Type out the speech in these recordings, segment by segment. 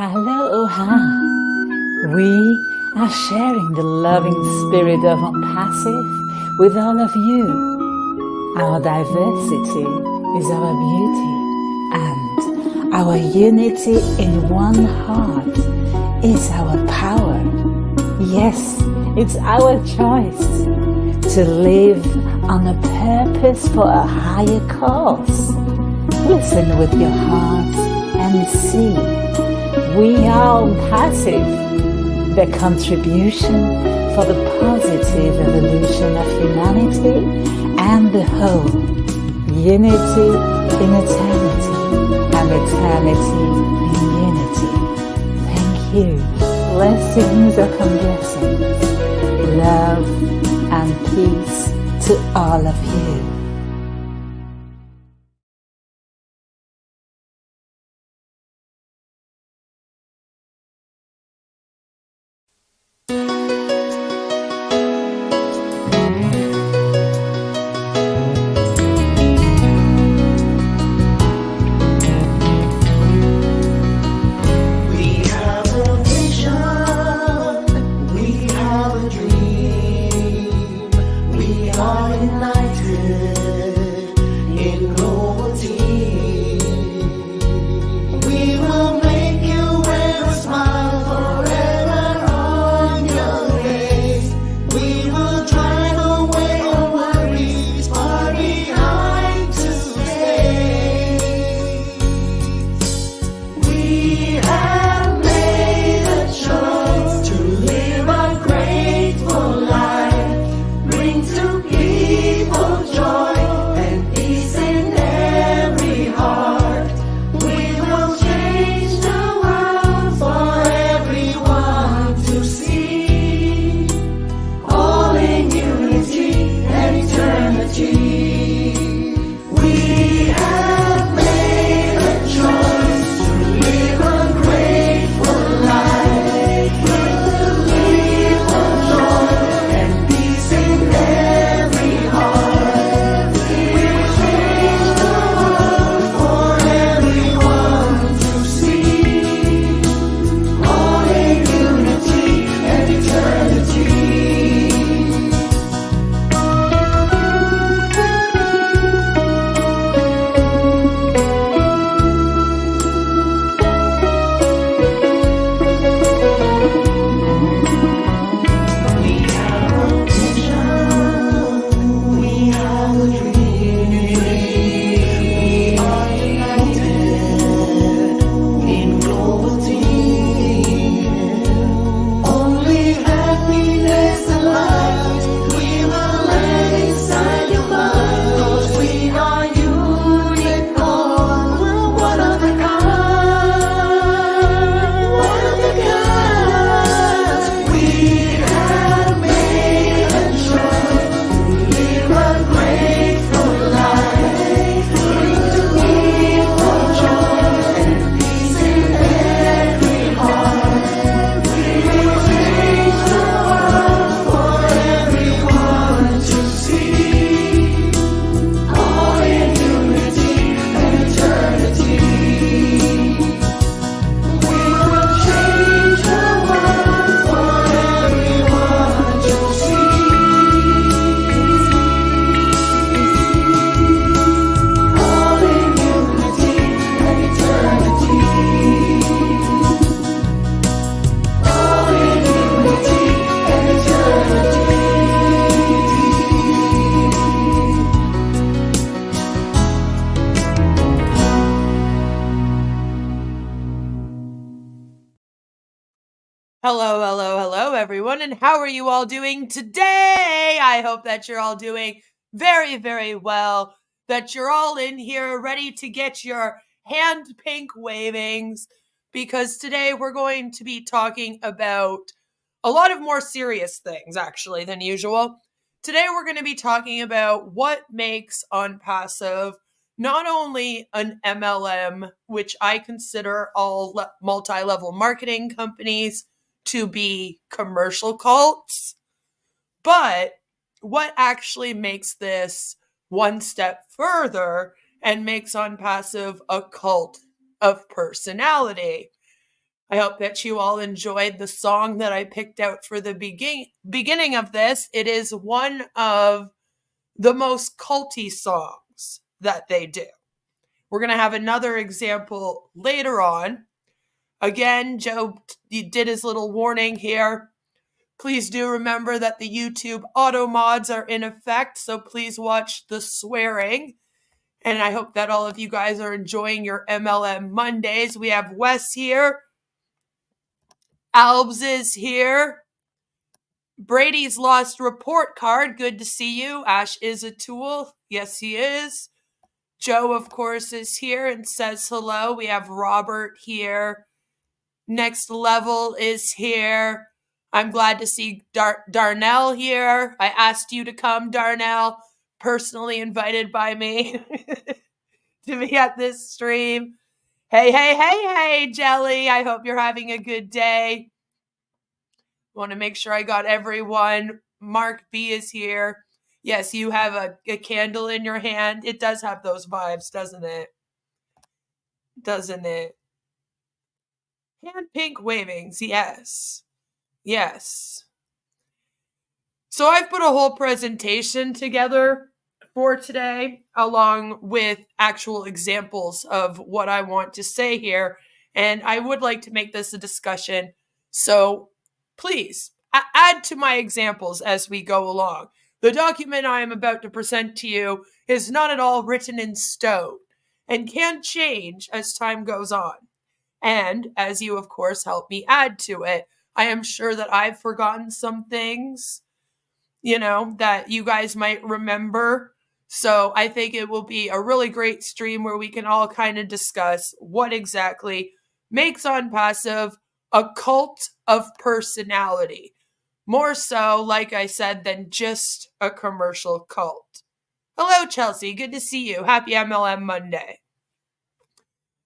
Aloha! We are sharing the loving spirit of ONPASSIVE with all of you. Our diversity is our beauty, and our unity in one heart is our power. Yes, it's our choice to live on a purpose for a higher cause. Listen with your heart and see. We are ONPASSIVE, the contribution for the positive evolution of humanity and the whole. Unity in eternity and eternity in unity. Thank you. Blessings upon blessings. Love and peace to all of you. Hello, everyone, and how are you all doing today? I hope that you're all doing very, very well, that you're all in here ready to get your hand pink wavings, because today we're going to be talking about a lot of more serious things, actually, than usual. Today we're going to be talking about what makes ONPASSIVE not only an MLM, which I consider all multi-level marketing companies to be commercial cults, but what actually makes this one step further and makes ONPASSIVE a cult of personality. I hope that you all enjoyed the song that I picked out for the beginning of this. It is one of the most culty songs that they do. We're going to have another example later on. Again, Joe did his little warning here. Please do remember that the YouTube auto mods are in effect, so please watch the swearing. And I hope that all of you guys are enjoying your MLM Mondays. We have Wes here. Albs is here. Brady's lost report card. Good to see you. Ash is a tool. Yes, he is. Joe, of course, is here and says hello. We have Robert here. Next Level is here. I'm glad to see Darnell here. I asked you to come, Darnell, personally invited by me to be at this stream. Hey, Jelly. I hope you're having a good day. Want to make sure I got everyone. Mark B is here. Yes, you have a candle in your hand. It does have those vibes, doesn't it? Doesn't it? Hand pink wavings, yes. Yes. So I've put a whole presentation together for today, along with actual examples of what I want to say here. And I would like to make this a discussion. So please add to my examples as we go along. The document I am about to present to you is not at all written in stone and can change as time goes on. And as you, of course, help me add to it, I am sure that I've forgotten some things, that you guys might remember. So I think it will be a really great stream where we can all kind of discuss what exactly makes ONPASSIVE a cult of personality. More so, like I said, than just a commercial cult. Hello, Chelsea. Good to see you. Happy MLM Monday.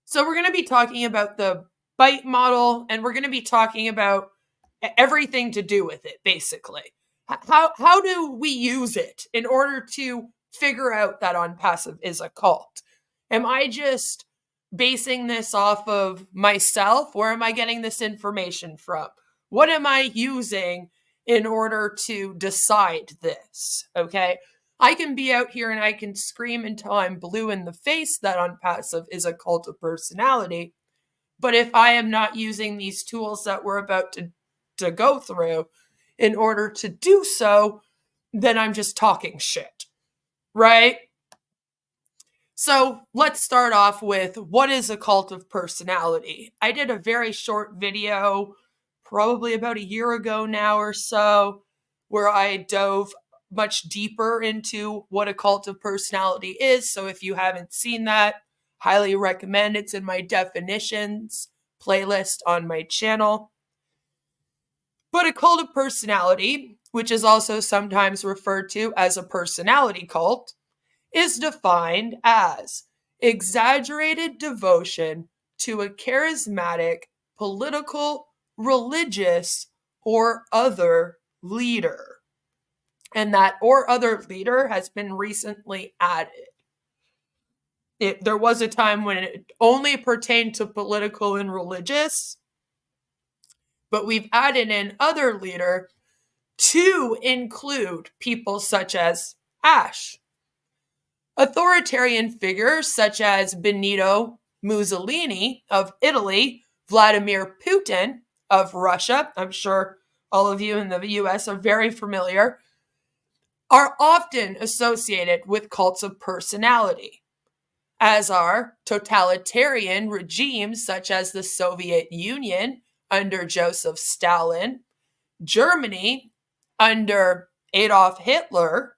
So we're going to be talking about the bite model, and we're going to be talking about everything to do with it, basically. How do we use it in order to figure out that ONPASSIVE is a cult? Am I just basing this off of myself? Where am I getting this information from? What am I using in order to decide this? Okay. I can be out here and I can scream until I'm blue in the face that ONPASSIVE is a cult of personality. But if I am not using these tools that we're about to go through in order to do so, then I'm just talking shit, right? So let's start off with what is a cult of personality. I did a very short video, probably about a year ago now or so, where I dove much deeper into what a cult of personality is. So if you haven't seen that, highly recommend. It's in my definitions playlist on my channel. But a cult of personality, which is also sometimes referred to as a personality cult, is defined as exaggerated devotion to a charismatic, political, religious, or other leader. And that or other leader has been recently added. There was a time when it only pertained to political and religious, but we've added in other leader to include people such as Ash, authoritarian figures such as Benito Mussolini of Italy, Vladimir Putin of Russia, I'm sure all of you in the US are very familiar, are often associated with cults of personality, as are totalitarian regimes such as the Soviet Union under Joseph Stalin, Germany under Adolf Hitler.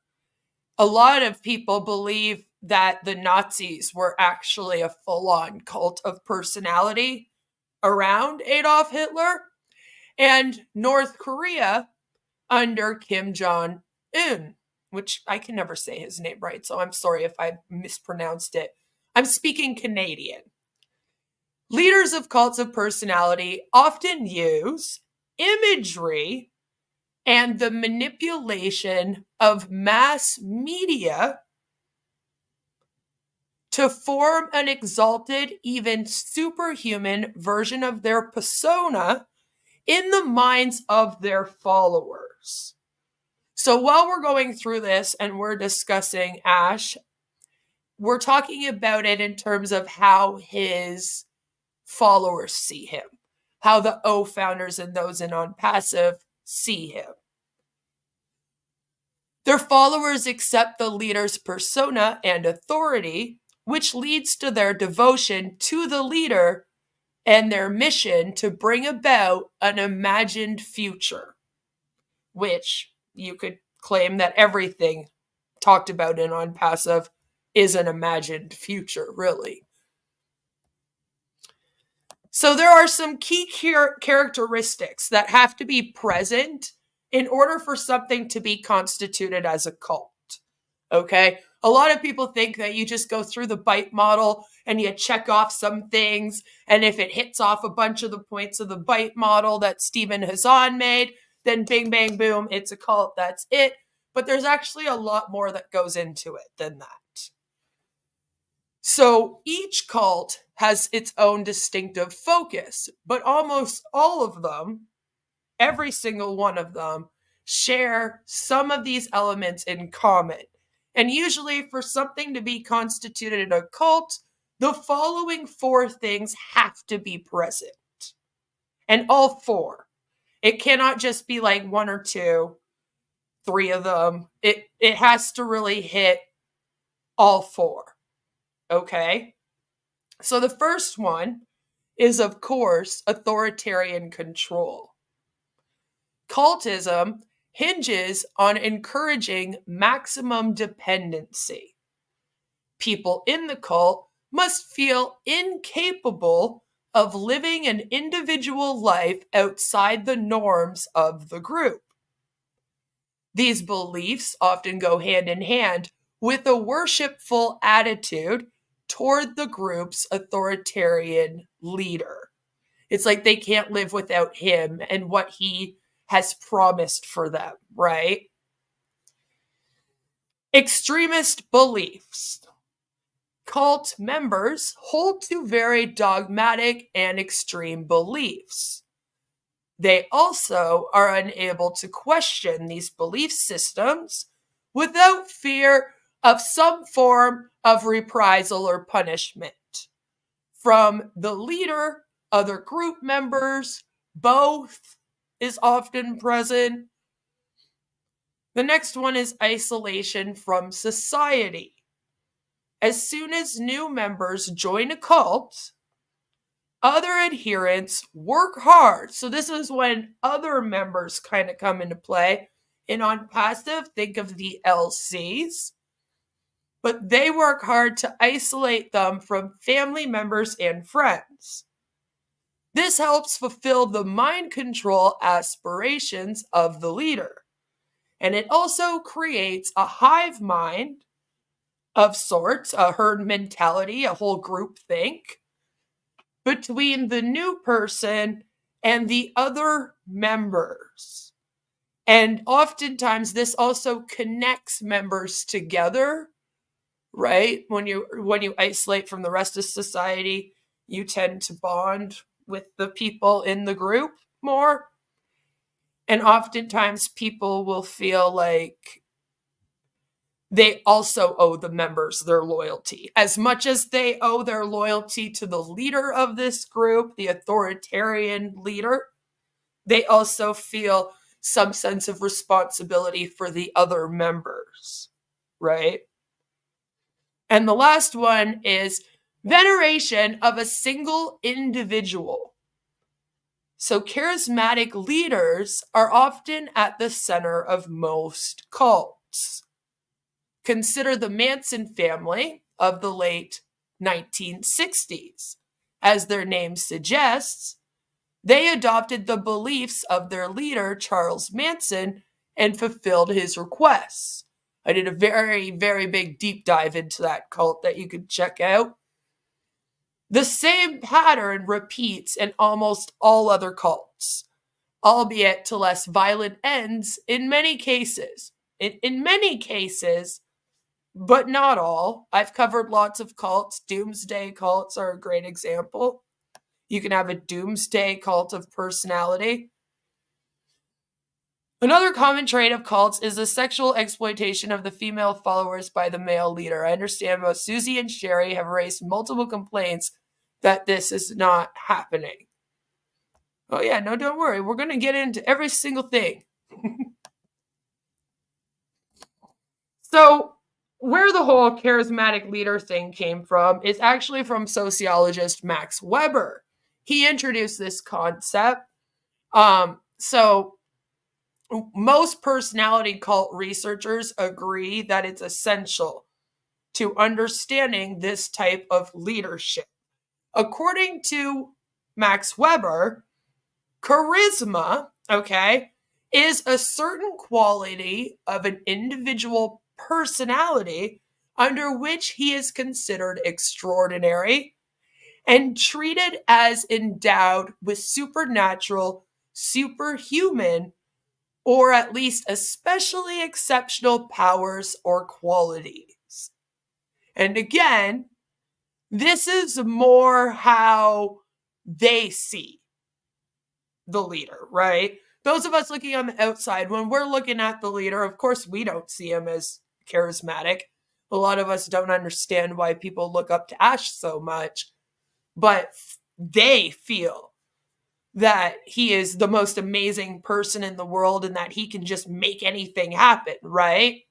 A lot of people believe that the Nazis were actually a full-on cult of personality around Adolf Hitler, and North Korea under Kim Jong-un, which I can never say his name right, so I'm sorry if I mispronounced it. I'm speaking Canadian. Leaders of cults of personality often use imagery and the manipulation of mass media to form an exalted, even superhuman version of their persona in the minds of their followers. So while we're going through this and we're discussing Ash, we're talking about it in terms of how his followers see him, how the O founders and those in ONPASSIVE see him. Their followers accept the leader's persona and authority, which leads to their devotion to the leader and their mission to bring about an imagined future, which you could claim that everything talked about in ONPASSIVE is an imagined future, really. So there are some key characteristics that have to be present in order for something to be constituted as a cult. Okay? A lot of people think that you just go through the bite model and you check off some things, and if it hits off a bunch of the points of the bite model that Stephen Hassan made, then bing, bang, boom, it's a cult, that's it. But there's actually a lot more that goes into it than that. So each cult has its own distinctive focus, but almost all of them, every single one of them, share some of these elements in common. And usually for something to be constituted a cult, the following 4 things have to be present. And all 4. It cannot just be like 1 or 2, 3 of them. It has to really hit all 4. Okay? So the first one is, of course, authoritarian control. Cultism hinges on encouraging maximum dependency. People in the cult must feel incapable of living an individual life outside the norms of the group. These beliefs often go hand in hand with a worshipful attitude toward the group's authoritarian leader. It's like they can't live without him and what he has promised for them, right? Extremist beliefs. Cult members hold to very dogmatic and extreme beliefs. They also are unable to question these belief systems without fear of some form of reprisal or punishment from the leader, other group members, both is often present. The next one is isolation from society. As soon as new members join a cult, other adherents work hard. So this is when other members kind of come into play. And ONPASSIVE, think of the LCs. But they work hard to isolate them from family members and friends. This helps fulfill the mind control aspirations of the leader. And it also creates a hive mind of sorts, a herd mentality, a whole group think, between the new person and the other members. And oftentimes this also connects members together, right? When you isolate from the rest of society, you tend to bond with the people in the group more. And oftentimes people will feel like they also owe the members their loyalty. As much as they owe their loyalty to the leader of this group, the authoritarian leader, they also feel some sense of responsibility for the other members, right? And the last one is veneration of a single individual. So charismatic leaders are often at the center of most cults. Consider the Manson family of the late 1960s. As their name suggests, they adopted the beliefs of their leader, Charles Manson, and fulfilled his requests. I did a very, very big deep dive into that cult that you could check out. The same pattern repeats in almost all other cults, albeit to less violent ends in many cases. In many cases, but not all. I've covered lots of cults. Doomsday cults are a great example. You can have a doomsday cult of personality. Another common trait of cults is the sexual exploitation of the female followers by the male leader. I understand both Susie and Sherry have raised multiple complaints that this is not happening. Oh yeah, no, don't worry. We're going to get into every single thing. So, where the whole charismatic leader thing came from is actually from sociologist Max Weber. He introduced this concept. So most personality cult researchers agree that it's essential to understanding this type of leadership. According to Max Weber, charisma, is a certain quality of an individual personality under which he is considered extraordinary and treated as endowed with supernatural, superhuman, or at least especially exceptional powers or qualities. And again, this is more how they see the leader, right? Those of us looking on the outside, when we're looking at the leader, of course, we don't see him as charismatic. A lot of us don't understand why people look up to Ash so much, but they feel that he is the most amazing person in the world and that he can just make anything happen, right?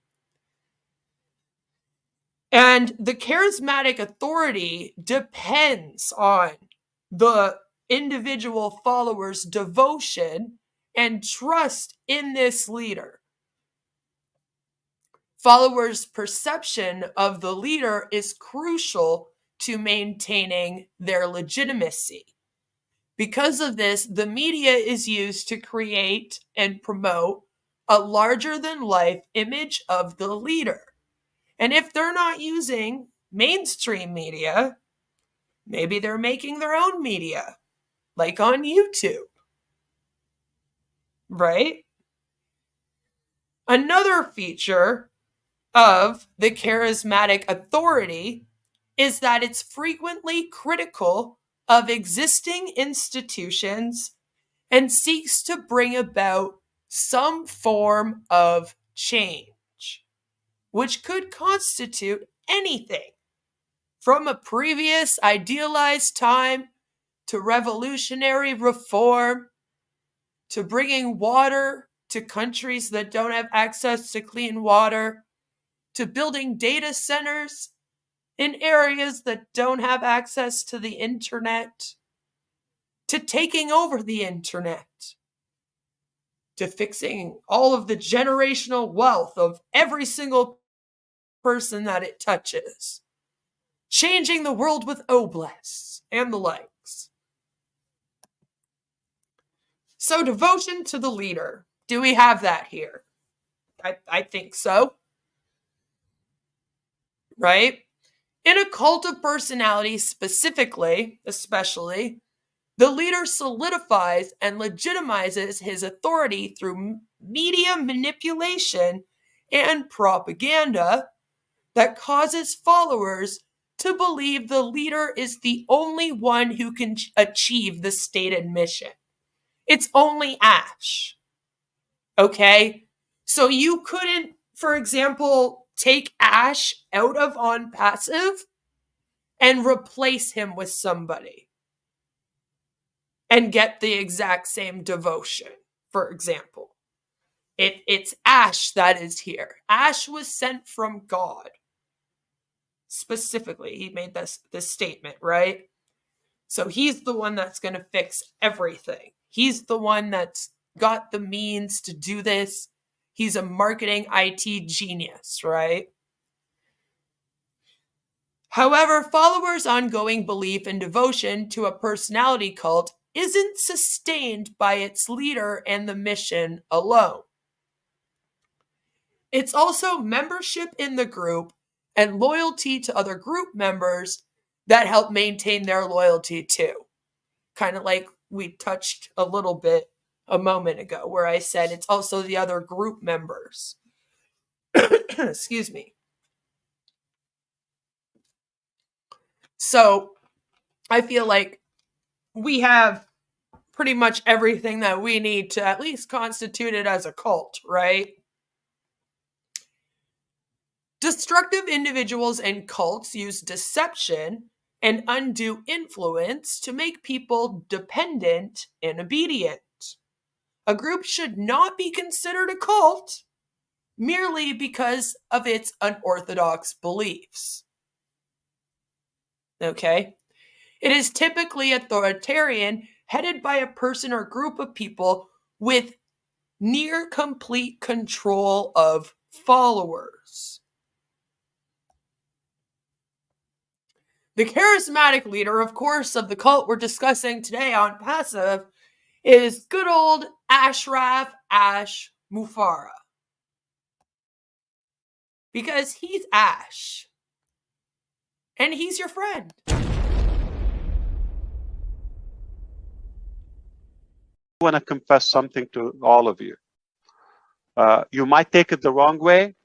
And the charismatic authority depends on the individual follower's devotion and trust in this leader. Followers' perception of the leader is crucial to maintaining their legitimacy. Because of this, the media is used to create and promote a larger-than-life image of the leader. And if they're not using mainstream media, maybe they're making their own media, like on YouTube, right? Another feature of the charismatic authority is that it's frequently critical of existing institutions and seeks to bring about some form of change, which could constitute anything from a previous idealized time to revolutionary reform to bringing water to countries that don't have access to clean water to building data centers in areas that don't have access to the internet, to taking over the internet, to fixing all of the generational wealth of every single person that it touches, changing the world with oblasts and the likes. So, devotion to the leader. Do we have that here? I think so. Right? In a cult of personality especially, the leader solidifies and legitimizes his authority through media manipulation and propaganda that causes followers to believe the leader is the only one who can achieve the stated mission. It's only Ash. Okay? So you couldn't, for example, take Ash out of ONPASSIVE and replace him with somebody and get the exact same devotion, for example. It's Ash that is here. Ash was sent from God. Specifically, he made this statement, right? So he's the one that's going to fix everything. He's the one that's got the means to do this. He's a marketing IT genius, right? However, followers' ongoing belief and devotion to a personality cult isn't sustained by its leader and the mission alone. It's also membership in the group and loyalty to other group members that help maintain their loyalty too. Kind of like we touched a little bit a moment ago, where I said it's also the other group members. Excuse me. So I feel like we have pretty much everything that we need to at least constitute it as a cult, right? Destructive individuals and cults use deception and undue influence to make people dependent and obedient. A group should not be considered a cult merely because of its unorthodox beliefs. Okay? It is typically authoritarian, headed by a person or group of people with near complete control of followers. The charismatic leader, of course, of the cult we're discussing today on Passive is good old Ashraf Ash Mufara. Because he's Ash. And he's your friend. I want to confess something to all of you. You might take it the wrong way,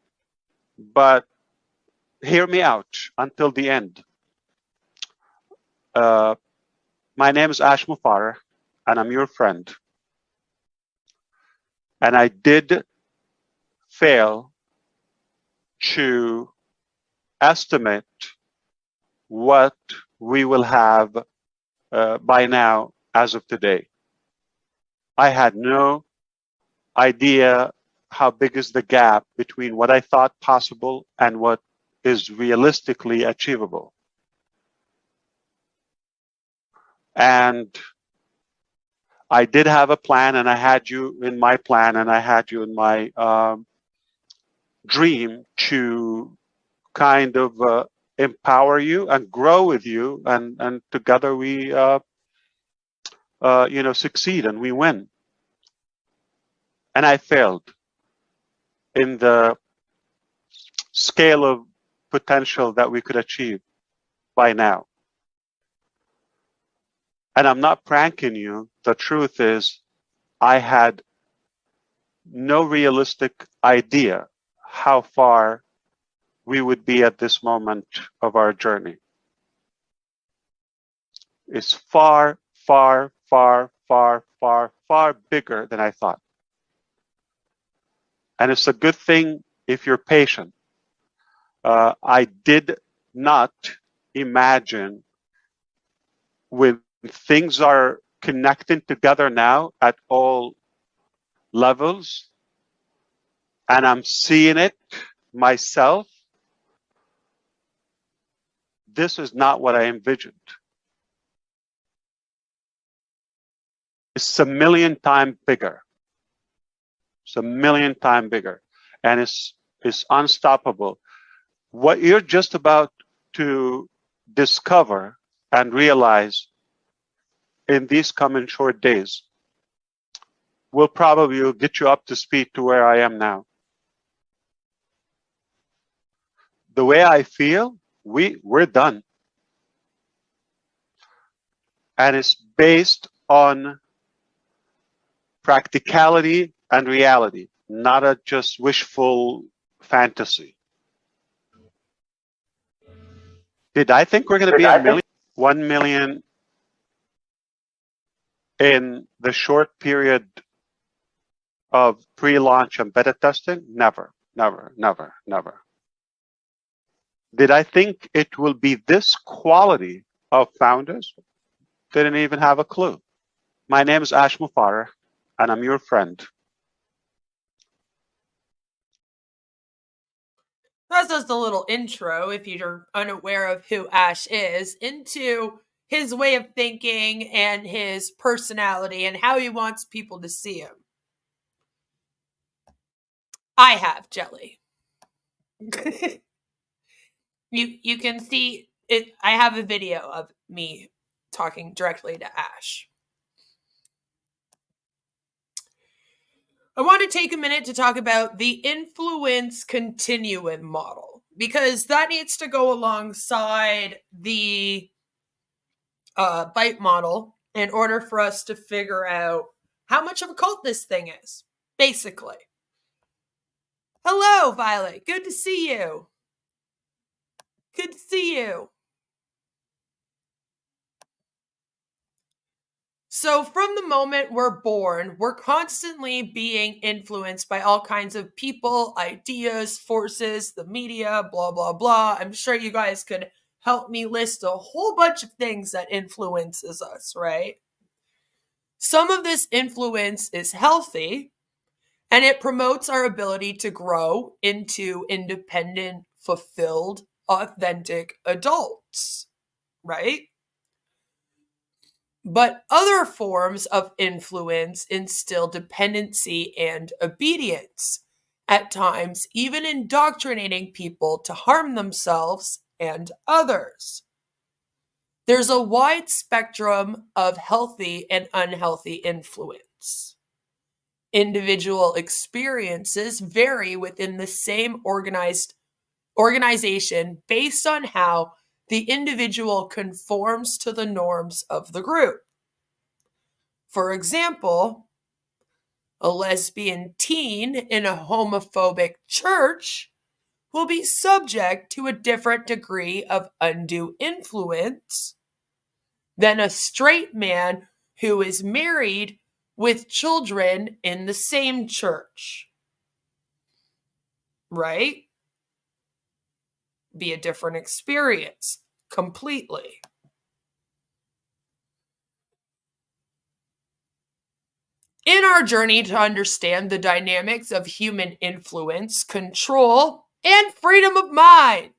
but hear me out until the end. My name is Ash Mufara, and I'm your friend. And I did fail to estimate what we will have by now as of today. I had no idea how big is the gap between what I thought possible and what is realistically achievable. And I did have a plan, and I had you in my plan, and I had you in my dream to kind of empower you and grow with you, and together we succeed and we win. And I failed in the scale of potential that we could achieve by now. And I'm not pranking you. The truth is, I had no realistic idea how far we would be at this moment of our journey. It's far, far, far, far, far, far bigger than I thought. And it's a good thing if you're patient. I did not imagine when things are connecting together now at all levels, and I'm seeing it myself, this is not what I envisioned. It's a million times bigger. It's a million times bigger, and it's unstoppable. What you're just about to discover and realize in these coming short days will probably get you up to speed to where I am now. The way I feel, we're done. And it's based on practicality and reality, not a just wishful fantasy. Did I think we're going to be a million? 1 million in the short period of pre-launch and beta testing? Never, never, never, never. Did I think it will be this quality of founders? Didn't even have a clue. My name is Ash Mufara, and I'm your friend. That's just a little intro, if you're unaware of who Ash is, into his way of thinking and his personality and how he wants people to see him. I have Jelly. You can see it. I have a video of me talking directly to Ash. I want to take a minute to talk about the influence continuum model, because that needs to go alongside the bite model in order for us to figure out how much of a cult this thing is, basically. Hello, Violet. Good to see you. Good to see you. So from the moment we're born, we're constantly being influenced by all kinds of people, ideas, forces, the media, blah, blah, blah. I'm sure you guys could help me list a whole bunch of things that influences us, right? Some of this influence is healthy, and it promotes our ability to grow into independent, fulfilled, authentic adults, right? But other forms of influence instill dependency and obedience, at times even indoctrinating people to harm themselves and others. There's a wide spectrum of healthy and unhealthy influence. Individual experiences vary within the same organization based on how the individual conforms to the norms of the group. For example, a lesbian teen in a homophobic church will be subject to a different degree of undue influence than a straight man who is married with children in the same church. Right? Be a different experience completely. In our journey to understand the dynamics of human influence, control, and freedom of mind,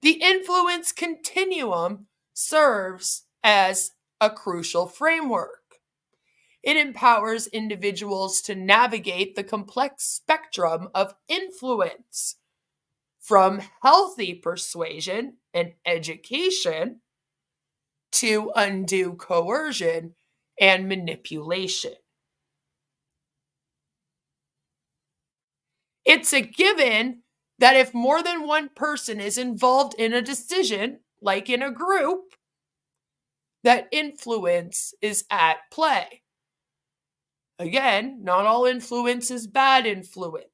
the influence continuum serves as a crucial framework. It empowers individuals to navigate the complex spectrum of influence, from healthy persuasion and education to undue coercion and manipulation. It's a given that if more than one person is involved in a decision, like in a group, that influence is at play. Again, not all influence is bad influence.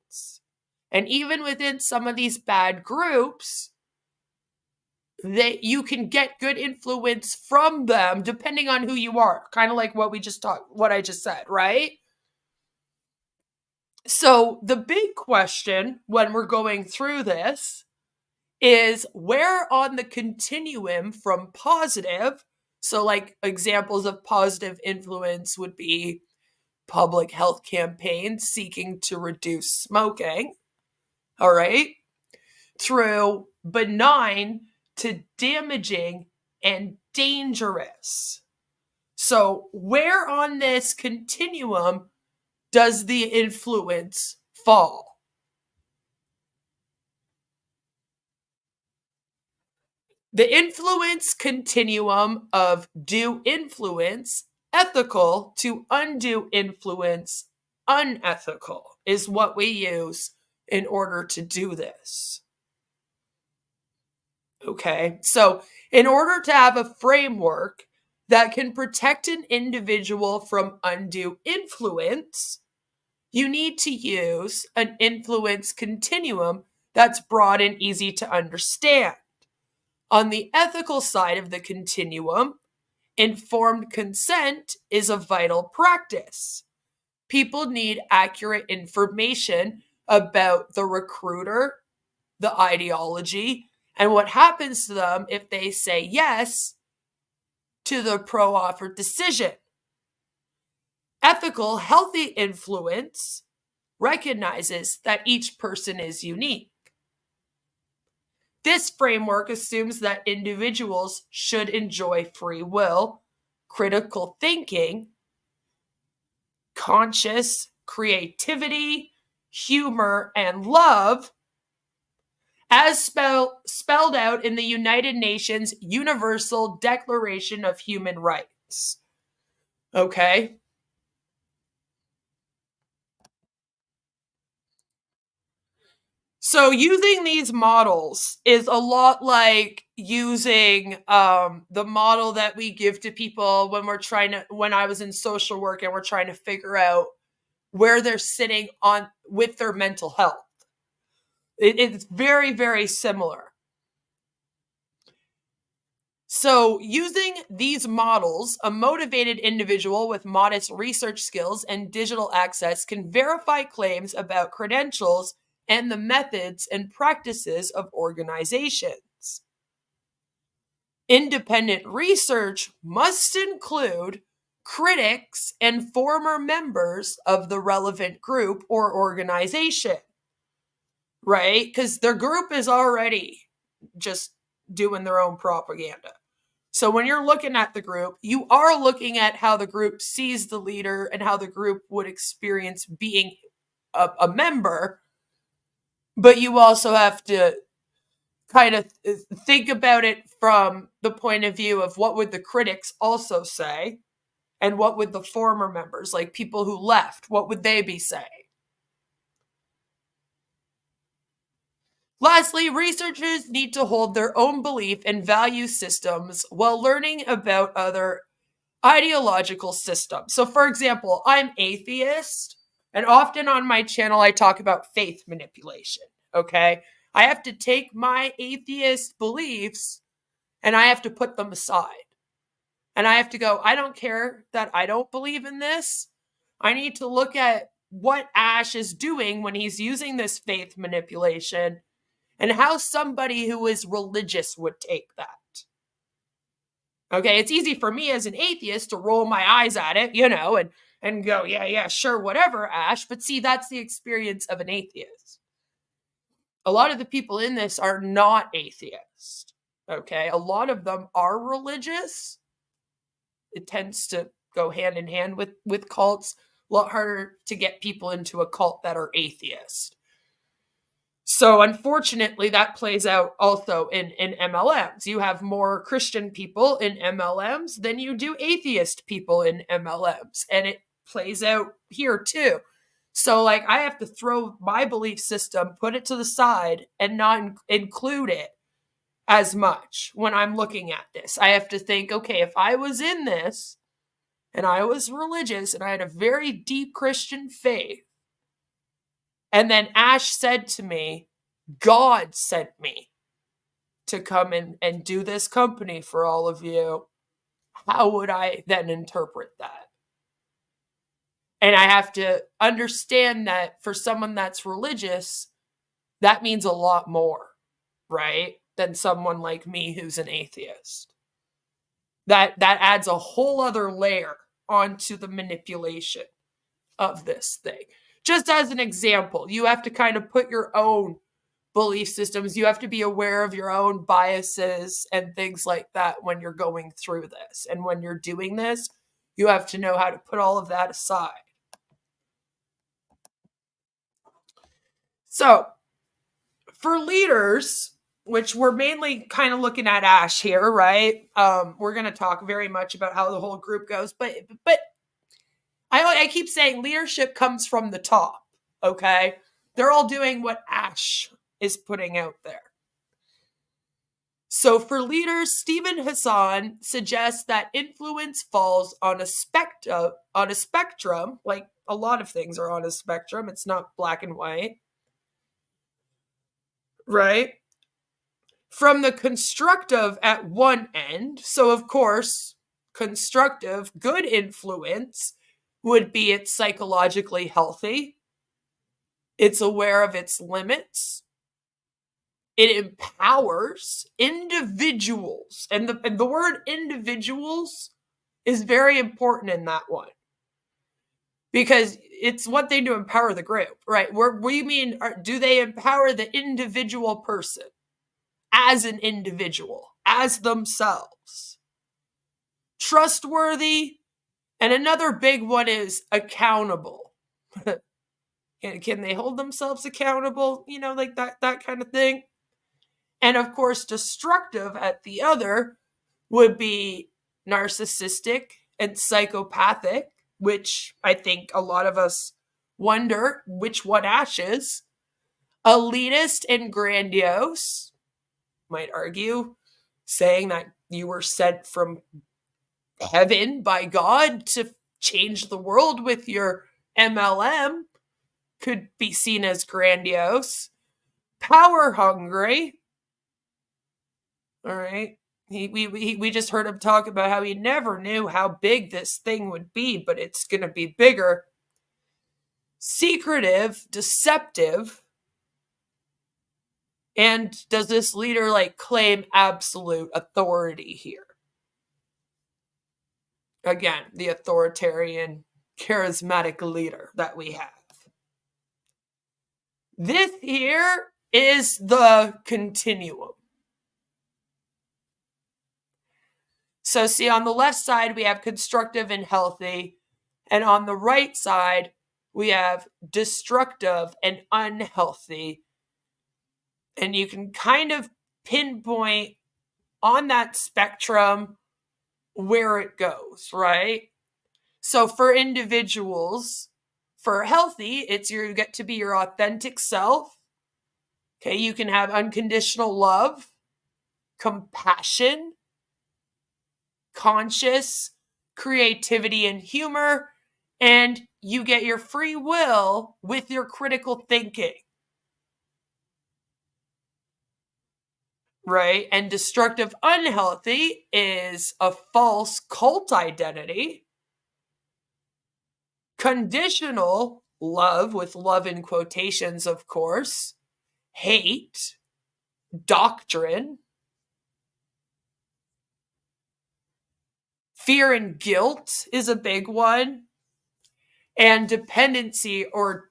And even within some of these bad groups, that you can get good influence from them depending on who you are. Kind of like what I just said, right? So the big question when we're going through this is where on the continuum from positive, so like examples of positive influence would be public health campaigns seeking to reduce smoking, all right, through benign to damaging and dangerous. So where on this continuum does the influence fall? The influence continuum of due influence, ethical, to undue influence, unethical, is what we use in order to do this. Okay, so in order to have a framework that can protect an individual from undue influence, you need to use an influence continuum that's broad and easy to understand. On the ethical side of the continuum, informed consent is a vital practice. People need accurate information about the recruiter, the ideology, and what happens to them if they say yes to the pro-offered decision. Ethical, healthy influence recognizes that each person is unique. This framework assumes that individuals should enjoy free will, critical thinking, conscious creativity, humor, and love, as spelled out in the United Nations Universal Declaration of Human Rights. Okay? So using these models is a lot like using the model that we give to people when I was in social work and we're trying to figure out where they're sitting on with their mental health. It's very, very similar. So, using these models, a motivated individual with modest research skills and digital access can verify claims about credentials and the methods and practices of organizations. Independent research must include critics and former members of the relevant group or organization, right? Because their group is already just doing their own propaganda. So when you're looking at the group, you are looking at how the group sees the leader and how the group would experience being a member. But you also have to kind of think about it from the point of view of what would the critics also say, and what would the former members, like people who left, what would they be saying? Lastly, researchers need to hold their own belief and value systems while learning about other ideological systems. So, for example, I'm atheist, and often on my channel I talk about faith manipulation, okay? I have to take my atheist beliefs and I have to put them aside. And I have to go, I don't care that I don't believe in this. I need to look at what Ash is doing when he's using this faith manipulation and how somebody who is religious would take that. Okay, it's easy for me as an atheist to roll my eyes at it, and go, yeah, sure, whatever, Ash. But see, that's the experience of an atheist. A lot of the people in this are not atheists. Okay, a lot of them are religious. It tends to go hand in hand with cults. A lot harder to get people into a cult that are atheist. So unfortunately, that plays out also in MLMs. You have more Christian people in MLMs than you do atheist people in MLMs. And it plays out here too. So like I have to throw my belief system, put it to the side, and not include it as much when I'm looking at this. I have to think, okay, if I was in this and I was religious and I had a very deep Christian faith, and then Ash said to me, God sent me to come in and do this company for all of you, how would I then interpret that? And I have to understand that for someone that's religious, that means a lot more, right? Than someone like me who's an atheist. That adds a whole other layer onto the manipulation of this thing. Just as an example, you have to kind of put your own belief systems, you have to be aware of your own biases and things like that when you're going through this. And when you're doing this, you have to know how to put all of that aside. So, for leaders, which we're mainly kind of looking at Ash here, right? We're going to talk very much about how the whole group goes, but I keep saying leadership comes from the top, okay? They're all doing what Ash is putting out there. So for leaders, Stephen Hassan suggests that influence falls on a spectrum, like a lot of things are on a spectrum. It's not black and white, right? From the constructive at one end, so of course, constructive, good influence would be it's psychologically healthy. It's aware of its limits. It empowers individuals. And the word individuals is very important in that one. Because it's one thing to empower the group, right? We mean, do they empower the individual person as an individual, as themselves? Trustworthy. And another big one is accountable. Can they hold themselves accountable? Like that kind of thing. And of course, destructive at the other would be narcissistic and psychopathic, which I think a lot of us wonder which one Ash is. Elitist and grandiose, might argue, saying that you were sent from heaven by God to change the world with your MLM, could be seen as grandiose. Power hungry. All right. We just heard him talk about how he never knew how big this thing would be, but it's going to be bigger. Secretive, deceptive. And does this leader claim absolute authority here? Again, the authoritarian, charismatic leader that we have. This here is the continuum. So see, on the left side, we have constructive and healthy. And on the right side, we have destructive and unhealthy. And you can kind of pinpoint on that spectrum where it goes, right? So for individuals, for healthy, it's you get to be your authentic self. Okay, you can have unconditional love, compassion, conscious, creativity and humor, and you get your free will with your critical thinking. Right? And destructive unhealthy is a false cult identity. Conditional love, with love in quotations, of course. Hate, doctrine, fear and guilt is a big one, and dependency or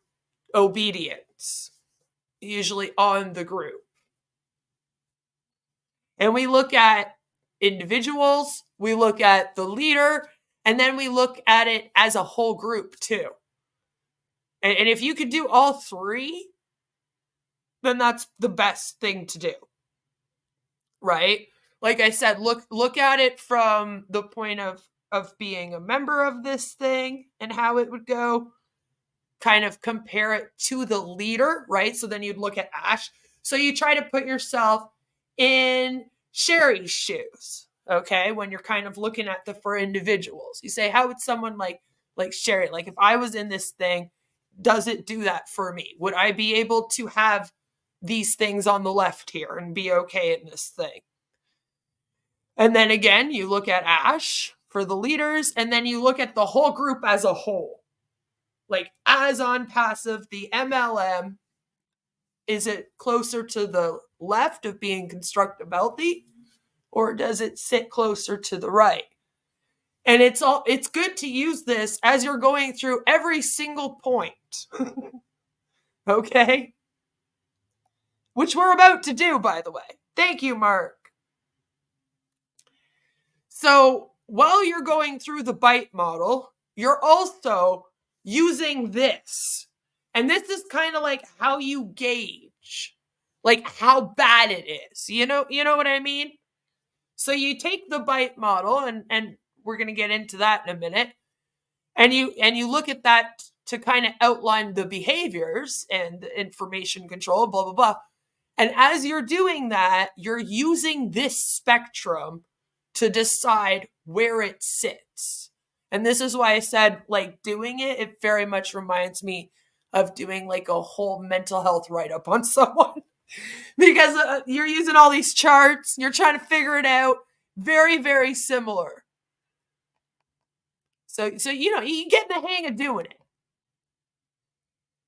obedience, usually on the group. And we look at individuals, we look at the leader, and then we look at it as a whole group too. And if you could do all three, then that's the best thing to do. Right? Like I said, look at it from the point of being a member of this thing and how it would go. Kind of compare it to the leader, right? So then you'd look at Ash. So you try to put yourself in Sherry's shoes, okay? When you're kind of looking at for individuals. You say, how would someone like Sherry, like if I was in this thing, does it do that for me? Would I be able to have these things on the left here and be okay in this thing? And then again, you look at Ash for the leaders, and then you look at the whole group as a whole. Like as ONPASSIVE, the MLM, is it closer to the left of being constructive healthy, or does it sit closer to the right? And it's good to use this as you're going through every single point. Okay? Which we're about to do, by the way. Thank you, Mark. So while you're going through the bite model, you're also using this. And this is kind of like how you gauge, like how bad it is. You know what I mean? So you take the bite model, and we're going to get into that in a minute. And you look at that to kind of outline the behaviors and the information control, blah, blah, blah. And as you're doing that, you're using this spectrum to decide where it sits. And this is why I said, doing it very much reminds me of doing a whole mental health write-up on someone. Because you're using all these charts, you're trying to figure it out. Very, very similar. So you get in the hang of doing it.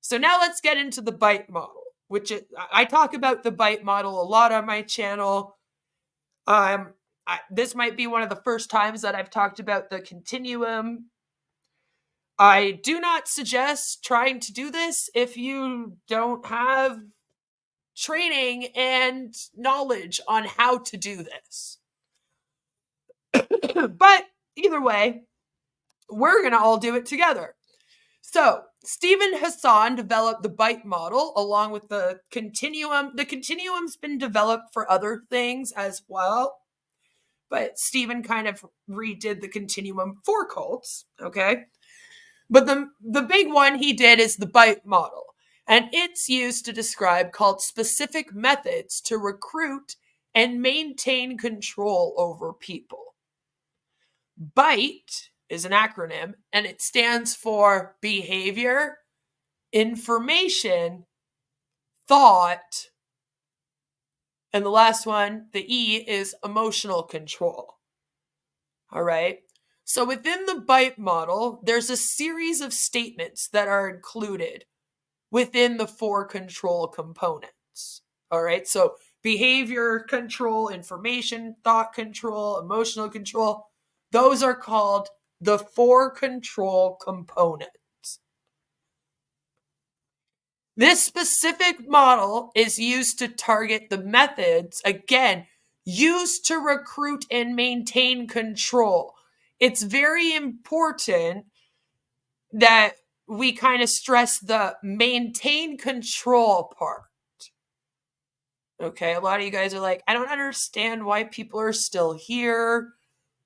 So now let's get into the bite model, which I talk about the bite model a lot on my channel. This might be one of the first times that I've talked about the continuum. I do not suggest trying to do this if you don't have training and knowledge on how to do this. But either way, we're going to all do it together. So Stephen Hassan developed the bite model along with the continuum. The continuum's been developed for other things as well, but Stephen kind of redid the continuum for cults, okay? But the big one he did is the bite model, and it's used to describe cult-specific methods to recruit and maintain control over people. BITE is an acronym, and it stands for behavior, information, thought, And the last one, the E, is emotional control. All right. So within the BITE model, there's a series of statements that are included within the 4 control components. All right. So behavior control, information, thought control, emotional control, those are called the 4 control components. This specific model is used to target the methods, again, used to recruit and maintain control. It's very important that we kind of stress the maintain control part. Okay, a lot of you guys are like, I don't understand why people are still here.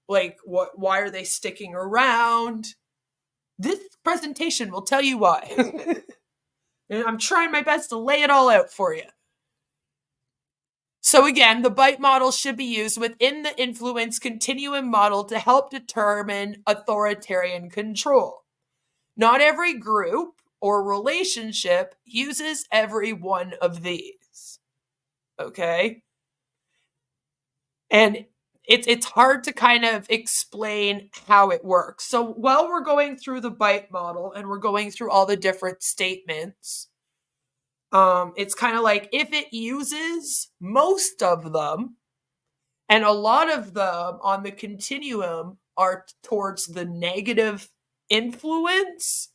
Like, why are they sticking around? This presentation will tell you why. And I'm trying my best to lay it all out for you. So again, the BITE model should be used within the influence continuum model to help determine authoritarian control. Not every group or relationship uses every one of these. Okay? And it's hard to kind of explain how it works. So while we're going through the BITE model and we're going through all the different statements, it's kind of like if it uses most of them, and a lot of them on the continuum are towards the negative influence,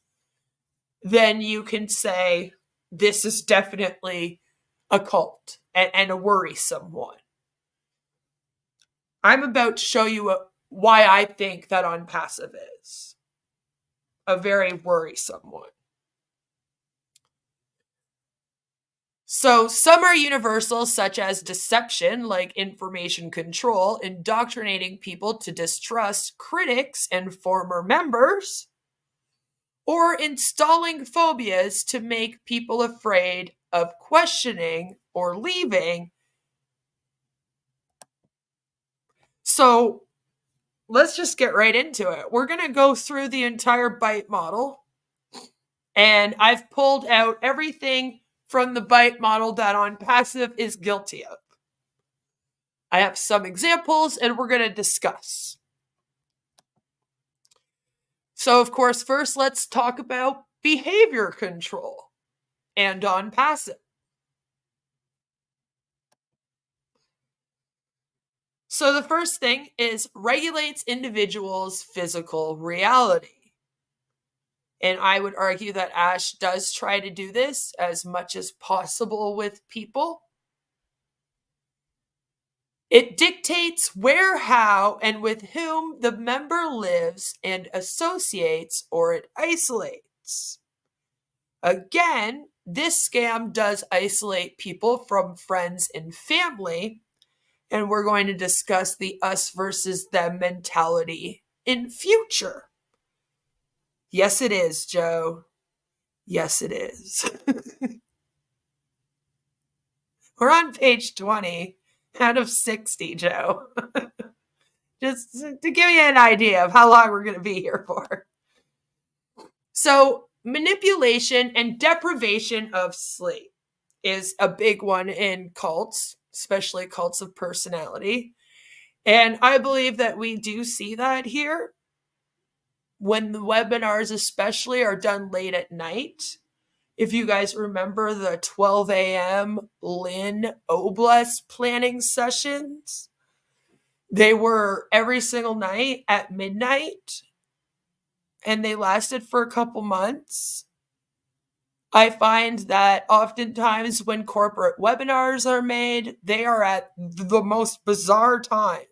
then you can say this is definitely a cult and a worrisome one. I'm about to show you why I think that ONPASSIVE is a very worrisome one. So some are universal, such as deception, like information control, indoctrinating people to distrust critics and former members, or installing phobias to make people afraid of questioning or leaving. So let's just get right into it. We're going to go through the entire BITE model, and I've pulled out everything from the BITE model that ONPASSIVE is guilty of. I have some examples, and we're going to discuss. So, of course, first let's talk about behavior control and ONPASSIVE. So the first thing is regulates individuals' physical reality. And I would argue that Ash does try to do this as much as possible with people. It dictates where, how, and with whom the member lives and associates, or it isolates. Again, this scam does isolate people from friends and family, and we're going to discuss the us versus them mentality in future. Yes, it is, Joe. Yes, it is. We're on page 20 out of 60, Joe. Just to give you an idea of how long we're going to be here for. So, manipulation and deprivation of sleep is a big one in cults, especially cults of personality. And I believe that we do see that here. When the webinars especially are done late at night. If you guys remember the 12 a.m. Lynn Oblast planning sessions, they were every single night at midnight, and they lasted for a couple months. I find that oftentimes when corporate webinars are made, they are at the most bizarre times.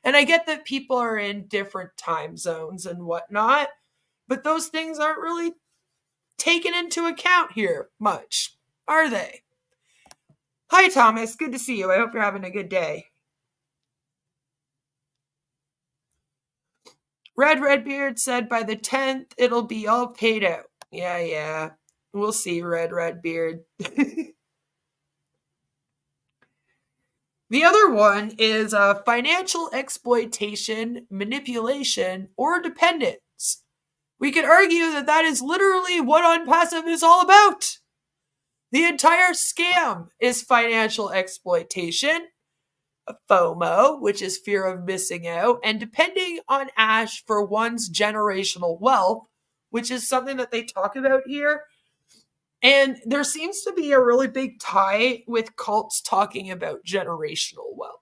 And I get that people are in different time zones and whatnot, but those things aren't really taken into account here much, are they? Hi, Thomas. Good to see you. I hope you're having a good day. Redbeard said by the 10th, it'll be all paid out. Yeah. We'll see, Redbeard. The other one is financial exploitation, manipulation, or dependence. We could argue that that is literally what ONPASSIVE is all about. The entire scam is financial exploitation, FOMO, which is fear of missing out, and depending on Ash for one's generational wealth, which is something that they talk about here. And there seems to be a really big tie with cults talking about generational wealth.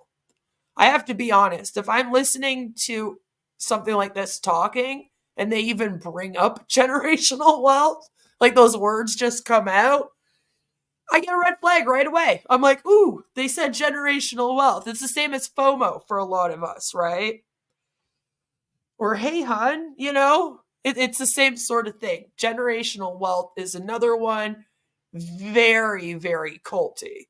I have to be honest, if I'm listening to something like this talking and they even bring up generational wealth, like those words just come out, I get a red flag right away. I'm like, ooh, they said generational wealth. It's the same as FOMO for a lot of us, right? Or, hey, hun, it's the same sort of thing. Generational wealth is another one. Very, very culty.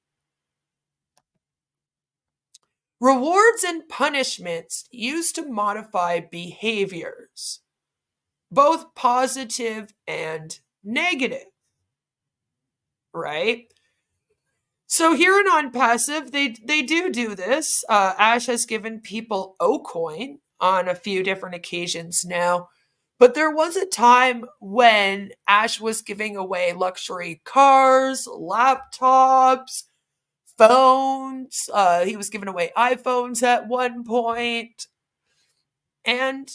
Rewards and punishments used to modify behaviors, both positive and negative, right? So here in ONPASSIVE, they do this. Ash has given people O-coin on a few different occasions now. But there was a time when Ash was giving away luxury cars, laptops, phones. He was giving away iPhones at one point. And,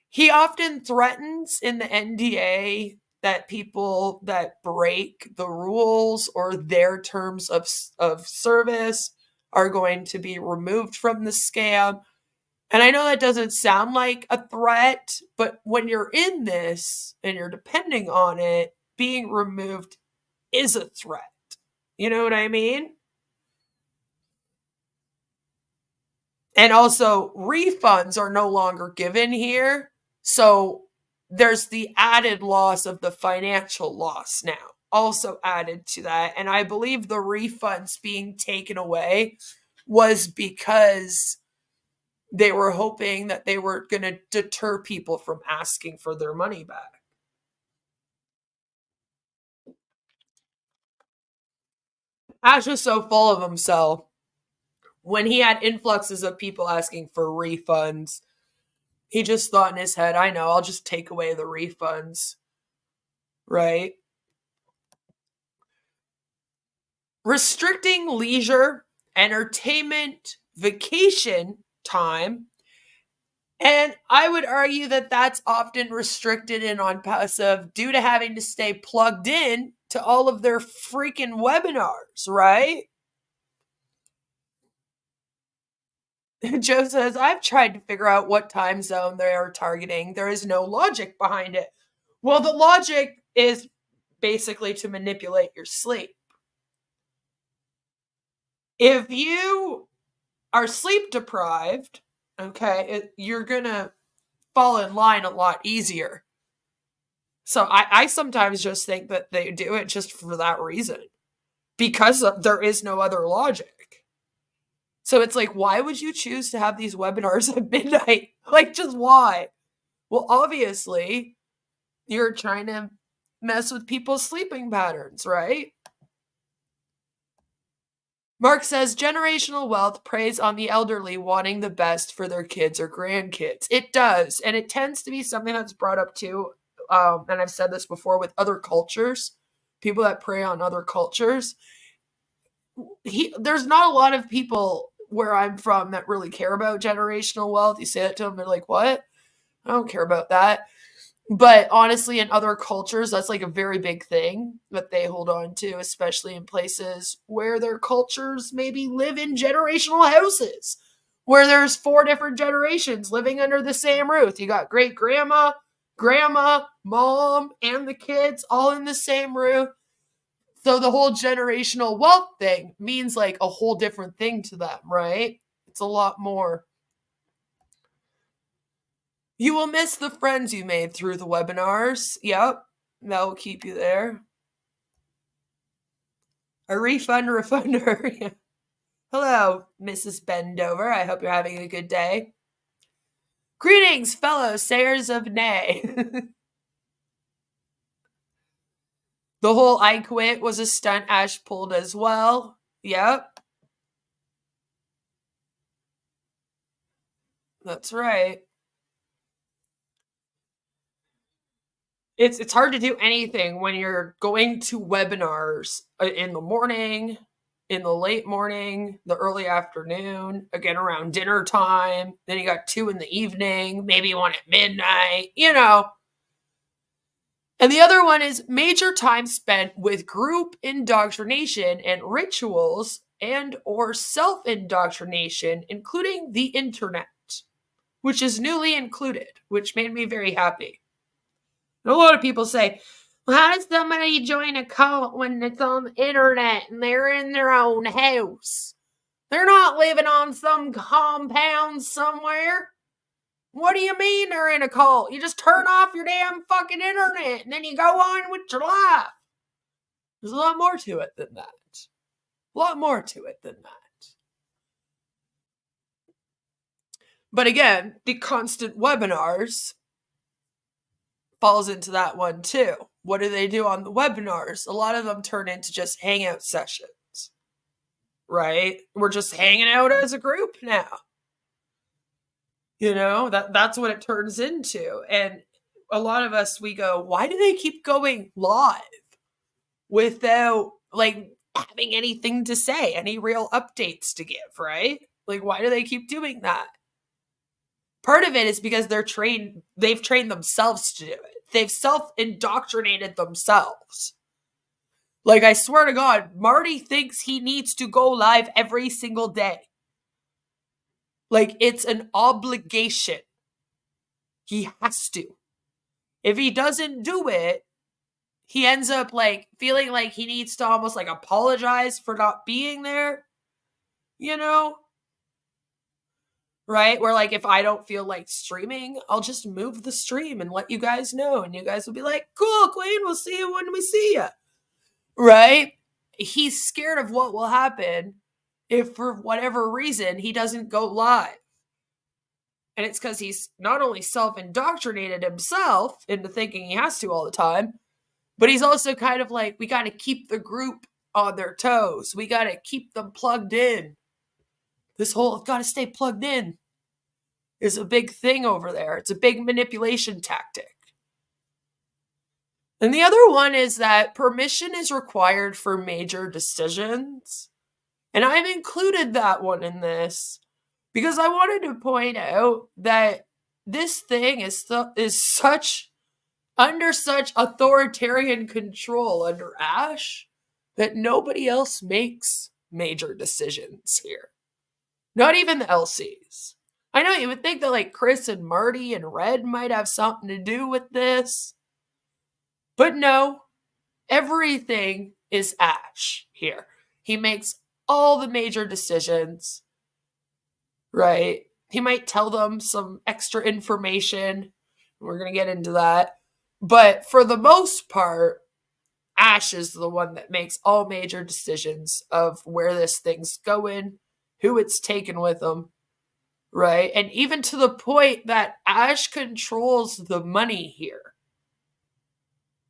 he often threatens in the NDA that people that break the rules or their terms of service are going to be removed from the scam. And I know that doesn't sound like a threat, but when you're in this and you're depending on it, being removed is a threat. You know what I mean? And also, refunds are no longer given here. So there's the added loss of the financial loss now, also added to that. And I believe the refunds being taken away was because they were hoping that they were going to deter people from asking for their money back. Ash was so full of himself. When he had influxes of people asking for refunds, he just thought in his head, I know, I'll just take away the refunds. Right? Restricting leisure, entertainment, vacation time. And I would argue that that's often restricted in ONPASSIVE due to having to stay plugged in to all of their freaking webinars, right? Joe says, I've tried to figure out what time zone they are targeting. There is no logic behind it. Well, the logic is basically to manipulate your sleep. If you are sleep deprived, okay, you're going to fall in line a lot easier. So I sometimes just think that they do it just for that reason, because there is no other logic. So it's like, why would you choose to have these webinars at midnight? Like, just why? Well, obviously, you're trying to mess with people's sleeping patterns, right? Mark says generational wealth preys on the elderly wanting the best for their kids or grandkids. It does. And it tends to be something that's brought up too. And I've said this before with other cultures, people that prey on other cultures. There's not a lot of people where I'm from that really care about generational wealth. You say that to them, they're like, what? I don't care about that. But honestly, in other cultures, that's like a very big thing that they hold on to, especially in places where their cultures maybe live in generational houses, where there's 4 different generations living under the same roof. You got great grandma, mom, and the kids all in the same roof. So the whole generational wealth thing means like a whole different thing to them, right? It's a lot more. You will miss the friends you made through the webinars. Yep, that will keep you there. A refunder. Hello, Mrs. Bendover. I hope you're having a good day. Greetings, fellow sayers of nay. The whole I quit was a stunt Ash pulled as well. Yep. That's right. It's hard to do anything when you're going to webinars in the morning, in the late morning, the early afternoon, again around dinner time. Then you got 2 in the evening, maybe 1 at midnight, And the other one is major time spent with group indoctrination and rituals and or self-indoctrination, including the internet, which is newly included, which made me very happy. And a lot of people say, well, how does somebody join a cult when it's on the internet and they're in their own house? They're not living on some compound somewhere. What do you mean they're in a cult? You just turn off your damn fucking internet and then you go on with your life. There's a lot more to it than that. A lot more to it than that. But again, the constant webinars falls into that one too. What do they do on the webinars? A lot of them turn into just hangout sessions, right? We're just hanging out as a group now. That's what it turns into. And a lot of us, we go, why do they keep going live without having anything to say, any real updates to give, right? Why do they keep doing that? Part of it is because they've trained themselves to do it. They've self-indoctrinated themselves. I swear to God, Marty thinks he needs to go live every single day. It's an obligation. He has to. If he doesn't do it, he ends up feeling like he needs to almost apologize for not being there. Right? Where if I don't feel like streaming, I'll just move the stream and let you guys know. And you guys will be like, cool, Queen, we'll see you when we see you. Right? He's scared of what will happen if for whatever reason he doesn't go live. And it's because he's not only self-indoctrinated himself into thinking he has to all the time, but he's also kind of we got to keep the group on their toes. We got to keep them plugged in. This whole got to stay plugged in is a big thing over there. It's a big manipulation tactic. And the other one is that permission is required for major decisions. And I've included that one in this because I wanted to point out that this thing is under such authoritarian control under Ash that nobody else makes major decisions here. Not even the LCs. I know you would think that Chris and Marty and Red might have something to do with this. But no, everything is Ash here. He makes all the major decisions, right? He might tell them some extra information. We're going to get into that. But for the most part, Ash is the one that makes all major decisions of where this thing's going, who it's taken with them, right? And even to the point that Ash controls the money here,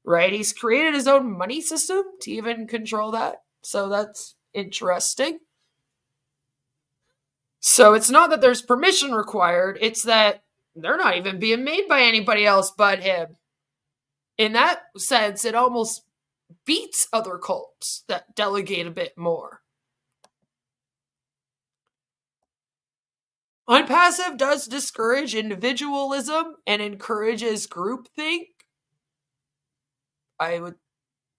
right? He's created his own money system to even control that. So that's interesting. So it's not that there's permission required, it's that they're not even being made by anybody else but him. In that sense, it almost beats other cults that delegate a bit more. ONPASSIVE does discourage individualism and encourages groupthink. I would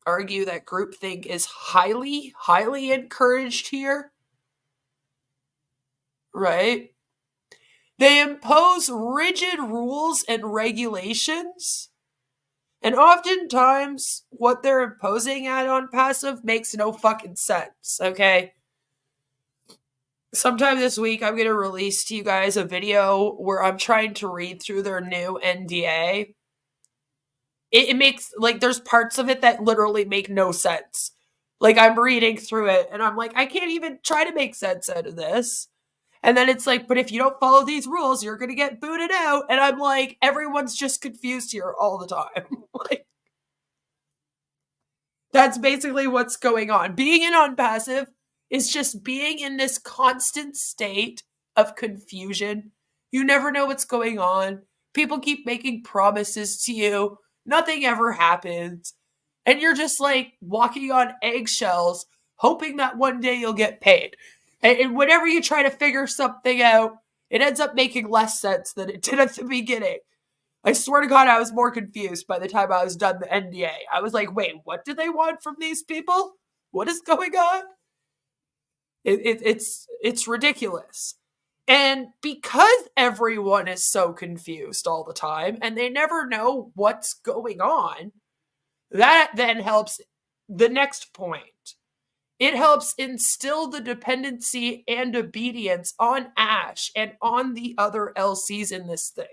argue that groupthink is highly, highly encouraged here. Right? They impose rigid rules and regulations. And oftentimes, what they're imposing at ONPASSIVE makes no fucking sense, okay? Sometime this week, I'm going to release to you guys a video where I'm trying to read through their new NDA. It makes, there's parts of it that literally make no sense. I'm reading through it, and I'm I can't even try to make sense out of this. And then it's but if you don't follow these rules, you're going to get booted out. And I'm everyone's just confused here all the time. That's basically what's going on. Being in ONPASSIVE is just being in this constant state of confusion. You never know what's going on. People keep making promises to you Nothing ever happens. And you're just like walking on eggshells, hoping that one day you'll get paid. And whenever you try to figure something out, it ends up making less sense than it did at the beginning. I swear to God, I was more confused by the time I was done the NDA. I was like, wait, what do they want from these people? What is going on? It's ridiculous. And because everyone is so confused all the time and they never know what's going on, that then helps the next point. It helps instill the dependency and obedience on Ash and on the other LCs in this thing.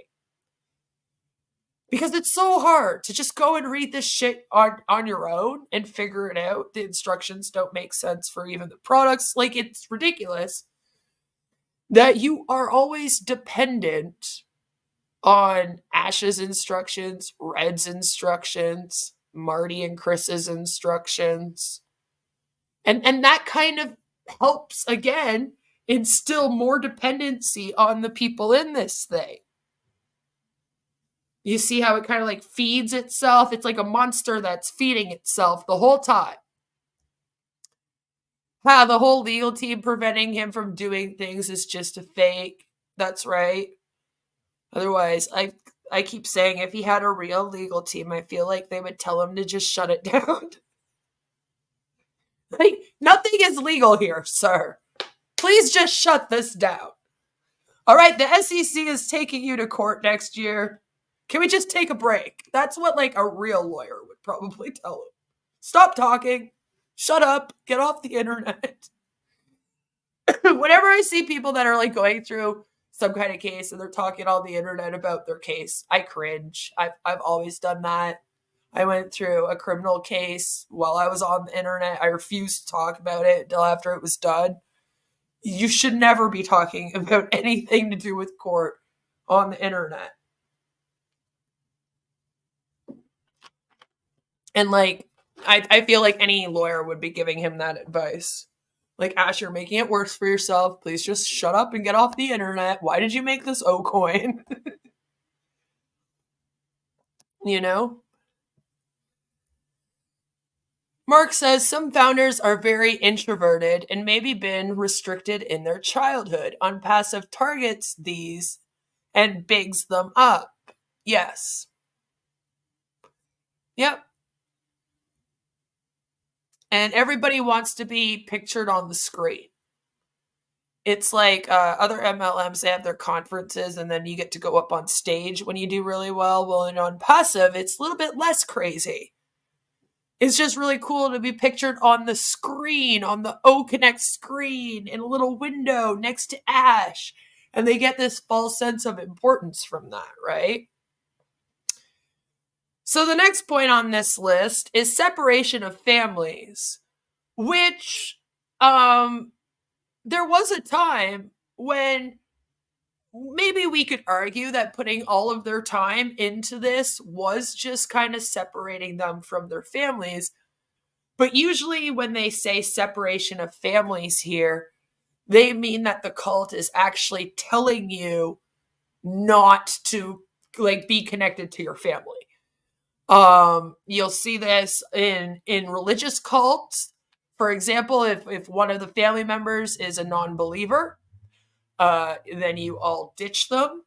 Because it's so hard to just go and read this shit on your own and figure it out. The instructions don't make sense for even the products. Like, it's ridiculous that you are always dependent on Ash's instructions, Red's instructions, Marty and Chris's instructions. And that kind of helps, again, instill more dependency on the people in this thing. You see how it kind of like feeds itself? It's like a monster that's feeding itself the whole time. The whole legal team preventing him from doing things is just a fake. That's right. Otherwise, I keep saying if he had a real legal team, I feel like they would tell him to just shut it down. Like, nothing is legal here, sir. Please just shut this down. All right, the SEC is taking you to court next year. Can we just take a break? That's what like a real lawyer would probably tell him. Stop talking. Shut up. Get off the internet. Whenever I see people that are like going through some kind of case and they're talking on the internet about their case, I cringe. I've always done that. I went through a criminal case while I was on the internet. I refused to talk about it until after it was done. You should never be talking about anything to do with court on the internet. And like, I feel like any lawyer would be giving him that advice. Like, Ash, you're making it worse for yourself. Please just shut up and get off the internet. Why did you make this O coin? You know? Mark says some founders are very introverted and maybe been restricted in their childhood. ONPASSIVE targets these and bigs them up. Yes. Yep. And everybody wants to be pictured on the screen. It's like other MLMs, they have their conferences and then you get to go up on stage when you do really well. Well, in ONPASSIVE, it's a little bit less crazy. It's just really cool to be pictured on the screen, on the OConnect screen, in a little window next to Ash. And they get this false sense of importance from that, right? So the next point on this list is separation of families, which there was a time when maybe we could argue that putting all of their time into this was just kind of separating them from their families. But usually when they say separation of families here, they mean that the cult is actually telling you not to like be connected to your family. You'll see this in religious cults. For example, if one of the family members is a non-believer, then you all ditch them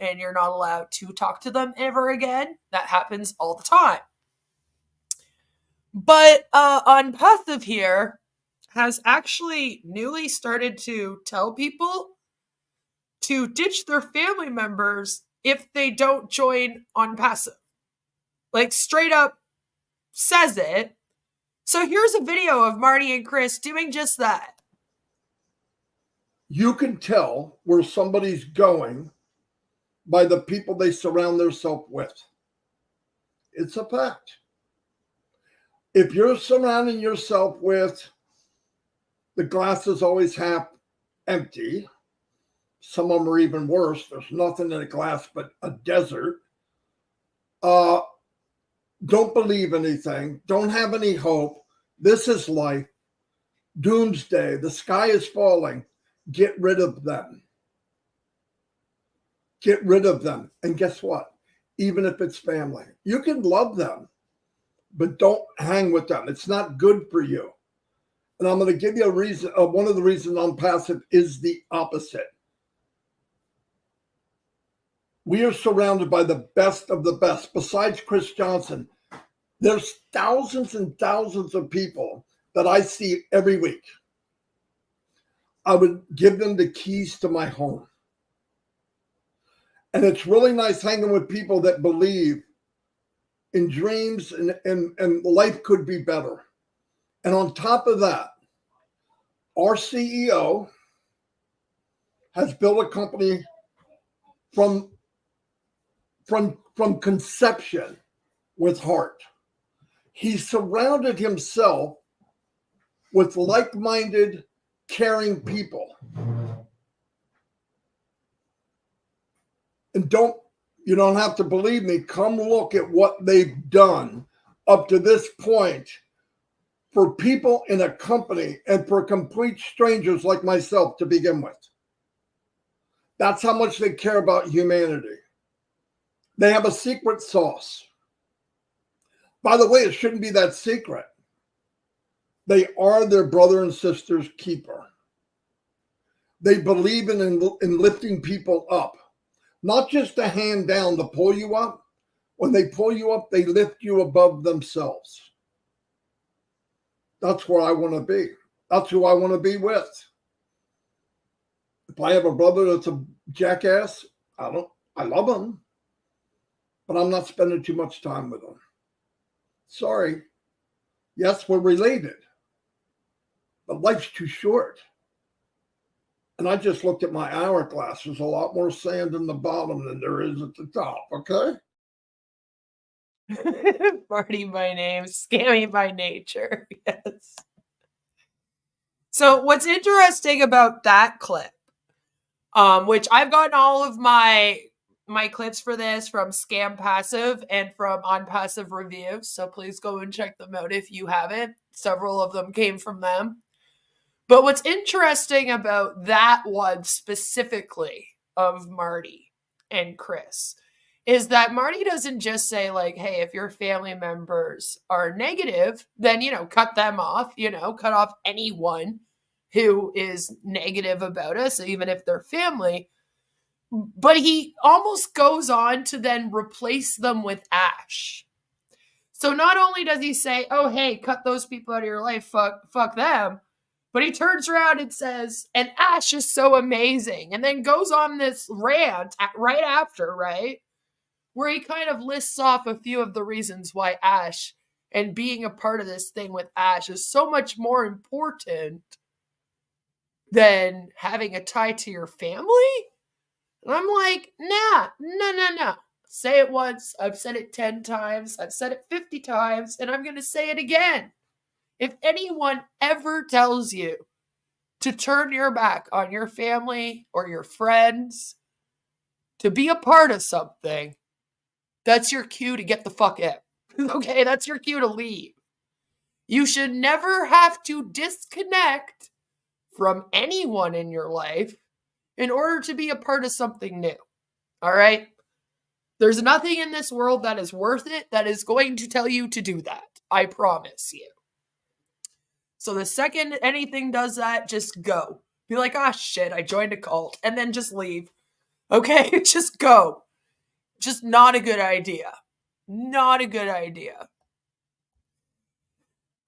and you're not allowed to talk to them ever again. That happens all the time. But ONPASSIVE here has actually newly started to tell people to ditch their family members if they don't join ONPASSIVE. Like, straight up says it. So here's a video of Marty and Chris doing just that. You can tell where somebody's going by the people they surround themselves with. It's a fact. If you're surrounding yourself with the glass is always half empty, some of them are even worse. There's nothing in a glass but a desert. Don't believe anything. Don't have any hope. This is life. Doomsday. The sky is falling. Get rid of them. Get rid of them. And guess what? even if it's family. You can love them, but don't hang with them. It's not good for you. And I'm going to give you a reason. One of the reasons I'm passive is the opposite. We are surrounded by the best of the best. Besides Chris Johnson, there's thousands and thousands of people that I see every week. I would give them the keys to my home. And it's really nice hanging with people that believe in dreams and life could be better. And on top of that, our CEO has built a company from conception with heart. He surrounded himself with like-minded, caring people. And you don't have to believe me. Come look at what they've done up to this point for people in a company and for complete strangers like myself to begin with. That's how much they care about humanity. They have a secret sauce. By the way, it shouldn't be that secret. They are their brother and sister's keeper. They believe in lifting people up, not just to hand down, to pull you up. When they pull you up, they lift you above themselves. That's where I want to be. That's who I want to be with. If I have a brother that's a jackass, I love him, but I'm not spending too much time with him. Sorry. Yes, we're related, but life's too short. And I just looked at my hourglass. There's a lot more sand in the bottom than there is at the top, okay? Marty by name, scammy by nature. Yes. So what's interesting about that clip, which I've gotten all of my clips for this from Scam Passive and from ONPASSIVE reviews, so please go and check them out if you haven't. Several of them came from them. But what's interesting about that one specifically of Marty and Chris is that Marty doesn't just say like, hey, if your family members are negative, then, cut them off, cut off anyone who is negative about us, even if they're family. But he almost goes on to then replace them with ash. So not only does he say, oh, hey, cut those people out of your life, fuck them, but he turns around and says, and ash is so amazing, and then goes on this rant right after, right? Where he kind of lists off a few of the reasons why ash and being a part of this thing with ash is so much more important than having a tie to your family. And I'm like, no. Say it once. I've said it 10 times. I've said it 50 times. And I'm going to say it again. If anyone ever tells you to turn your back on your family or your friends to be a part of something, that's your cue to get the fuck out. Okay, that's your cue to leave. You should never have to disconnect from anyone in your life in order to be a part of something new. All right? There's nothing in this world that is worth it that is going to tell you to do that. I promise you. So the second anything does that, just go. Be like, ah, shit, I joined a cult. And then just leave. Okay? Just go. Just not a good idea. Not a good idea.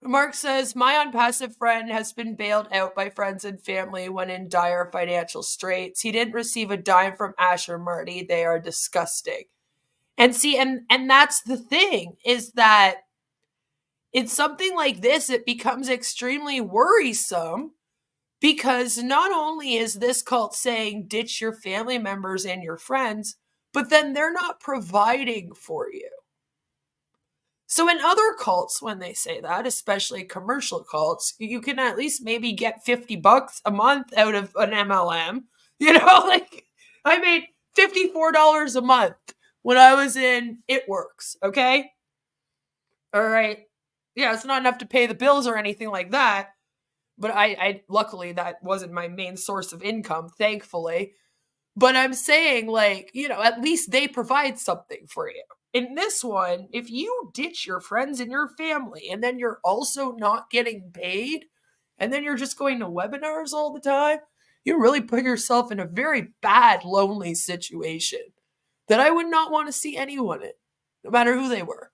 Mark says, my ONPASSIVE friend has been bailed out by friends and family when in dire financial straits. He didn't receive a dime from Ash or Marty. They are disgusting. And see, and that's the thing, is that it's something like this, it becomes extremely worrisome because not only is this cult saying ditch your family members and your friends, but then they're not providing for you. So in other cults, when they say that, especially commercial cults, you can at least maybe get $50 a month out of an MLM. Like I made $54 a month when I was in It Works, okay? All right. Yeah, it's not enough to pay the bills or anything like that. But I luckily, that wasn't my main source of income, thankfully. But I'm saying, like, at least they provide something for you. In this one, if you ditch your friends and your family and then you're also not getting paid and then you're just going to webinars all the time, you really put yourself in a very bad, lonely situation that I would not want to see anyone in, no matter who they were.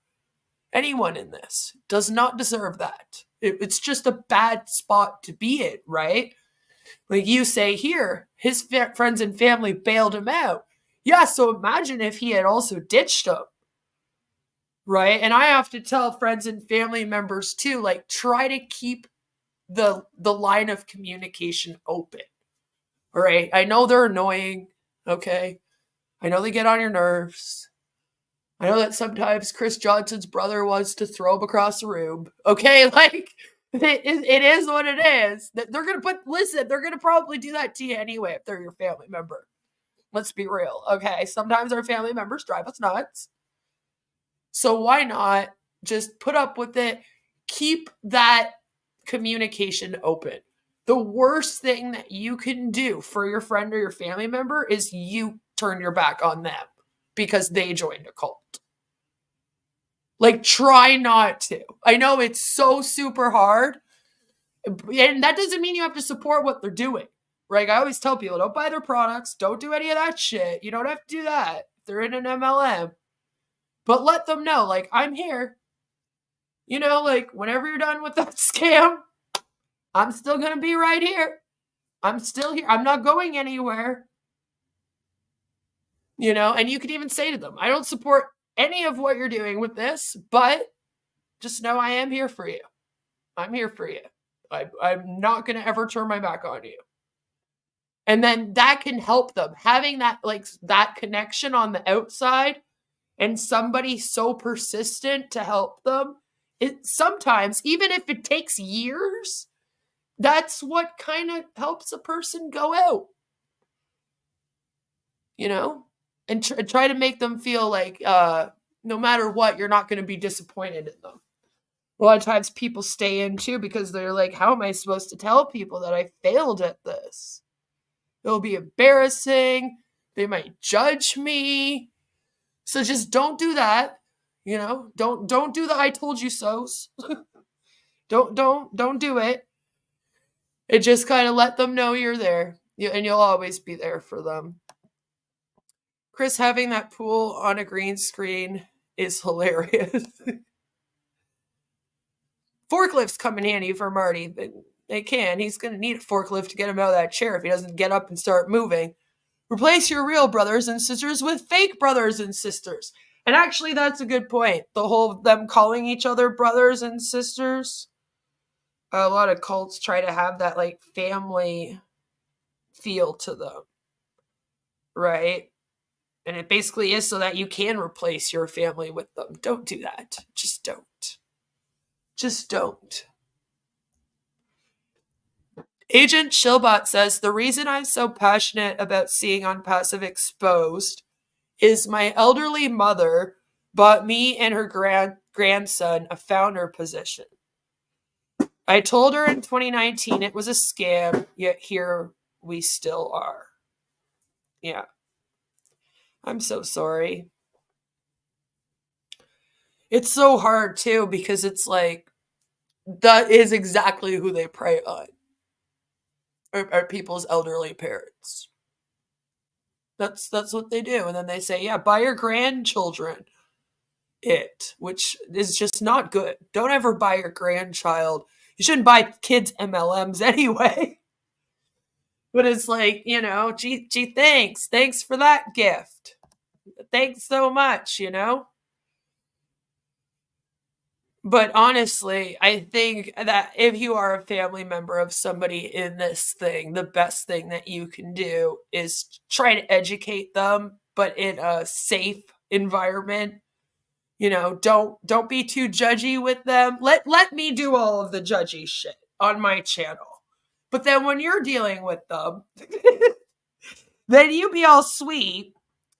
Anyone in this does not deserve that. It's just a bad spot to be in, right? Like you say here, his friends and family bailed him out. Yeah, so imagine if he had also ditched them, right? And I have to tell friends and family members too, like, try to keep the line of communication open, all right? I know they're annoying, okay? I know they get on your nerves. I know that sometimes Chris Johnson's brother wants to throw him across the room, okay? Like, it is what it is. They're going to probably do that to you anyway if they're your family member. Let's be real, okay? Sometimes our family members drive us nuts. So why not just put up with it? Keep that communication open. The worst thing that you can do for your friend or your family member is you turn your back on them because they joined a cult. Like, try not to. I know it's so super hard. And that doesn't mean you have to support what they're doing. Right? I always tell people, don't buy their products. Don't do any of that shit. You don't have to do that. They're in an MLM. But let them know, like, I'm here. Like, whenever you're done with that scam, I'm still going to be right here. I'm still here. I'm not going anywhere. And you could even say to them, I don't support any of what you're doing with this, but just know I am here for you. I'm here for you. I'm not going to ever turn my back on you. And then that can help them. Having that, like, that connection on the outside and somebody so persistent to help them, it sometimes, even if it takes years, that's what kind of helps a person go out. And try to make them feel like no matter what, you're not going to be disappointed in them. A lot of times people stay in too because they're like, how am I supposed to tell people that I failed at this? It'll be embarrassing. They might judge me. So just don't do that. Don't do the I told you so's. don't do it. It just kind of let them know you're there. And you'll always be there for them. Chris, having that pool on a green screen is hilarious. Forklifts come in handy for Marty, but they can. He's going to need a forklift to get him out of that chair if he doesn't get up and start moving. Replace your real brothers and sisters with fake brothers and sisters. And actually, that's a good point. The whole them calling each other brothers and sisters. A lot of cults try to have that, like, family feel to them. Right? And it basically is so that you can replace your family with them. Don't do that. Just don't. Just don't. Agent Shillbot says, the reason I'm so passionate about seeing ONPASSIVE exposed is my elderly mother bought me and her grandson a founder position. I told her in 2019 it was a scam, yet here we still are. Yeah. I'm so sorry. It's so hard too because it's like, that is exactly who they prey on. Are people's elderly parents. That's what they do. And then they say, yeah, buy your grandchildren it, which is just not good. Don't ever buy your grandchild. You shouldn't buy kids MLMs anyway. But it's like, gee, thanks. Thanks for that gift. Thanks so much, But honestly, I think that if you are a family member of somebody in this thing, the best thing that you can do is try to educate them, but in a safe environment. Don't be too judgy with them. Let me do all of the judgy shit on my channel. But then when you're dealing with them, then you be all sweet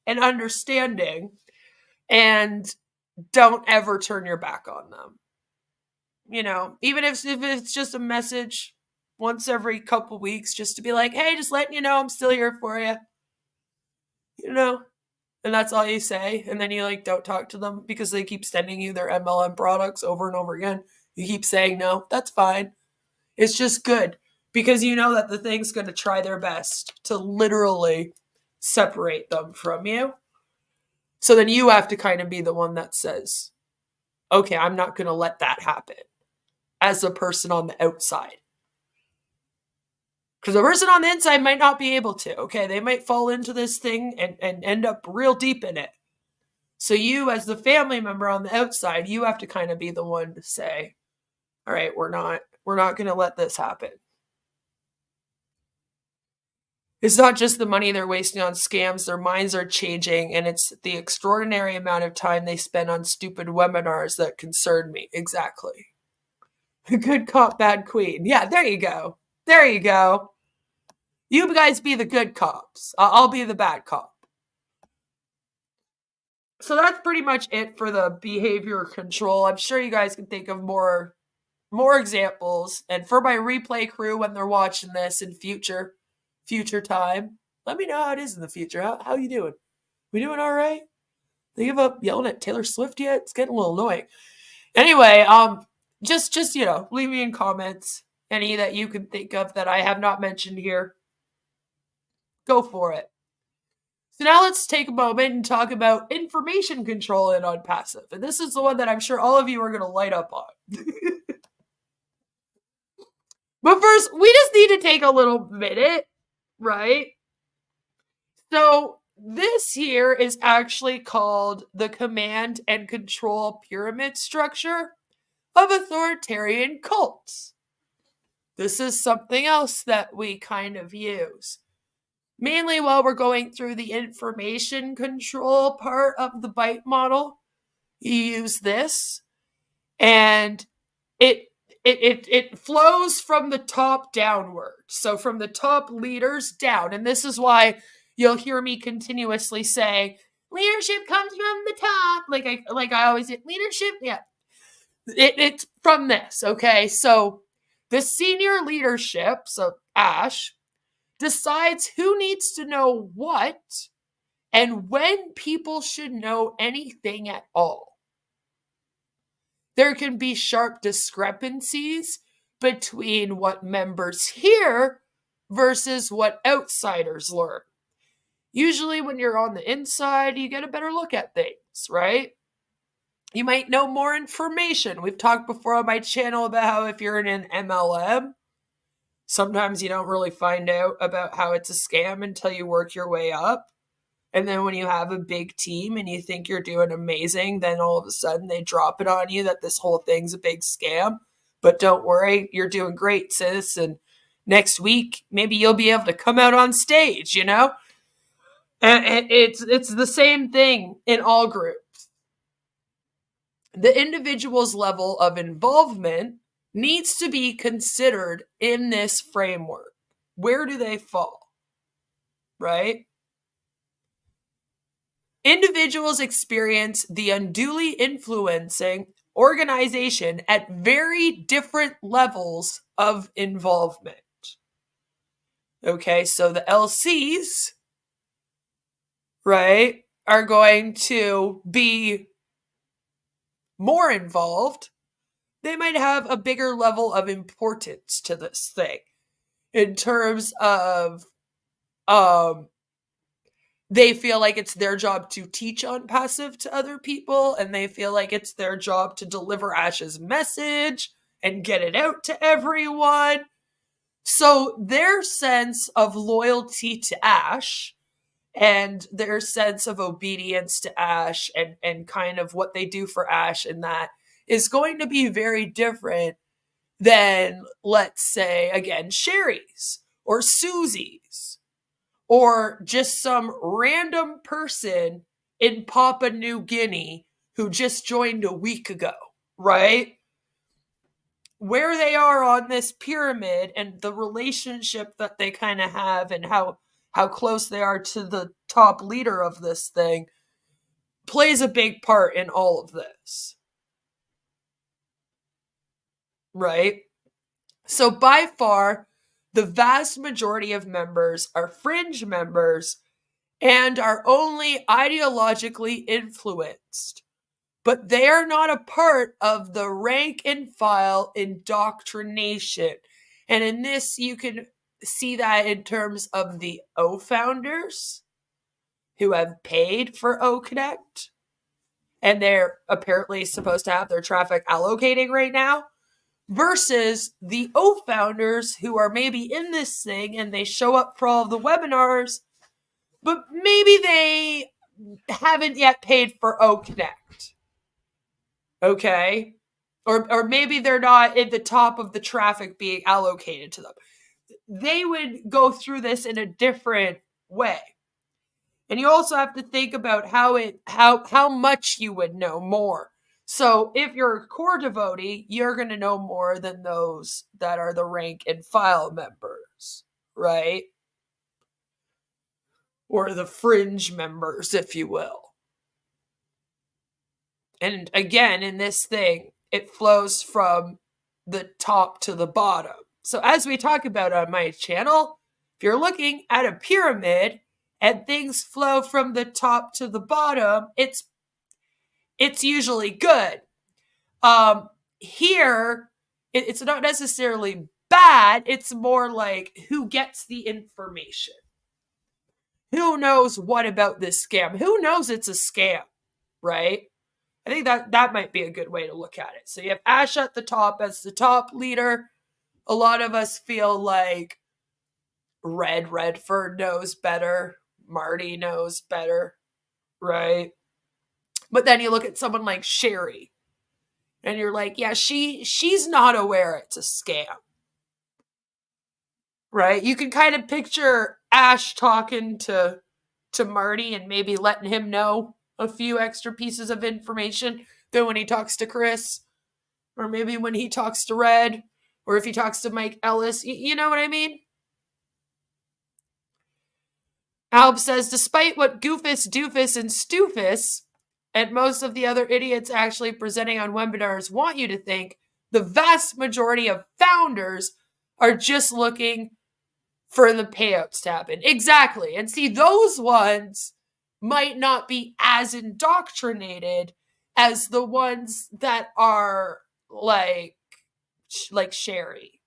and understanding and don't ever turn your back on them. Even if it's just a message once every couple weeks, just to be like, hey, just letting you know I'm still here for you. you know, and that's all you say. And then you like don't talk to them because they keep sending you their MLM products over and over again. You keep saying no, that's fine. It's just good because you know that the thing's going to try their best to literally separate them from you. So then you have to kind of be the one that says, okay, I'm not going to let that happen as a person on the outside. Because the person on the inside might not be able to, okay? They might fall into this thing and end up real deep in it. So you, as the family member on the outside, you have to kind of be the one to say, all right, we're not going to let this happen. It's not just the money they're wasting on scams, their minds are changing, and it's the extraordinary amount of time they spend on stupid webinars that concern me. Exactly. Good cop, bad queen. Yeah, there you go. There you go. You guys be the good cops. I'll be the bad cop. So that's pretty much it for the behavior control. I'm sure you guys can think of more examples. And for my replay crew, when they're watching this in future time, let me know how it is in the future. How you doing? We doing all right? They give up yelling at Taylor Swift yet? It's getting a little annoying. Anyway, just leave me in comments any that you can think of that I have not mentioned here. Go for it. So now let's take a moment and talk about information control in ONPASSIVE. And this is the one that I'm sure all of you are going to light up on. But first, we just need to take a little minute, right? So this here is actually called the command and control pyramid structure of authoritarian cults. This is something else that we kind of use. Mainly while we're going through the information control part of the BITE model, you use this, and it flows from the top downward. So from the top leaders down. And this is why you'll hear me continuously say, leadership comes from the top. Like I always say, leadership, yeah. It's from this, okay? So the senior leadership, so Ash, decides who needs to know what and when people should know anything at all. There can be sharp discrepancies between what members hear versus what outsiders learn. Usually when you're on the inside, you get a better look at things, right? You might know more information. We've talked before on my channel about how if you're in an MLM, sometimes you don't really find out about how it's a scam until you work your way up. And then when you have a big team and you think you're doing amazing, then all of a sudden they drop it on you that this whole thing's a big scam. But don't worry, you're doing great, sis. And next week, maybe you'll be able to come out on stage, you know? And it's the same thing in all groups. The individual's level of involvement needs to be considered in this framework. Where do they fall? Right? Individuals experience the unduly influencing organization at very different levels of involvement. Okay, so the LCs, right, are going to be more involved. They might have a bigger level of importance to this thing in terms of they feel like it's their job to teach ONPASSIVE to other people, and they feel like it's their job to deliver Ash's message and get it out to everyone. So their sense of loyalty to Ash and their sense of obedience to Ash and kind of what they do for Ash and that is going to be very different than, let's say, again, Sherry's or Susie's. Or just some random person in Papua New Guinea who just joined a week ago, right? Where they are on this pyramid and the relationship that they kind of have and how close they are to the top leader of this thing plays a big part in all of this. Right? So by far, the vast majority of members are fringe members and are only ideologically influenced. But they are not a part of the rank and file indoctrination. And in this, you can see that in terms of the O founders who have paid for O Connect, and they're apparently supposed to have their traffic allocating right now, versus the O founders who are maybe in this thing and they show up for all of the webinars, but maybe they haven't yet paid for O Connect. Okay? Or maybe they're not at the top of the traffic being allocated to them. They would go through this in a different way. And you also have to think about how much you would know more. So if you're a core devotee, you're going to know more than those that are the rank and file members, right? Or the fringe members, if you will. And again, in this thing, it flows from the top to the bottom. So as we talk about on my channel, if you're looking at a pyramid and things flow from the top to the bottom, it's usually good. Here, it's not necessarily bad. It's more like who gets the information. Who knows what about this scam? Who knows it's a scam, right? I think that might be a good way to look at it. So you have Ash at the top as the top leader. A lot of us feel like Redford knows better. Marty knows better, right? But then you look at someone like Sherry, and you're like, yeah, she's not aware it's a scam, right? You can kind of picture Ash talking to Marty and maybe letting him know a few extra pieces of information than when he talks to Chris, or maybe when he talks to Red, or if he talks to Mike Ellis. You know what I mean? Alb says, despite what Goofus, Doofus, and Stoofus, and most of the other idiots actually presenting on webinars want you to think, the vast majority of founders are just looking for the payouts to happen. Exactly. And see, those ones might not be as indoctrinated as the ones that are like Sherry.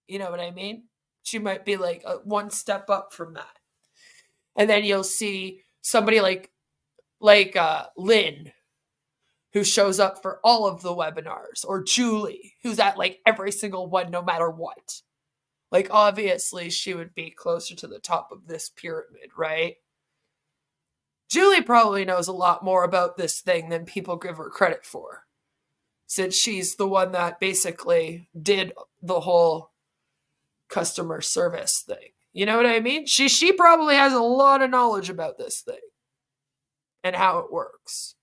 You know what I mean? She might be like one step up from that. And then you'll see somebody like Lynn, who shows up for all of the webinars, or Julie, who's at like every single one, no matter what. Like, obviously, she would be closer to the top of this pyramid, right? Julie probably knows a lot more about this thing than people give her credit for, since she's the one that basically did the whole customer service thing. You know what I mean? She probably has a lot of knowledge about this thing and how it works.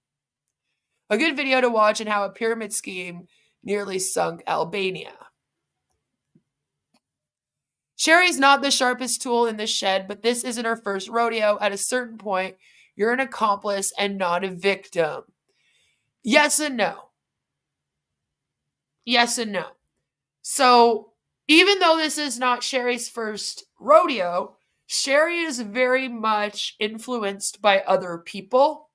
A good video to watch and how a pyramid scheme nearly sunk Albania. Sherry's not the sharpest tool in the shed, but this isn't her first rodeo. At a certain point, you're an accomplice and not a victim. Yes and no. Yes and no. So, even though this is not Sherry's first rodeo, Sherry is very much influenced by other people.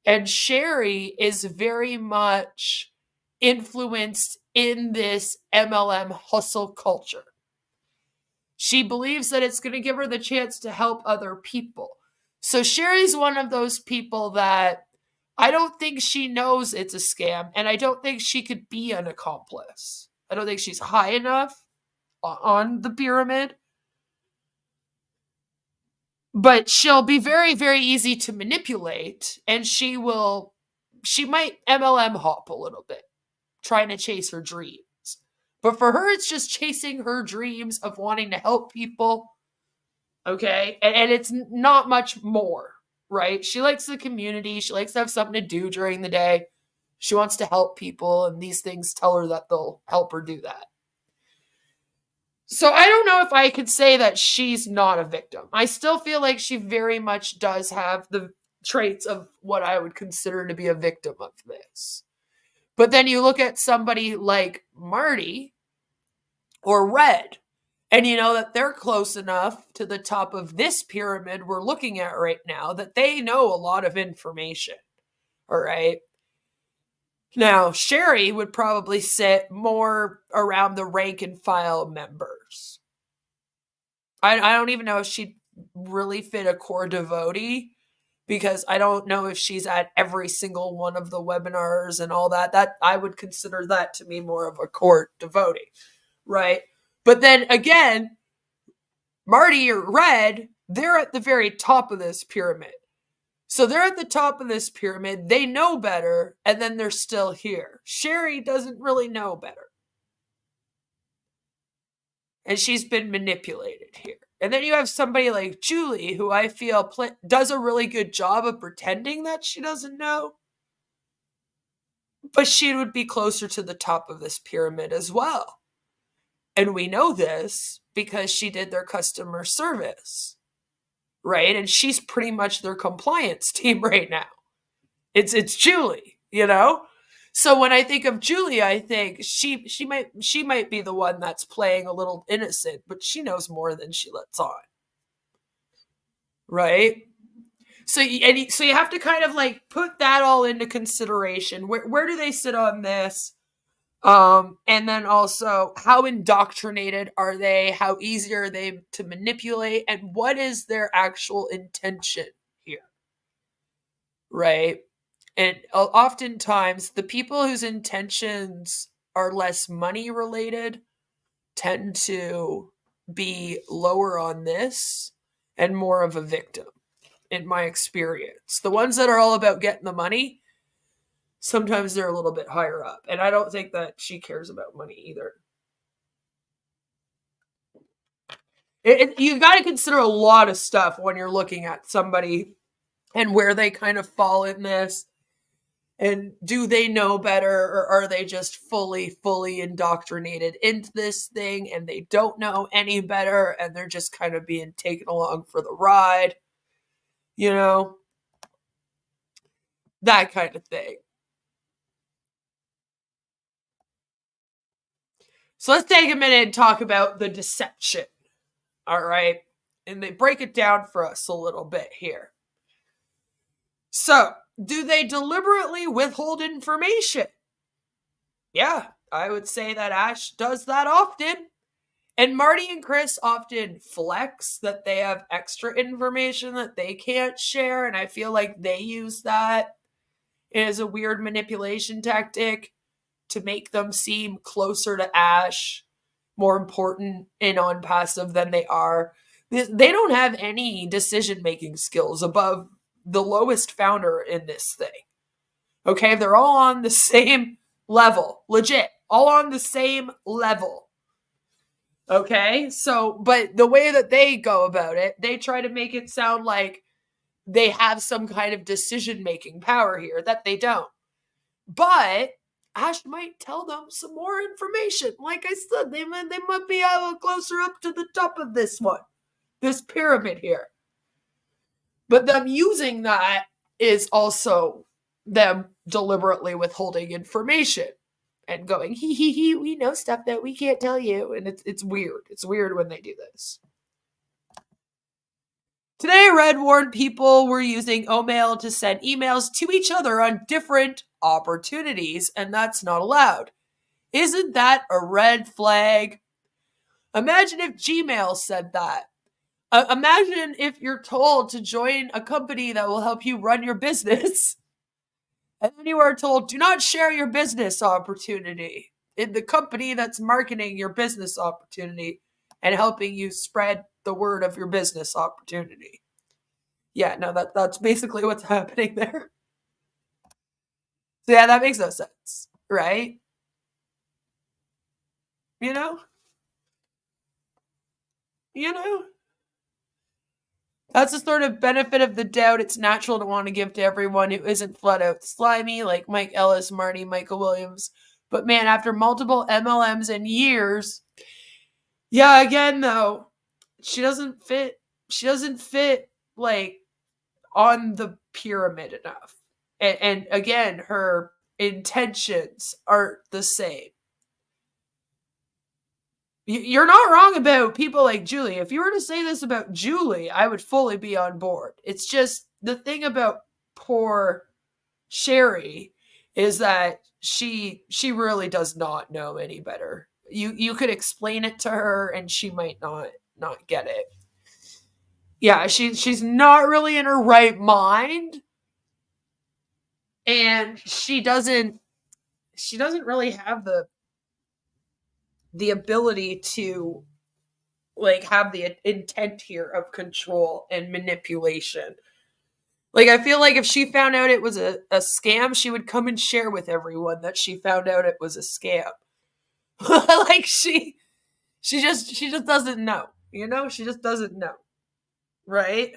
And Sherry is very much influenced in this MLM hustle culture. She believes that it's going to give her the chance to help other people. So Sherry's one of those people that I don't think she knows it's a scam, and I don't think she could be an accomplice. I don't think she's high enough on the pyramid. But she'll be very, very easy to manipulate, and she might MLM hop a little bit, trying to chase her dreams. But for her, it's just chasing her dreams of wanting to help people, okay? And it's not much more, right? She likes the community. She likes to have something to do during the day. She wants to help people, and these things tell her that they'll help her do that. So I don't know if I could say that she's not a victim. I still feel like she very much does have the traits of what I would consider to be a victim of this. But then you look at somebody like Marty or Red, And you know that they're close enough to the top of this pyramid we're looking at right now that they know a lot of information. All right. Now, Sherry would probably sit more around the rank and file members. I don't even know if she'd really fit a core devotee, because I don't know if she's at every single one of the webinars and all that. That I would consider that to be more of a core devotee, right? But then again, Marty or Red, they're at the very top of this pyramid. So they're at the top of this pyramid. They know better, and then they're still here. Sherry doesn't really know better. And she's been manipulated here. And then you have somebody like Julie, who I feel does a really good job of pretending that she doesn't know. But she would be closer to the top of this pyramid as well. And we know this because she did their customer service, right? And she's pretty much their compliance team right now. It's Julie, you know? So when I think of Julie, I think she might be the one that's playing a little innocent, but she knows more than she lets on. Right? So you have to kind of like put that all into consideration. Where do they sit on this? And then also, how indoctrinated are they? How easy are they to manipulate? And what is their actual intention here? Right? And oftentimes, the people whose intentions are less money related tend to be lower on this and more of a victim, in my experience. The ones that are all about getting the money, sometimes they're a little bit higher up. And I don't think that she cares about money either. You've got to consider a lot of stuff when you're looking at somebody and where they kind of fall in this. And do they know better, or are they just fully indoctrinated into this thing and they don't know any better and they're just kind of being taken along for the ride? You know? That kind of thing. So let's take a minute and talk about the deception. All right? And they break it down for us a little bit here. So, do they deliberately withhold information? Yeah, I would say that Ash does that often. And Marty and Chris often flex that they have extra information that they can't share. And I feel like they use that as a weird manipulation tactic to make them seem closer to Ash, more important in ONPASSIVE than they are. They don't have any decision-making skills above the lowest founder in this thing. Okay, they're all on the same level. Legit. All on the same level. Okay, so, but the way that they go about it, they try to make it sound like they have some kind of decision-making power here that they don't. But Ash might tell them some more information. Like I said, they might be a little closer up to the top of this one, this pyramid here. But them using that is also them deliberately withholding information and going, he, we know stuff that we can't tell you. And it's weird. It's weird when they do this. Today, Red warned people were using Omail to send emails to each other on different opportunities, and that's not allowed. Isn't that a red flag? Imagine if Gmail said that. Imagine if you're told to join a company that will help you run your business, and then you are told, do not share your business opportunity in the company that's marketing your business opportunity and helping you spread the word of your business opportunity. Yeah, no, that's basically what's happening there. So yeah, that makes no sense, right? You know? That's the sort of benefit of the doubt it's natural to want to give to everyone who isn't flat out slimy, like Mike Ellis, Marty, Michael Williams. But man, after multiple MLMs and years, yeah, again though, she doesn't fit like on the pyramid enough. And again, her intentions aren't the same. You're not wrong about people like Julie. If you were to say this about Julie, I would fully be on board. It's just the thing about poor Sherry is that she really does not know any better. You could explain it to her and she might not get it. Yeah, she's not really in her right mind, and she doesn't really have the ability to like have the intent here of control and manipulation. Like, I feel like if she found out it was a scam, she would come and share with everyone that she found out it was a scam. Like she just doesn't know, you know? She just doesn't know. Right?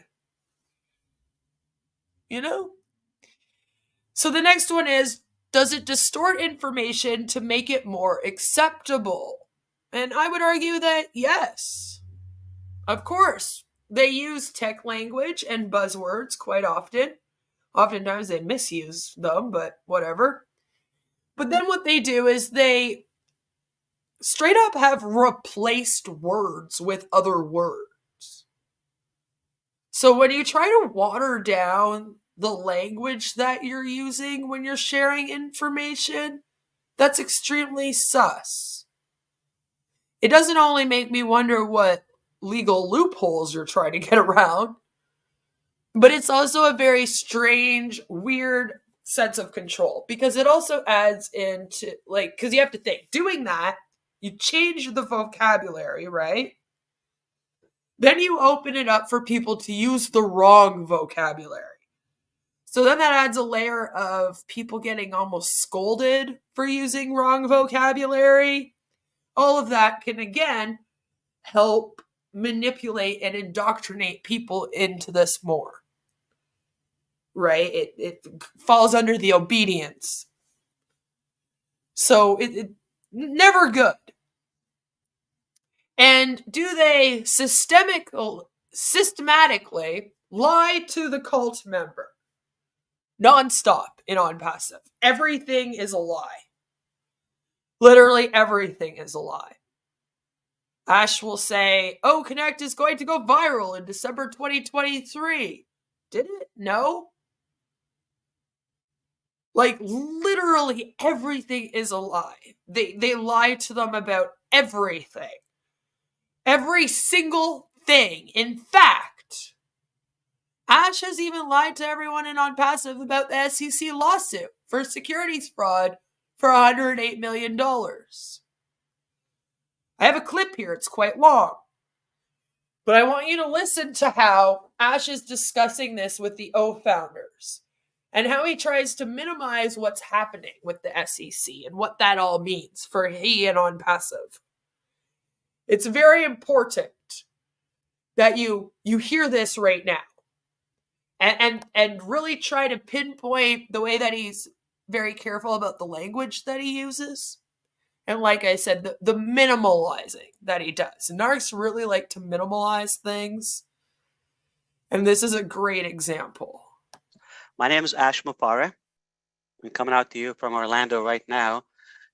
You know? So the next one is, does it distort information to make it more acceptable? And I would argue that yes. Of course. They use tech language and buzzwords quite often. Oftentimes they misuse them, but whatever. But then what they do is they straight up have replaced words with other words. So when you try to water down the language that you're using when you're sharing information, that's extremely sus. It doesn't only make me wonder what legal loopholes you're trying to get around, but it's also a very strange, weird sense of control, because it also adds into, like, because you have to think, doing that, you change the vocabulary, right? Then you open it up for people to use the wrong vocabulary. So then that adds a layer of people getting almost scolded for using wrong vocabulary. All of that can, again, help manipulate and indoctrinate people into this more. Right? It falls under the obedience. So it never good. And do they systematically lie to the cult member? Non-stop in ONPASSIVE. Everything is a lie. Literally everything is a lie. Ash will say, "Oh, Connect is going to go viral in December 2023. Did it? No. Like, literally everything is a lie. They lie to them about everything. Every single thing. In fact, Ash has even lied to everyone in ONPASSIVE about the SEC lawsuit for securities fraud for $108 million. I have a clip here. It's quite long. But I want you to listen to how Ash is discussing this with the O founders and how he tries to minimize what's happening with the SEC and what that all means for he and ONPASSIVE. It's very important that you hear this right now. And really try to pinpoint the way that he's very careful about the language that he uses. And like I said, the minimalizing that he does. Narcs really like to minimalize things. And this is a great example. My name is Ash Mufare. I'm coming out to you from Orlando right now.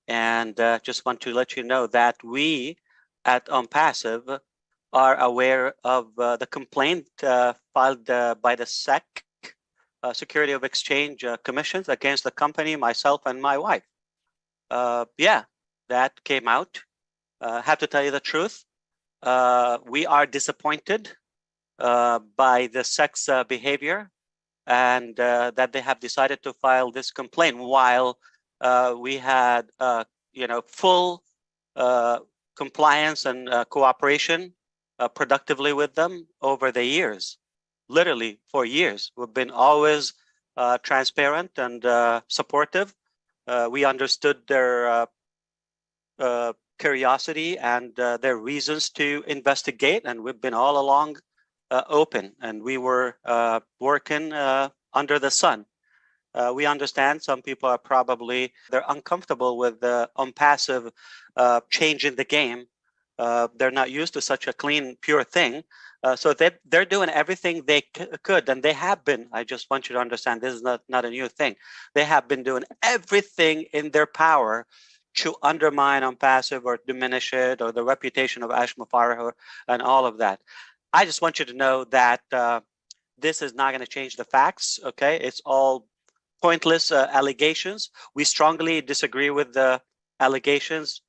And just want to let you know that we at ONPASSIVE are aware of the complaint filed by the SEC, Security of Exchange Commissions, against the company, myself, and my wife. Yeah, that came out. Have to tell you the truth. We are disappointed by the SEC's behavior, and that they have decided to file this complaint while we had, full compliance and cooperation productively with them over the years. Literally for years, we've been always transparent and supportive. We understood their curiosity and their reasons to investigate, and we've been all along open, and we were working under the sun. We understand some people are probably, they're uncomfortable with the ONPASSIVE change in the game. They're not used to such a clean, pure thing. So they're doing everything they could, and they have been. I just want you to understand, this is not a new thing. They have been doing everything in their power to undermine ONPASSIVE or diminish it or the reputation of Ash Mufareh and all of that. I just want you to know that this is not going to change the facts. Okay, it's all pointless allegations. We strongly disagree with the allegations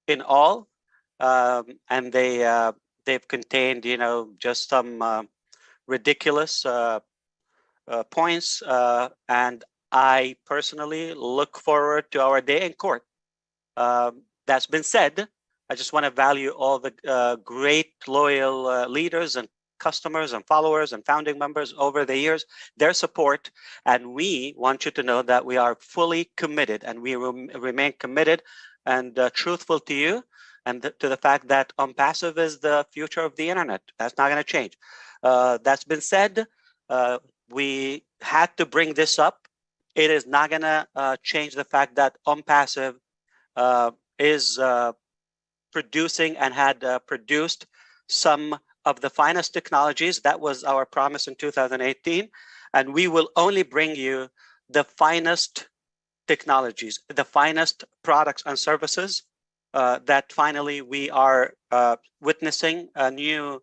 in all, and they've contained, you know, just some ridiculous points, and I personally look forward to our day in court. That's been said, I just want to value all the great loyal leaders and customers and followers and founding members over the years, their support, and we want you to know that we are fully committed, and we remain committed and truthful to you, and to the fact that ONPASSIVE is the future of the internet. That's not going to change. That's been said. We had to bring this up. It is not going to change the fact that ONPASSIVE is producing and had produced some of the finest technologies. That was our promise in 2018. And we will only bring you the finest technologies, the finest products and services that finally we are witnessing a new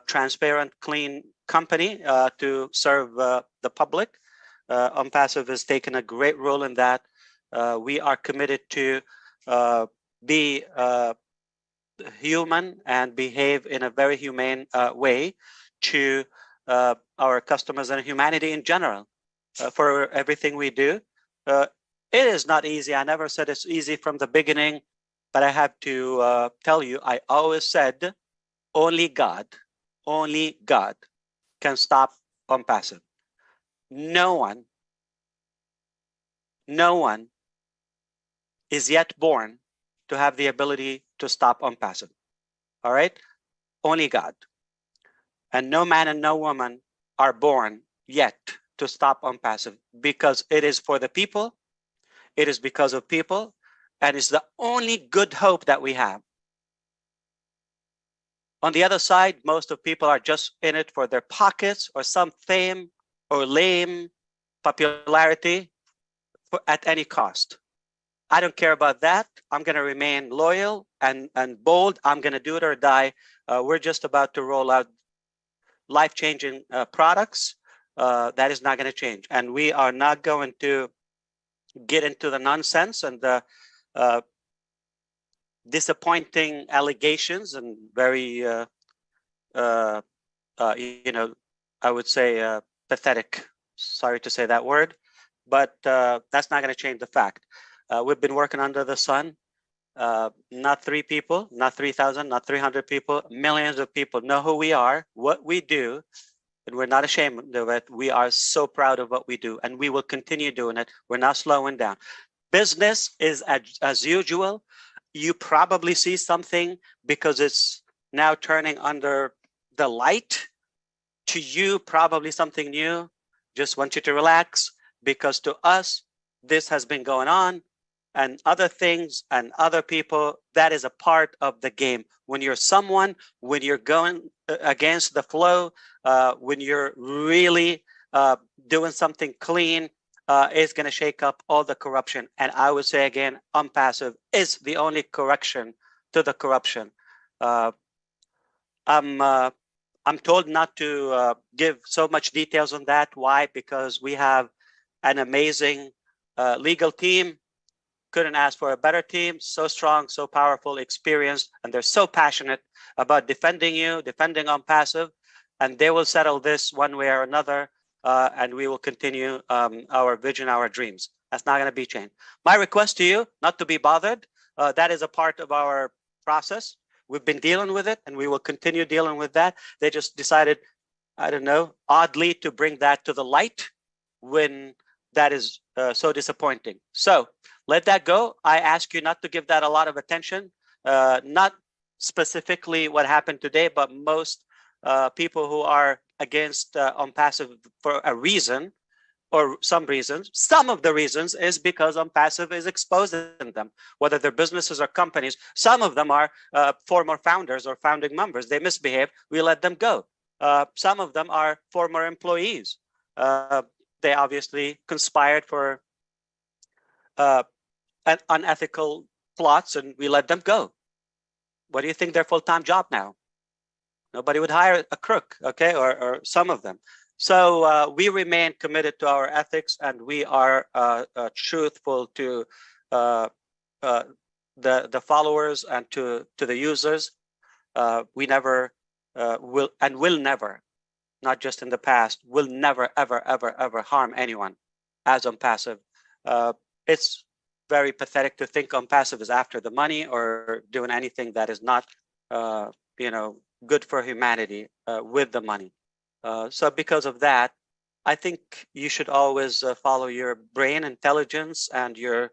transparent, clean company to serve the public. ONPASSIVE has taken a great role in that. We are committed to be human and behave in a very humane way to our customers and humanity in general for everything we do. It is not easy. I never said it's easy from the beginning, but I have to tell you, I always said only God can stop ONPASSIVE. No one is yet born to have the ability to stop ONPASSIVE. All right? Only God. And no man and no woman are born yet to stop ONPASSIVE, because it is for the people, it is because of people, and it's the only good hope that we have. On the other side, most of people are just in it for their pockets or some fame or lame popularity at any cost. I don't care about that. I'm going to remain loyal and bold. I'm going to do it or die. We're just about to roll out life-changing products. That is not going to change. And we are not going to get into the nonsense and the disappointing allegations and very, you know, I would say pathetic. Sorry to say that word, but that's not going to change the fact. We've been working under the sun. Not 3 people, not 3,000, not 300 people, millions of people know who we are, what we do, and we're not ashamed of it. We are so proud of what we do, and we will continue doing it. We're not slowing down. Business is as usual. You probably see something because it's now turning under the light. To you, probably something new. Just want you to relax, because to us, this has been going on, and other things and other people, that is a part of the game. When you're someone, when you're going against the flow, when you're really doing something clean, it's going to shake up all the corruption. And I would say again, ONPASSIVE is the only correction to the corruption. I'm told not to give so much details on that. Why? Because we have an amazing legal team. Couldn't ask for a better team. So strong, so powerful, experienced, and they're so passionate about defending you, defending ONPASSIVE, and they will settle this one way or another, and we will continue our vision, our dreams. That's not going to be changed. My request to you, not to be bothered. That is a part of our process. We've been dealing with it, and we will continue dealing with that. They just decided, I don't know, oddly to bring that to the light when that is so disappointing. So let that go. I ask you not to give that a lot of attention. Not specifically what happened today, but most people who are against ONPASSIVE for a reason or some reasons. Some of the reasons is because ONPASSIVE is exposing them, whether they're businesses or companies. Some of them are former founders or founding members. They misbehave, we let them go. Some of them are former employees. They obviously conspired for unethical plots and we let them go. What do you think their full-time job now? Nobody would hire a crook, okay, or some of them. So we remain committed to our ethics, and we are truthful to the followers and to the users. We never will never, not just in the past, will never, ever harm anyone as ONPASSIVE. It's very pathetic to think ONPASSIVE is after the money or doing anything that is not, good for humanity with the money. So because of that, I think you should always follow your brain intelligence and your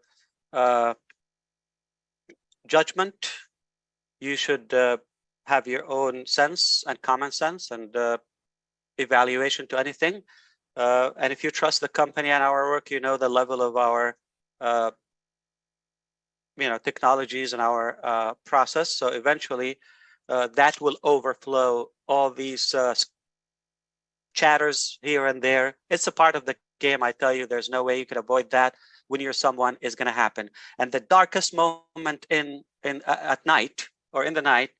judgment. You should have your own sense and common sense and evaluation to anything. And if you trust the company and our work, you know the level of our technologies and our process. So eventually that will overflow all these chatters here and there. It's a part of the game. I tell you, there's no way you can avoid that. When you're someone, is going to happen. And the darkest moment at night or in the night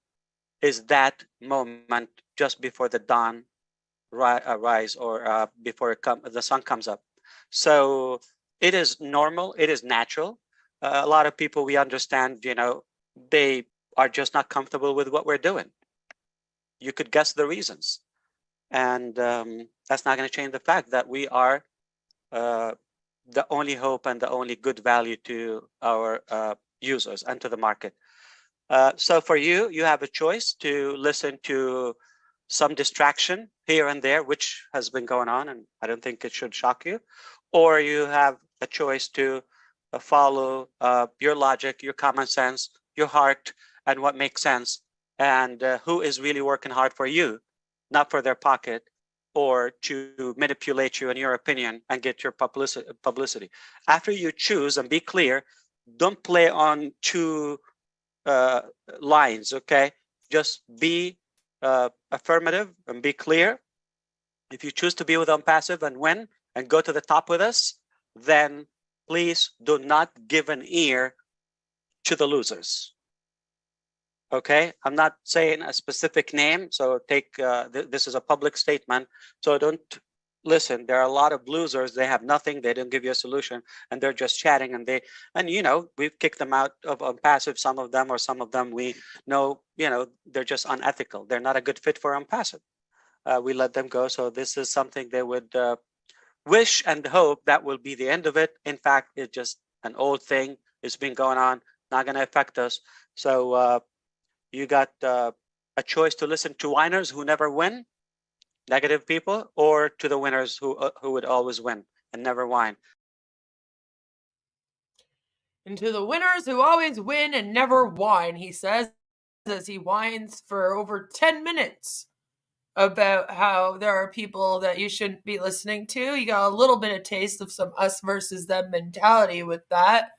is that moment just before the dawn rise or before the sun comes up. So it is normal. It is natural. A lot of people, we understand, they are just not comfortable with what we're doing. You could guess the reasons. And that's not going to change the fact that we are the only hope and the only good value to our users and to the market. So for you, you have a choice to listen to some distraction here and there, which has been going on, and I don't think it should shock you. Or you have a choice to follow your logic, your common sense, your heart, and what makes sense, and who is really working hard for you, not for their pocket, or to manipulate you in your opinion and get your publicity. After you choose and be clear, don't play on two lines, okay? Just be affirmative and be clear. If you choose to be with ONPASSIVE and win and go to the top with us, then please do not give an ear to the losers. Okay, I'm not saying a specific name, so take this is a public statement, so don't listen. There are a lot of losers. They have nothing, they don't give you a solution, and they're just chatting, and we've kicked them out of ONPASSIVE, some of them we know, they're just unethical. They're not a good fit for ONPASSIVE. We let them go. So this is something they would wish and hope that will be the end of it. In fact, it's just an old thing. It's been going on, not going to affect us. So you got a choice to listen to whiners who never win, negative people, or to the winners who would always win and never whine. And to the winners who always win and never whine, he says, as he whines for over 10 minutes about how there are people that you shouldn't be listening to. You got a little bit of taste of some us versus them mentality with that.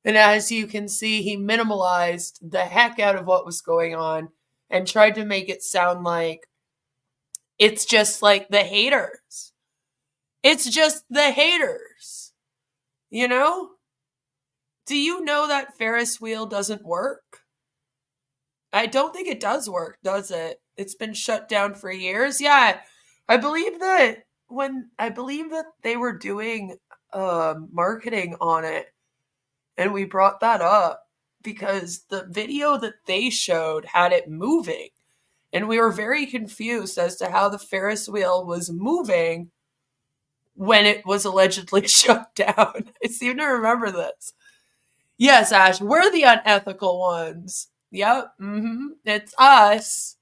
And as you can see, he minimalized the heck out of what was going on and tried to make it sound like it's just like the haters. It's just the haters. Do you know that Ferris wheel doesn't work? I don't think it does work, does it? It's been shut down for years. Yeah, I believe that they were doing marketing on it, and we brought that up because the video that they showed had it moving, and we were very confused as to how the Ferris wheel was moving when it was allegedly shut down. I seem to remember this. Yes, Ash, we're the unethical ones. Yep. It's us.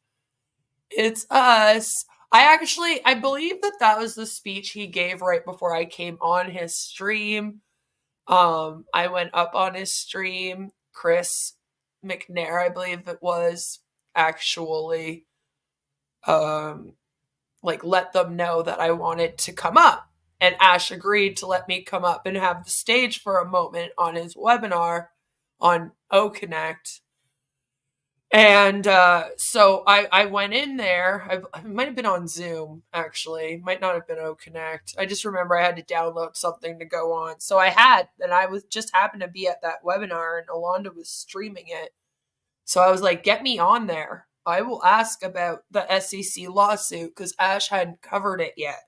It's us. I believe that was the speech he gave right before I came on his stream. I went up on his stream. Chris McNair, I believe it was, actually, let them know that I wanted to come up. And Ash agreed to let me come up and have the stage for a moment on his webinar on OConnect. And so I went in there. I might have been on Zoom, actually. Might not have been OConnect. I just remember I had to download something to go on. So I was just happened to be at that webinar, and Alonda was streaming it. So I was like, get me on there. I will ask about the SEC lawsuit, because Ash hadn't covered it yet.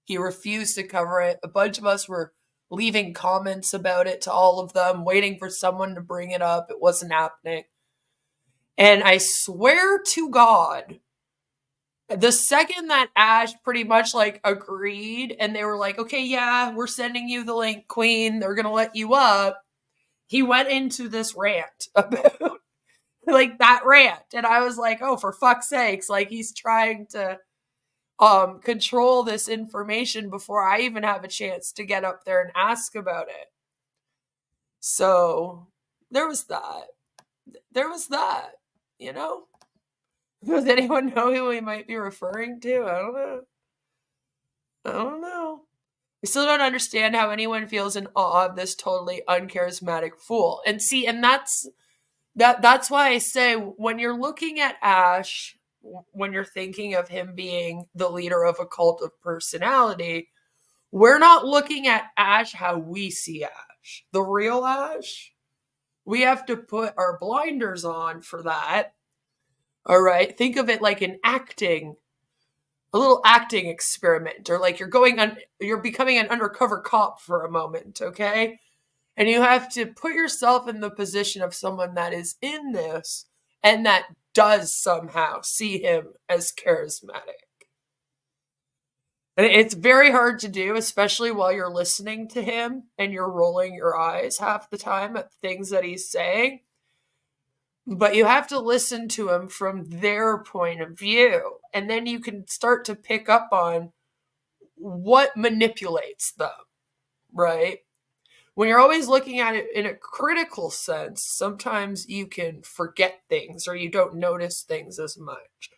He refused to cover it. A bunch of us were leaving comments about it to all of them, waiting for someone to bring it up. It wasn't happening. And I swear to God, the second that Ash pretty much like agreed and they were like, okay, yeah, we're sending you the link, Queen. They're going to let you up. He went into this rant about like that rant. And I was like, oh, for fuck's sakes. Like, he's trying to control this information before I even have a chance to get up there and ask about it. So there was that. You know? Does anyone know who we might be referring to? I don't know. I still don't understand how anyone feels in awe of this totally uncharismatic fool. And see, and that's why I say, when you're looking at Ash, when you're thinking of him being the leader of a cult of personality, we're not looking at Ash how we see Ash. The real Ash, we have to put our blinders on for that. All right. Think of it like a little acting experiment, or like you're becoming an undercover cop for a moment. Okay. And you have to put yourself in the position of someone that is in this and that does somehow see him as charismatic. And it's very hard to do, especially while you're listening to him and you're rolling your eyes half the time at things that he's saying. But you have to listen to him from their point of view. And then you can start to pick up on what manipulates them, right? When you're always looking at it in a critical sense, sometimes you can forget things or you don't notice things as much.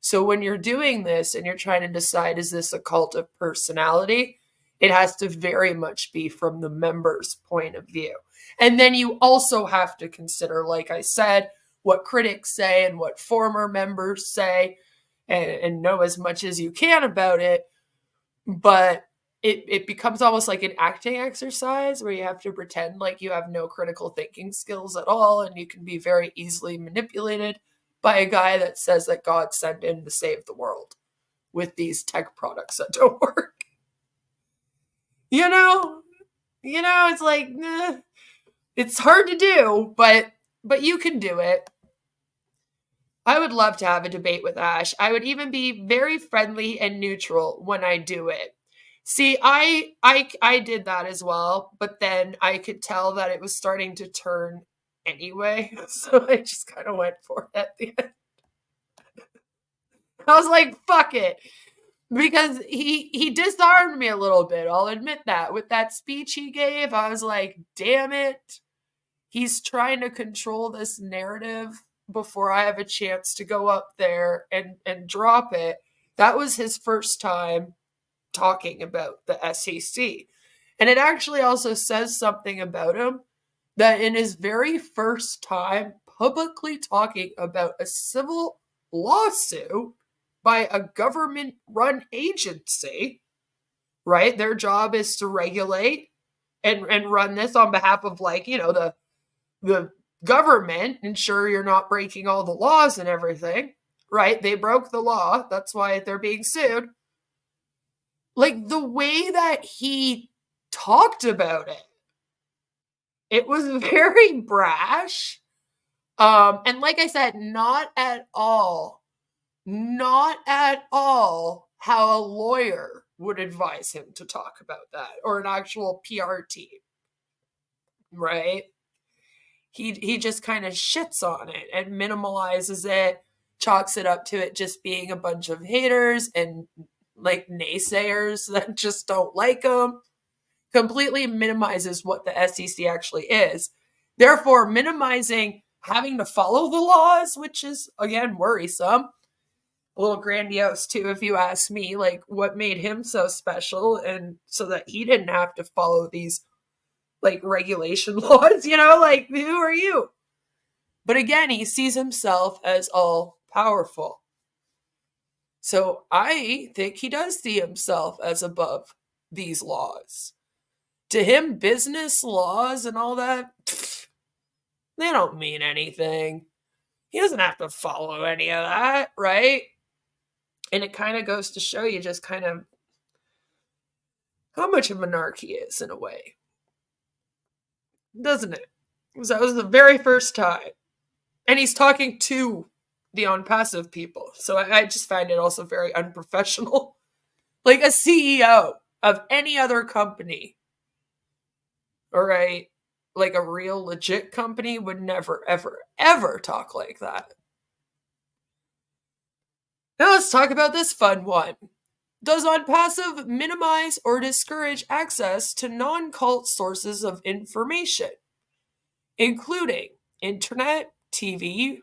So when you're doing this and you're trying to decide, is this a cult of personality? It has to very much be from the member's point of view. And then you also have to consider, like I said, what critics say and what former members say, and know as much as you can about it. But it becomes almost like an acting exercise where you have to pretend like you have no critical thinking skills at all, and you can be very easily manipulated by a guy that says that God sent him to save the world with these tech products that don't work. You know, it's like, it's hard to do, but you can do it. I would love to have a debate with Ash. I would even be very friendly and neutral when I do it. See, I did that as well, but then I could tell that it was starting to turn anyway, so I just kind of went for it at the end. I was like, fuck it. Because he disarmed me a little bit, I'll admit that. With that speech he gave, I was like, damn it. He's trying to control this narrative before I have a chance to go up there and drop it. That was his first time talking about the SEC. And it actually also says something about him, that in his very first time publicly talking about a civil lawsuit by a government-run agency, right? Their job is to regulate and run this on behalf of, like, the government, ensure you're not breaking all the laws and everything, right? They broke the law. That's why they're being sued. Like, the way that he talked about it was very brash. And like I said, not at all how a lawyer would advise him to talk about that, or an actual PR team, right? He just kind of shits on it and minimalizes it, chalks it up to it just being a bunch of haters and like naysayers that just don't like him. Completely minimizes what the SEC actually is. Therefore, minimizing having to follow the laws, which is, again, worrisome. A little grandiose too, if you ask me, like what made him so special, and so that he didn't have to follow these like regulation laws, like, who are you? But again, he sees himself as all powerful. So I think he does see himself as above these laws. To him, business laws and all that, they don't mean anything. He doesn't have to follow any of that, right? And it kind of goes to show you just kind of how much of a narc he is in a way. Doesn't it? Because that was the very first time. And he's talking to the ONPASSIVE people. So I just find it also very unprofessional. Like a CEO of any other company, all right, like a real legit company would never, ever, ever talk like that. Now let's talk about this fun one. Does ONPASSIVE minimize or discourage access to non-cult sources of information, including internet, TV,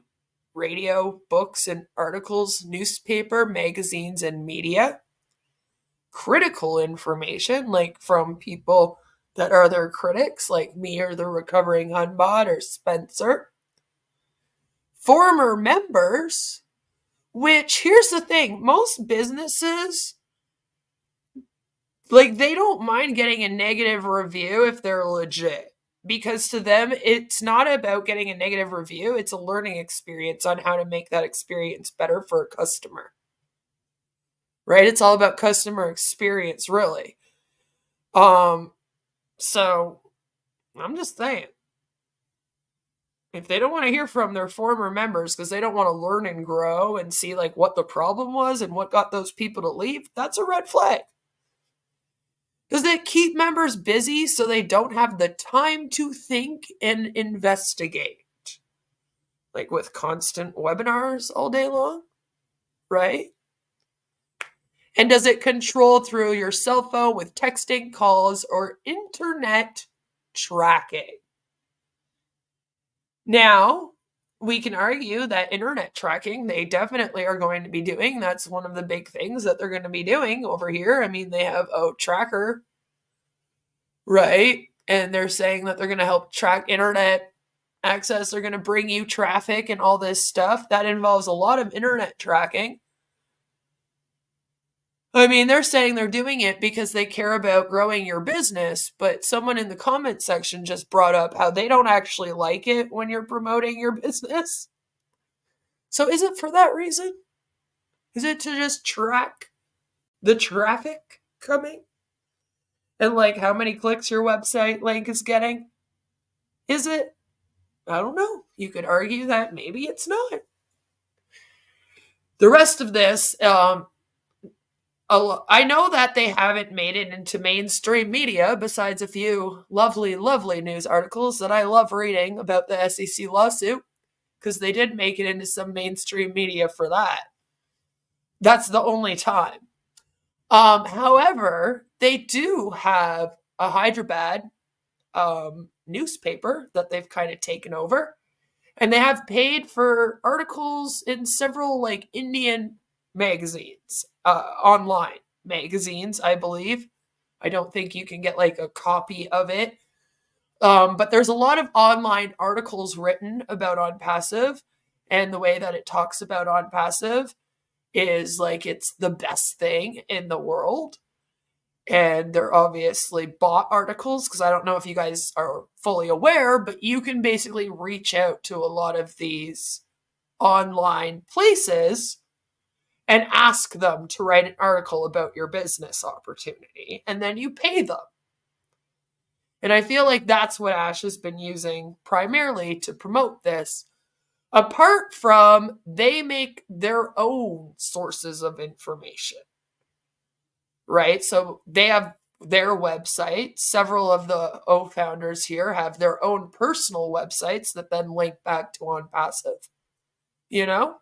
radio, books and articles, newspaper, magazines, and media? Critical information, like from people that are their critics, like me or the recovering Hunbot or Spencer. Former members, which, here's the thing, most businesses, like, they don't mind getting a negative review if they're legit. Because to them, it's not about getting a negative review. It's a learning experience on how to make that experience better for a customer. Right? It's all about customer experience, really. So I'm just saying, if they don't want to hear from their former members because they don't want to learn and grow and see like what the problem was and what got those people to leave, that's a red flag. Does it keep members busy so they don't have the time to think and investigate? Like with constant webinars all day long, right? And does it control through your cell phone with texting, calls, or internet tracking? Now, we can argue that internet tracking, they definitely are going to be doing. That's one of the big things that they're going to be doing over here. I mean, they have a tracker, right? And they're saying that they're going to help track internet access. They're going to bring you traffic and all this stuff. That involves a lot of internet tracking. I mean, they're saying they're doing it because they care about growing your business, but someone in the comment section just brought up how they don't actually like it when you're promoting your business. So is it for that reason? Is it to just track the traffic coming? And like how many clicks your website link is getting? Is it? I don't know. You could argue that maybe it's not. The rest of this, I know that they haven't made it into mainstream media besides a few lovely, lovely news articles that I love reading about the SEC lawsuit, because they did make it into some mainstream media for that. That's the only time. However, they do have a Hyderabad newspaper that they've kind of taken over, and they have paid for articles in several like Indian magazines, online magazines, I believe. I don't think you can get like a copy of it. But there's a lot of online articles written about ONPASSIVE, and the way that it talks about ONPASSIVE is like it's the best thing in the world. And they're obviously bought articles, because I don't know if you guys are fully aware, but you can basically reach out to a lot of these online places and ask them to write an article about your business opportunity, and then you pay them. And I feel like that's what Ash has been using primarily to promote this. Apart from, they make their own sources of information, right? So they have their website. Several of the O founders here have their own personal websites that then link back to ONPASSIVE, you know?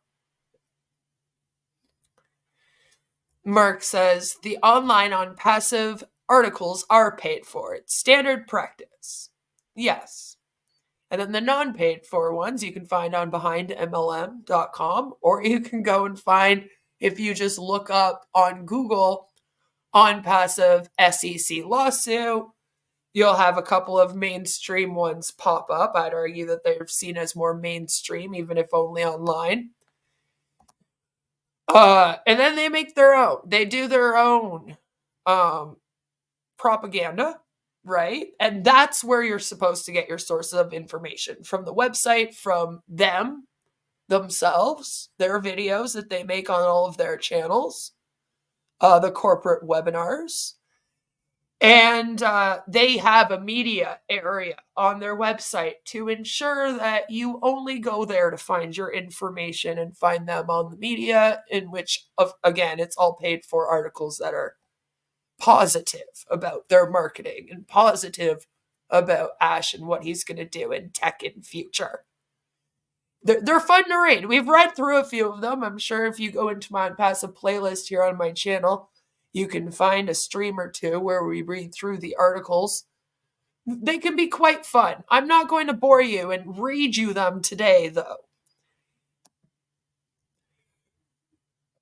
Mark says, the online ONPASSIVE articles are paid for. It's standard practice. Yes. And then the non-paid for ones you can find on behindmlm.com, or you can go and find, if you just look up on Google, ONPASSIVE SEC lawsuit, You'll have a couple of mainstream ones pop up. I'd argue that they're seen as more mainstream, even if only online. And then they make their own. They do their own propaganda, right? And that's where you're supposed to get your sources of information, from the website, from them themselves, their videos that they make on all of their channels, the corporate webinars. And they have a media area on their website to ensure that you only go there to find your information and find them on the media, in which, again, it's all paid for articles that are positive about their marketing and positive about Ash and what he's going to do in tech in future. They're fun to read. We've read through a few of them. I'm sure if you go into my ONPASSIVE playlist here on my channel, you can find a stream or two where we read through the articles. They can be quite fun. I'm not going to bore you and read you them today, though.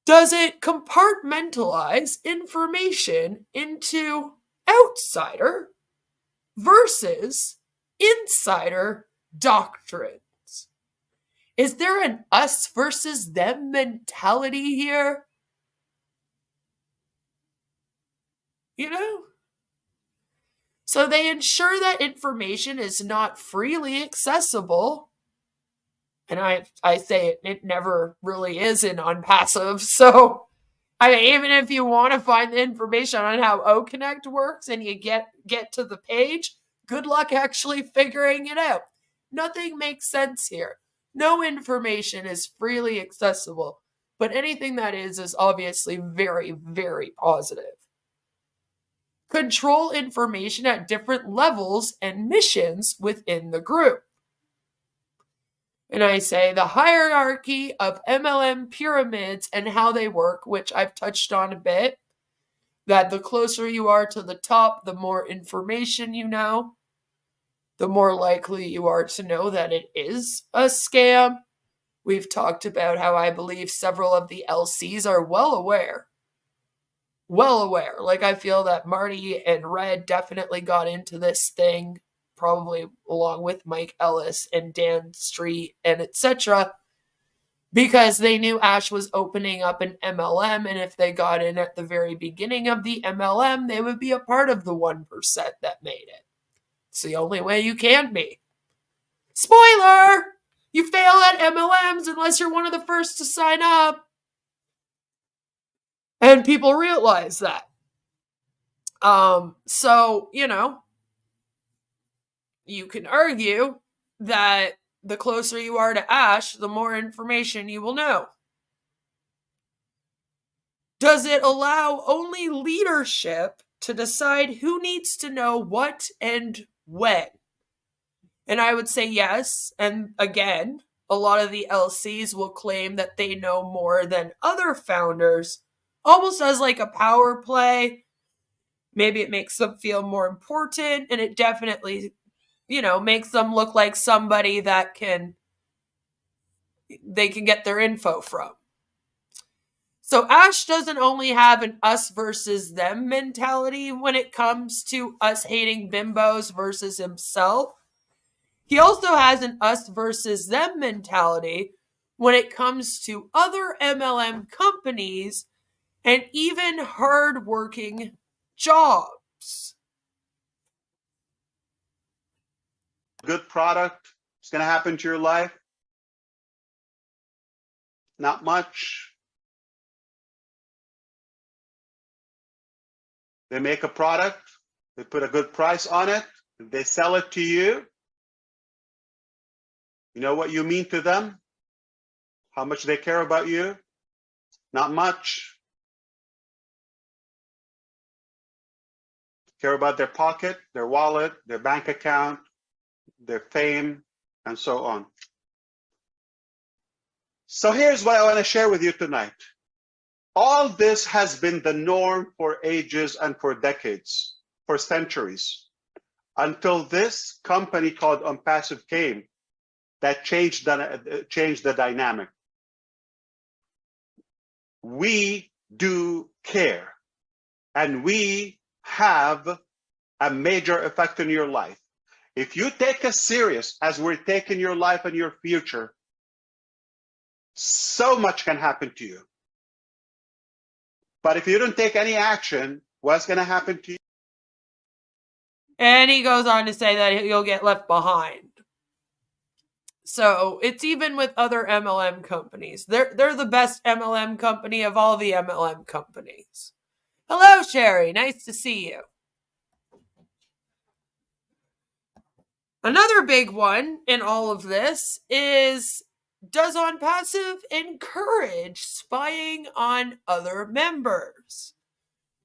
Does it compartmentalize information into outsider versus insider doctrines? Is there an us versus them mentality here? You know? So they ensure that information is not freely accessible. And I say it never really is in ONPASSIVE. So I mean, even if you want to find the information on how OConnect works and you get to the page, good luck actually figuring it out. Nothing makes sense here. No information is freely accessible, but anything that is obviously very, very positive. Control information at different levels and missions within the group. And I say the hierarchy of MLM pyramids and how they work, which I've touched on a bit, that the closer you are to the top, the more information you know, the more likely you are to know that it is a scam. We've talked about how I believe several of the LCs are well aware. Like, I feel that Marty and Red definitely got into this thing, probably along with Mike Ellis and Dan Street and etc., because they knew Ash was opening up an MLM, and if they got in at the very beginning of the MLM, they would be a part of the 1% that made it. It's the only way you can be. Spoiler! You fail at MLMs unless you're one of the first to sign up. And people realize that. So, you know, you can argue that the closer you are to Ash, the more information you will know. Does it allow only leadership to decide who needs to know what and when? And I would say yes. And again, a lot of the LCs will claim that they know more than other founders, almost as like a power play. Maybe it makes them feel more important, and it definitely, you know, makes them look like somebody that they can get their info from. So Ash doesn't only have an us versus them mentality when it comes to us hating bimbos versus himself. He also has an us versus them mentality when it comes to other MLM companies and even hard-working jobs. Good product is going to happen to your life? Not much. They make a product, they put a good price on it, they sell it to you. You know what you mean to them? How much they care about you? Not much. Care about their pocket, their wallet, their bank account, their fame, and so on. So here's what I want to share with you tonight. All this has been the norm for ages and for decades, for centuries, until this company called ONPASSIVE came that changed the dynamic. We do care, and we have a major effect in your life. If you take us serious as we're taking your life and your future, so much can happen to you. But if you don't take any action, what's going to happen to you? And he goes on to say that you'll get left behind. So it's even with other MLM companies. They're the best MLM company of all the MLM companies. Hello, Sherry. Nice to see you. Another big one in all of this is, does ONPASSIVE encourage spying on other members?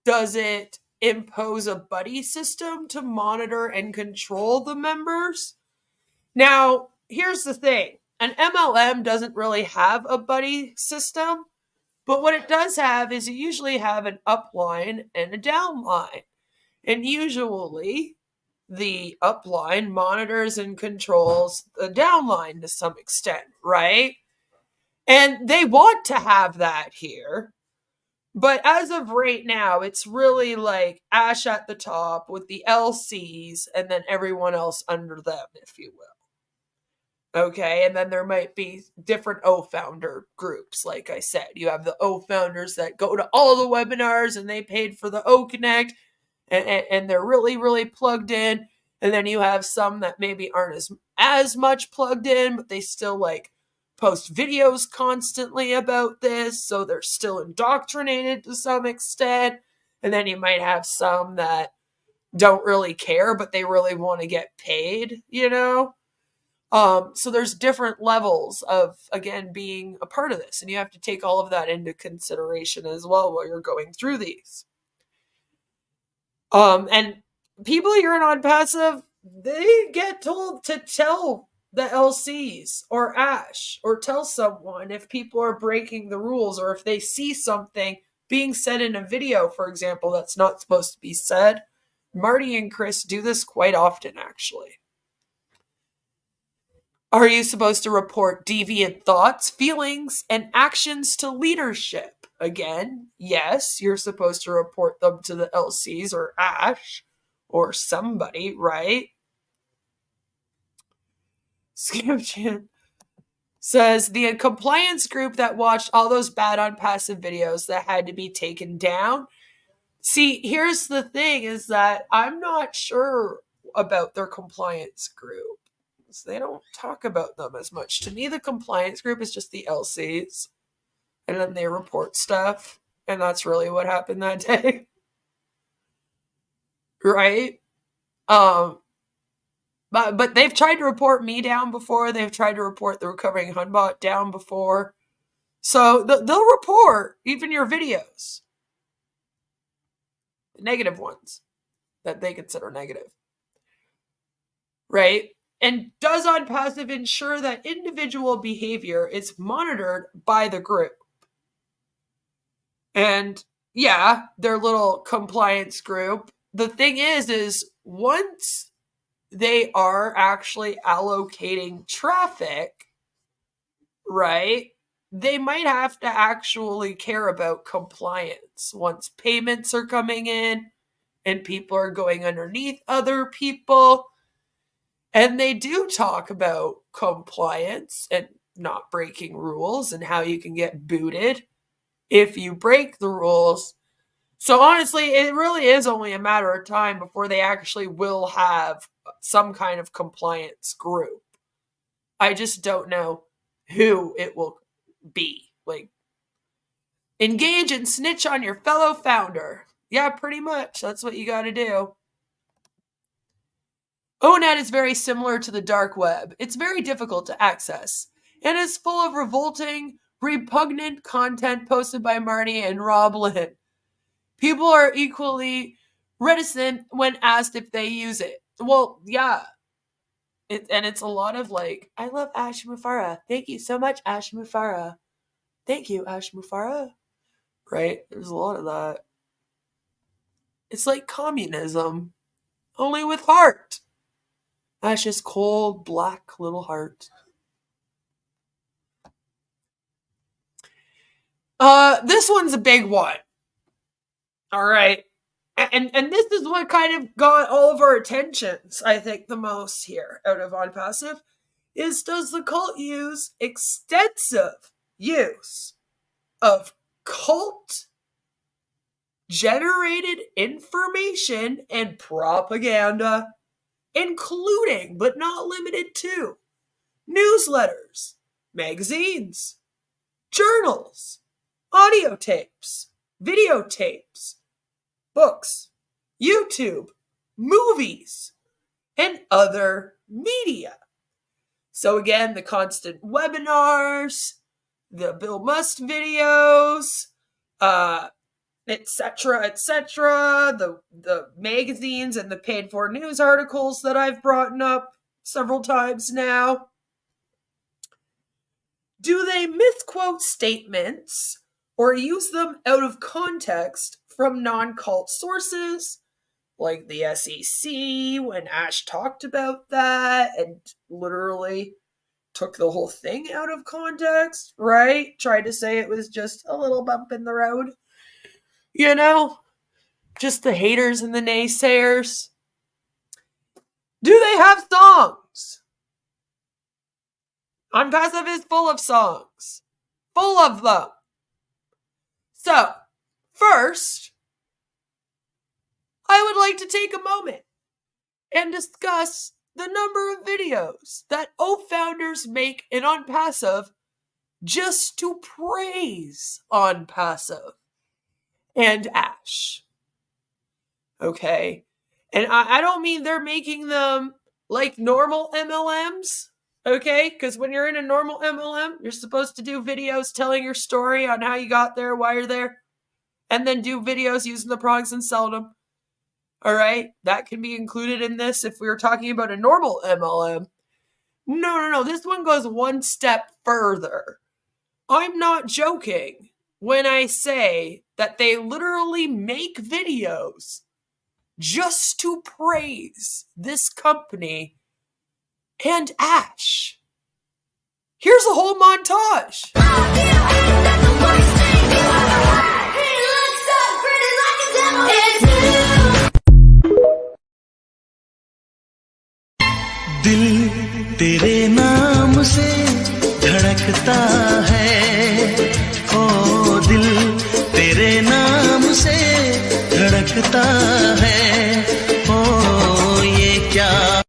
Does it impose a buddy system to monitor and control the members? Now, here's the thing. An MLM doesn't really have a buddy system, but what it does have is you usually have an upline and a downline. And usually the upline monitors and controls the downline to some extent, right? And they want to have that here. But as of right now, it's really like Ash at the top with the LCs and then everyone else under them, if you will. Okay, and then there might be different O-founder groups. Like I said, you have the O-founders that go to all the webinars and they paid for the O-Connect and they're really, really plugged in. And then you have some that maybe aren't as much plugged in, but they still like post videos constantly about this. So they're still indoctrinated to some extent. And then you might have some that don't really care, but they really want to get paid, you know? So there's different levels of, again, being a part of this. And you have to take all of that into consideration as well while you're going through these. And people here in ONPASSIVE, they get told to tell the LCs or Ash or tell someone if people are breaking the rules or if they see something being said in a video, for example, that's not supposed to be said. Marty and Chris do this quite often, actually. Are you supposed to report deviant thoughts, feelings, and actions to leadership? Again, yes, you're supposed to report them to the LCs or Ash or somebody, right? Skipchan says the compliance group that watched all those bad ONPASSIVE videos that had to be taken down. See, here's the thing is that I'm not sure about their compliance group. They don't talk about them as much. To me, the compliance group is just the LCs. And then they report stuff. And that's really what happened that day. Right? But they've tried to report me down before. They've tried to report the Recovering Hunbot down before. So they'll report even your videos. The negative ones that they consider negative. Right? And does ONPASSIVE ensure that individual behavior is monitored by the group? And yeah, their little compliance group. The thing is once they are actually allocating traffic, right, they might have to actually care about compliance once payments are coming in and people are going underneath other people. And they do talk about compliance and not breaking rules and how you can get booted if you break the rules. So honestly, it really is only a matter of time before they actually will have some kind of compliance group. I just don't know who it will be. Like, engage and snitch on your fellow founder. Yeah, pretty much. That's what you got to do. ONET is very similar to the dark web. It's very difficult to access and is full of revolting, repugnant content posted by Marty and Rob Lynn. People are equally reticent when asked if they use it. Well, yeah. And it's a lot of like, I love Ash Mufara. Thank you so much, Ash Mufara. Thank you, Ash Mufara. Right? There's a lot of that. It's like communism, only with heart. Ash's cold, black little heart. This one's a big one. All right. And this is what kind of got all of our attentions, I think, the most here out of ONPASSIVE, is does the cult use extensive use of cult generated information and propaganda, including but not limited to newsletters, magazines, journals, audio tapes, videotapes, books, YouTube, movies, and other media. So again, the constant webinars, the Bill Must videos, etc., the magazines and the paid for news articles that I've brought up several times now. Do they misquote statements or use them out of context from non-cult sources, like the SEC when Ash talked about that and literally took the whole thing out of context, right? Tried to say it was just a little bump in the road. You know, just the haters and the naysayers. Do they have songs? ONPASSIVE is full of songs. Full of them. So, first, I would like to take a moment and discuss the number of videos that founders make in ONPASSIVE just to praise ONPASSIVE and Ash. Okay? And I don't mean they're making them like normal MLMs. Okay? Because when you're in a normal MLM, you're supposed to do videos telling your story on how you got there, why you're there, and then do videos using the products and selling them. All right? That can be included in this if we were talking about a normal MLM. No. This one goes one step further. I'm not joking when I say that they literally make videos just to praise this company and Ash. Here's a whole montage. दिल तेरे नाम से धड़कता है, ओ दिल तेरे नाम से धड़कता है, ओ ये क्या.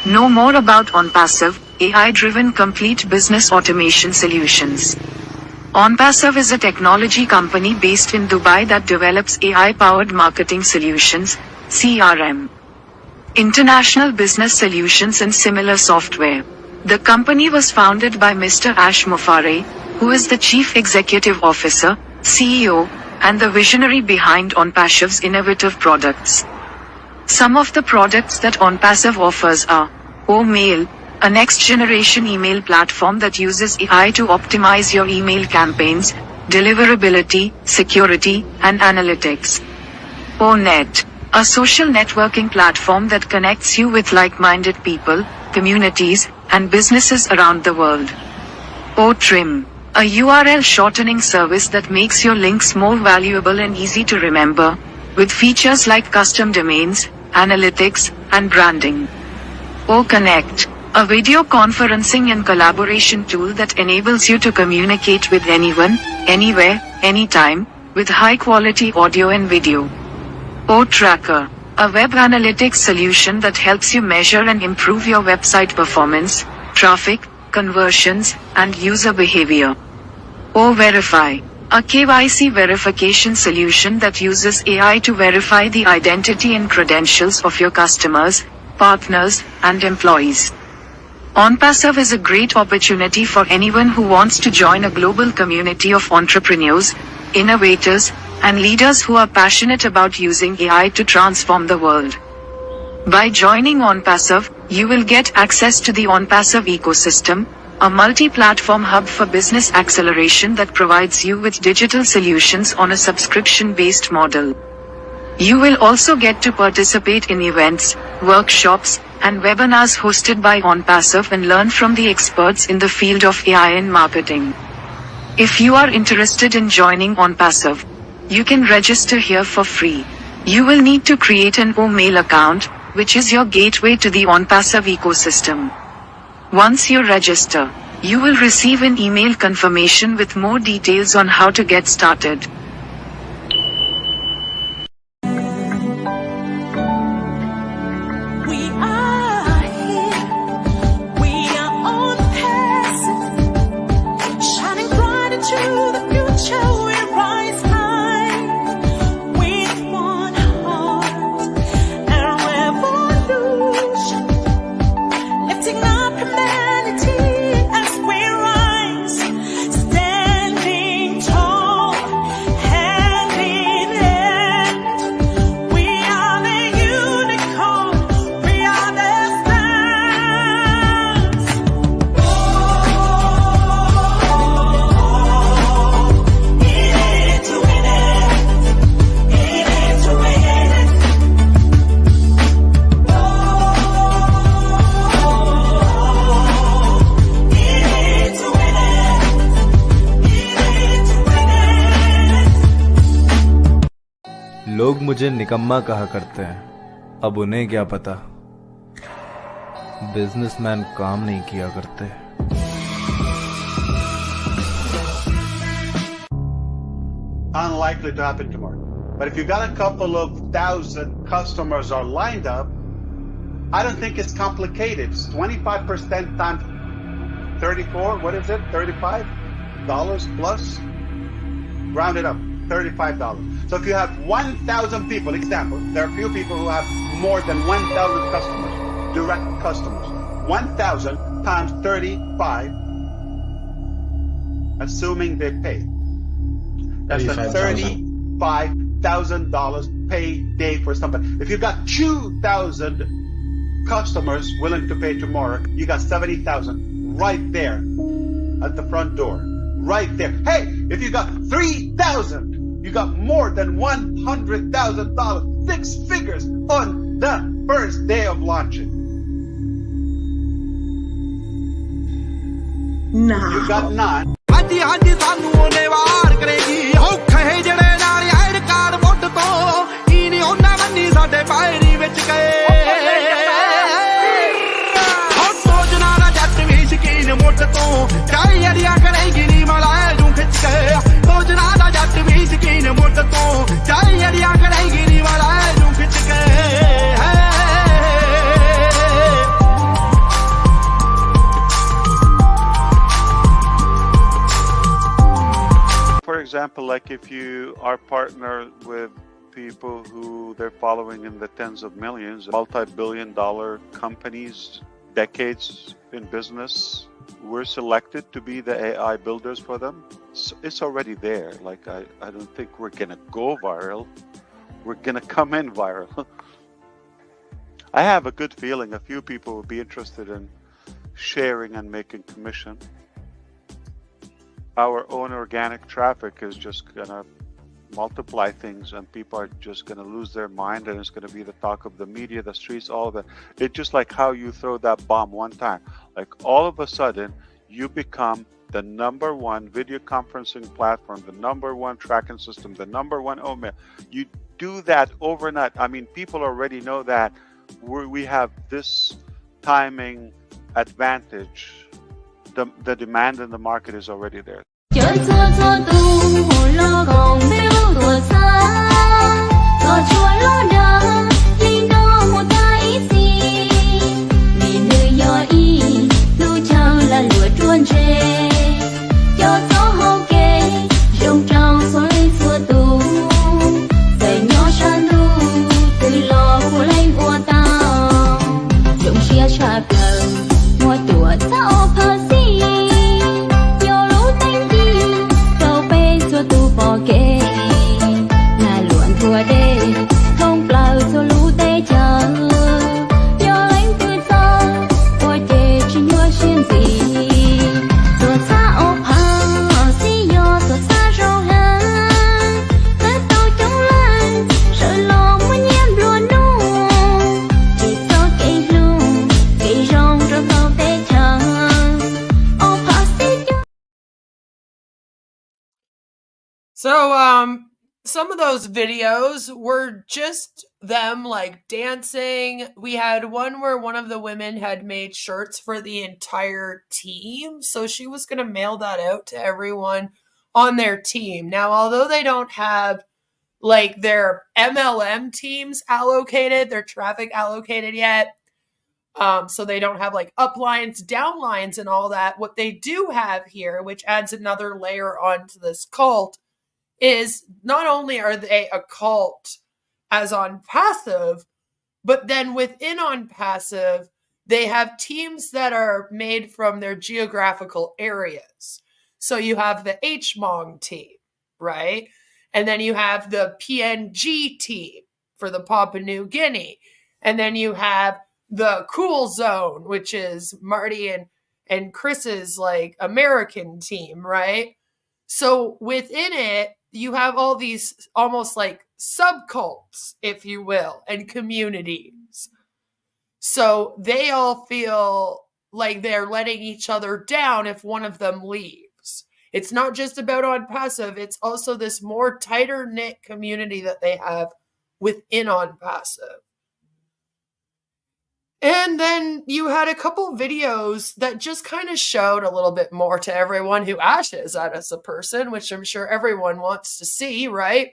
Know more about ONPASSIVE, AI-driven complete business automation solutions. ONPASSIVE is a technology company based in Dubai that develops AI-powered marketing solutions, CRM, international business solutions and similar software. The company was founded by Mr. Ash Mufare, who is the Chief Executive Officer, CEO, and the visionary behind ONPASSIVE's innovative products. Some of the products that ONPASSIVE offers are OMail, a next-generation email platform that uses AI to optimize your email campaigns, deliverability, security, and analytics. ONet, a social networking platform that connects you with like-minded people, communities, and businesses around the world. OTrim, a URL shortening service that makes your links more valuable and easy to remember, with features like custom domains, analytics, and branding. OConnect, a video conferencing and collaboration tool that enables you to communicate with anyone, anywhere, anytime, with high-quality audio and video. OTracker, a web analytics solution that helps you measure and improve your website performance, traffic, conversions, and user behavior. OVerify, a KYC verification solution that uses AI to verify the identity and credentials of your customers, partners, and employees. ONPASSIVE is a great opportunity for anyone who wants to join a global community of entrepreneurs, innovators, and leaders who are passionate about using AI to transform the world. By joining ONPASSIVE, you will get access to the ONPASSIVE ecosystem, a multi-platform hub for business acceleration that provides you with digital solutions on a subscription-based model. You will also get to participate in events, workshops, and webinars hosted by ONPASSIVE and learn from the experts in the field of AI and marketing. If you are interested in joining ONPASSIVE, You can register here for free. You will need to create an OMail account, which is your gateway to the ONPASSIVE ecosystem. Once you register, you will receive an email confirmation with more details on how to get started. We are here. We are on passive, shining bright into the future. We rise high with one heart and revolution, lifting up humanity as we rise, standing tall, hand in hand. We are the unicorn. We are the stars. In it to win it. In it to win it. In it to win it. In it to win it. लोग मुझे निकम्मा कहा करते हैं, अब उन्हें क्या पता, बिजनेसमैन काम नहीं किया करते। Unlikely to happen tomorrow. But if you got a couple of thousand customers are lined up, I don't think it's complicated. It's 25% times 34, what is it? $35 plus? Round it up, $35. So if you have 1,000 people, example, there are few people who have more than 1,000 customers, direct customers. 1,000 times 35, assuming they pay. That's a $35,000 payday for somebody. If you got 2,000 customers willing to pay tomorrow, you got 70,000 right there at the front door. Right there. Hey, if you got 3,000, you got more than $100,000, 6 figures on the first day of launching. Now. You got none. ਹਾਂਜੀ ਹਾਂਜੀ ਸਾਨੂੰ ਉਹਨੇ ਵਾਰ ਕਰੇਗੀ ਔਖੇ ਜਿਹੜੇ ਨਾਲ add card ਮੁੱਢ ਤੋਂ ਕੀ ਨਹੀਂ ਉਹਨਾਂ ਮੰਨੀ ਸਾਡੇ ਪੈਰੀ ਵਿੱਚ ਗਏ ਹੋ ਸੋਚਣਾ ਨਾ ਜੱਟ ਵੀ ਸ਼ਕੀਨ ਮੁੱਢ ਤੋਂ ਚਾਹੀ ਅੜੀਆਂ ਕਰੇਗੀ ਨੀ ਮਲਾਏ ਨੂੰ ਖਿੱਚ ਕੇ ਸੋਚਣਾ ਨਾ ਜੱਟ ਵੀ ਸ਼ਕੀਨ ਮੁੱਢ ਤੋਂ ਚਾਹੀ ਅੜੀਆਂ ਕਰੇਗੀ ਨੀ ਮਲਾਏ ਨੂੰ ਖਿੱਚ ਕੇ For example, like if you are partnered with people who they're following in the tens of millions, multi-billion-dollar companies, decades in business, we're selected to be the AI builders for them. So it's already there. Like I don't think we're gonna go viral. We're gonna come in viral. I have a good feeling a few people will be interested in sharing and making commission. Our own organic traffic is just gonna multiply things, and people are just gonna lose their mind, and it's gonna be the talk of the media, the streets, all of it. It's just like how you throw that bomb one time. Like all of a sudden, you become the #1 video conferencing platform, the #1 tracking system, the #1 OMail. You do that overnight. I mean, people already know that we have this timing advantage. The demand in the market is already there. So, some of those videos were just them like dancing. We had one where one of the women had made shirts for the entire team. So she was going to mail that out to everyone on their team. Now, although they don't have like their MLM teams allocated, their traffic allocated yet, so they don't have like uplines, downlines, and all that. What they do have here, which adds another layer onto this cult, is not only are they a cult as ONPASSIVE, but then within ONPASSIVE, they have teams that are made from their geographical areas. So you have the HMONG team, right? And then you have the PNG team for the Papua New Guinea. And then you have the Cool Zone, which is Marty and Chris's like American team, right? So within it, you have all these almost like subcults, if you will, and communities. So they all feel like they're letting each other down if one of them leaves. It's not just about ONPASSIVE, it's also this more tighter knit community that they have within ONPASSIVE. And then you had a couple videos that just kind of showed a little bit more to everyone who Ash is as a person, which I'm sure everyone wants to see, right?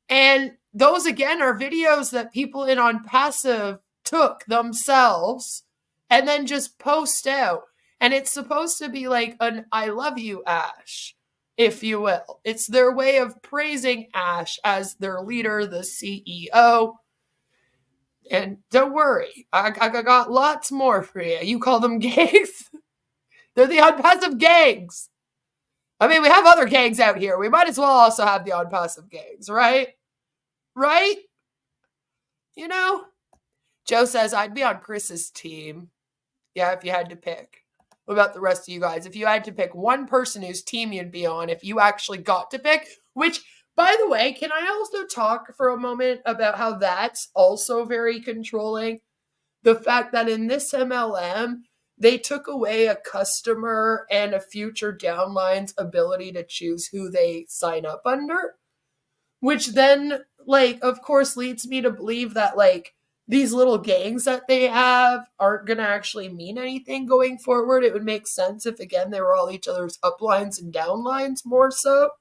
And those, again, are videos that people in ONPASSIVE took themselves and then just post out. And it's supposed to be like an I love you, Ash, if you will. It's their way of praising Ash as their leader, the CEO. And don't worry, I got lots more for you. You call them gangs? They're the ONPASSIVE gangs. I mean, we have other gangs out here. We might as well also have the ONPASSIVE gangs, right? Right? You know? Joe says, I'd be on Chris's team. Yeah, if you had to pick. What about the rest of you guys? If you had to pick one person whose team you'd be on, if you actually got to pick, which... By the way, can I also talk for a moment about how that's also very controlling? The fact that in this MLM, they took away a customer and a future downline's ability to choose who they sign up under, which then, like, of course, leads me to believe that, like, these little gangs that they have aren't going to actually mean anything going forward. It would make sense if, again, they were all each other's uplines and downlines more so.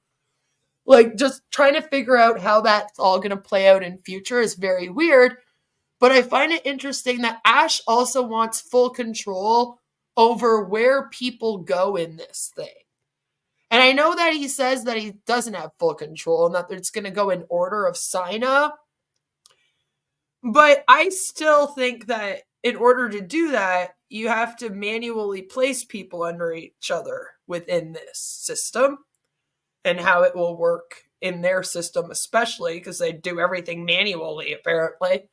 Like, just trying to figure out how that's all going to play out in future is very weird. But I find it interesting that Ash also wants full control over where people go in this thing. And I know that he says that he doesn't have full control and that it's going to go in order of sign up. But I still think that in order to do that, you have to manually place people under each other within this system. And how it will work in their system, especially because they do everything manually, apparently.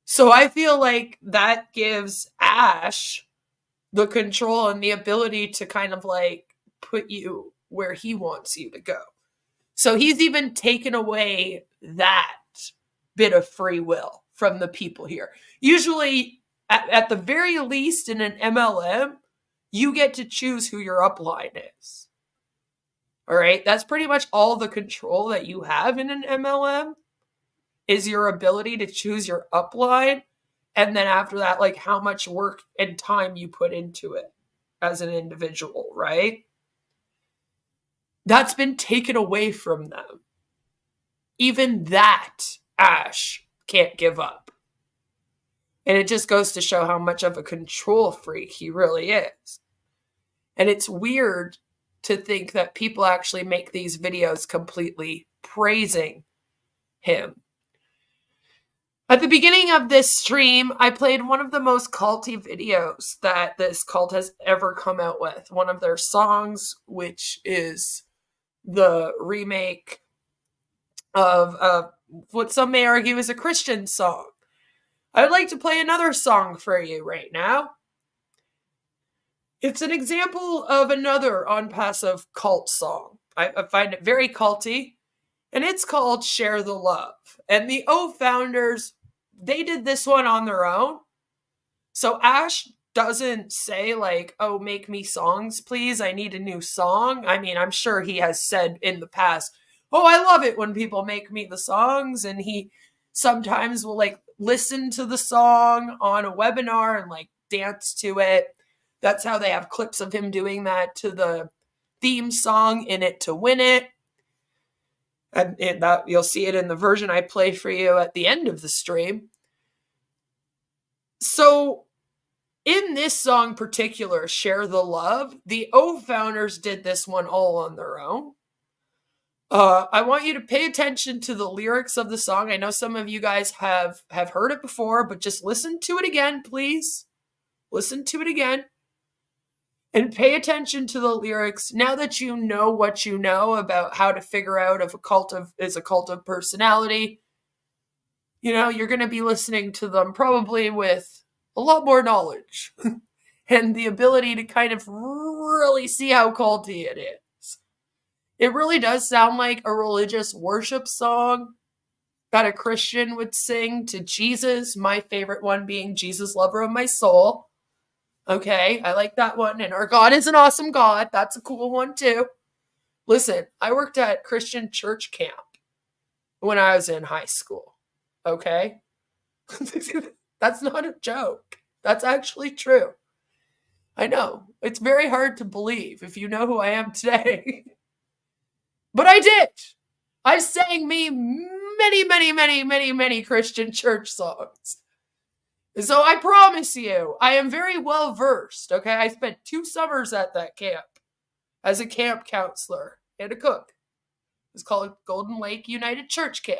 So I feel like that gives Ash the control and the ability to kind of like put you where he wants you to go. So he's even taken away that bit of free will from the people here. Usually, at the very least in an MLM, you get to choose who your upline is. All right, that's pretty much all the control that you have in an MLM is your ability to choose your upline. And then after that, like how much work and time you put into it as an individual, right? That's been taken away from them. Even that Ash can't give up. And it just goes to show how much of a control freak he really is. And it's weird to think that people actually make these videos completely praising him. At the beginning of this stream, I played one of the most culty videos that this cult has ever come out with. One of their songs, which is the remake of what some may argue is a Christian song. I would like to play another song for you right now. It's an example of another ONPASSIVE cult song. I find it very culty, and it's called Share the Love. And the O founders, they did this one on their own. So Ash doesn't say like, oh, make me songs, please. I need a new song. I mean, I'm sure he has said in the past, Oh, I love it when people make me the songs, and he sometimes will like listen to the song on a webinar and like dance to it. That's how they have clips of him doing that to the theme song In It to Win It. And that you'll see it in the version I play for you at the end of the stream. So in this song particular, Share the Love, the O founders did this one all on their own. I want you to pay attention to the lyrics of the song. I know some of you guys have heard it before, but just listen to it again, please. Listen to it again. And pay attention to the lyrics. Now that you know what you know about how to figure out if a cult of personality, you know, you're going to be listening to them probably with a lot more knowledge and the ability to kind of really see how culty it is. It really does sound like a religious worship song that a Christian would sing to Jesus, my favorite one being Jesus, Lover of My Soul. Okay, I like that one. And our God is an awesome God. That's a cool one too. Listen, I worked at Christian church camp when I was in high school. Okay? That's not a joke. That's actually true. I know. It's very hard to believe if you know who I am today. But I did. I sang me many Christian church songs. So I promise you, I am very well versed, okay? I spent 2 summers at that camp as a camp counselor and a cook. It was called Golden Lake United Church Camp.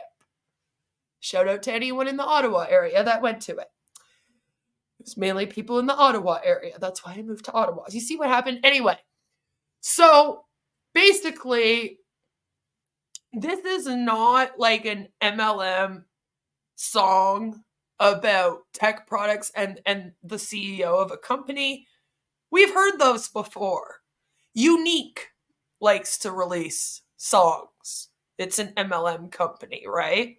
Shout out to anyone in the Ottawa area that went to it. It was mainly people in the Ottawa area. That's why I moved to Ottawa. You see what happened? Anyway, so basically, this is not like an MLM song about tech products and the CEO of a company. We've heard those before. Unique likes to release songs. It's an MLM company, right?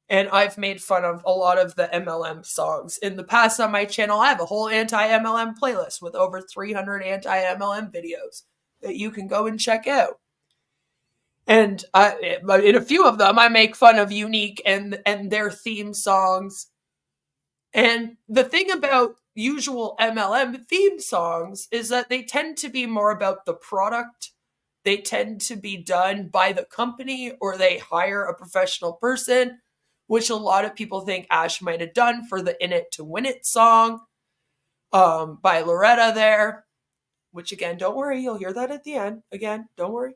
And I've made fun of a lot of the MLM songs. In the past on my channel, I have a whole anti-MLM playlist with over 300 anti-MLM videos that you can go and check out. And in a few of them, I make fun of Unique and their theme songs. And the thing about usual MLM theme songs is that they tend to be more about the product. They tend to be done by the company, or they hire a professional person, which a lot of people think Ash might have done for the In It to Win It song by Loretta there. Which again, don't worry, you'll hear that at the end. Again, don't worry.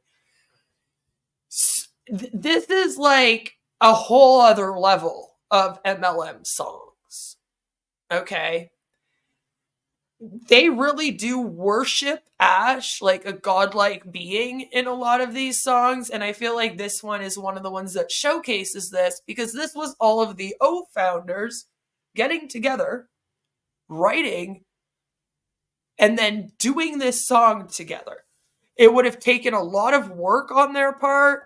This is like a whole other level of MLM songs. Okay? They really do worship Ash like a godlike being in a lot of these songs. And I feel like this one is one of the ones that showcases this, because this was all of the O founders getting together, writing, and then doing this song together. It would have taken a lot of work on their part.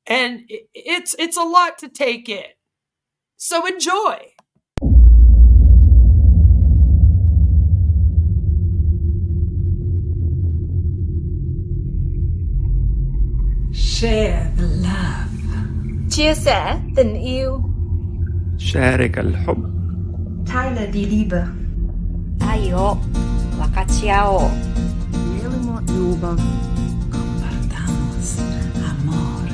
And it's a lot to take in. So enjoy. Share the love. Chia sẻ tình yêu. شارك الحب. Teile die Liebe. 愛を分かち合おう。 Compartamos amor.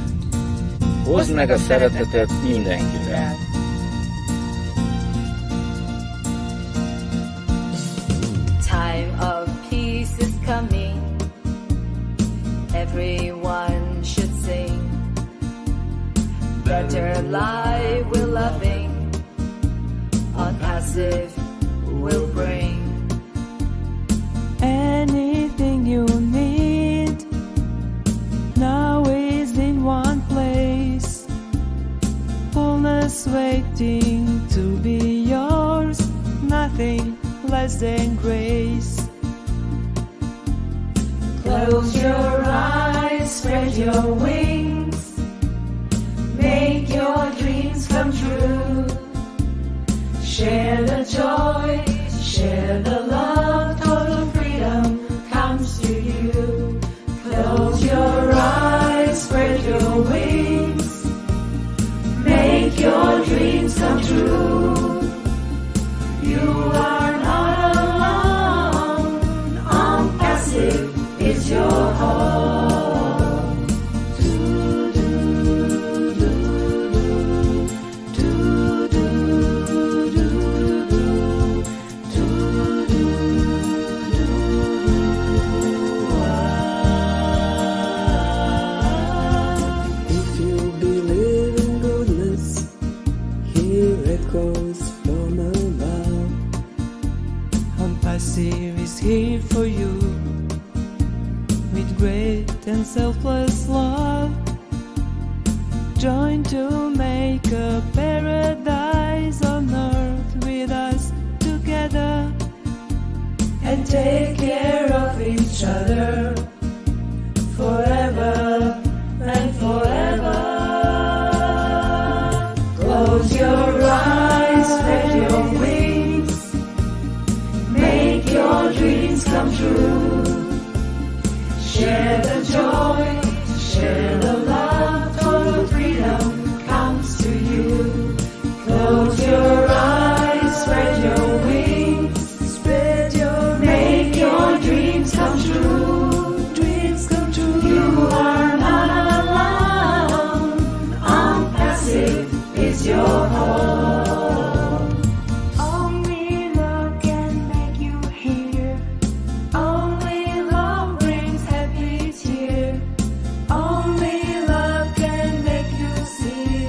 Hozd meg a szeretetet mindenkivel. Time of peace is coming. Everyone should sing. Better life we're loving. ONPASSIVE will bring. Anything you need now is in one place. Fullness waiting to be yours. Nothing less than grace. Close your eyes, spread your wings. Make your dreams come true. Share the joy, share the love. Total freedom comes to you. Close your eyes, spread your Passive is here for you with great and selfless love. Join to make a paradise on earth with us together, and take care of each other forever and forever. Close your eyes, spread your wings, make your dreams come true. Share the joy, share the love, total freedom comes to you. Close your eyes, spread your wings, make your dreams come true. Dreams come true. You are not alone. ONPASSIVE is your home. Only love can make you hear. Only love brings happy cheer. Only love can make you see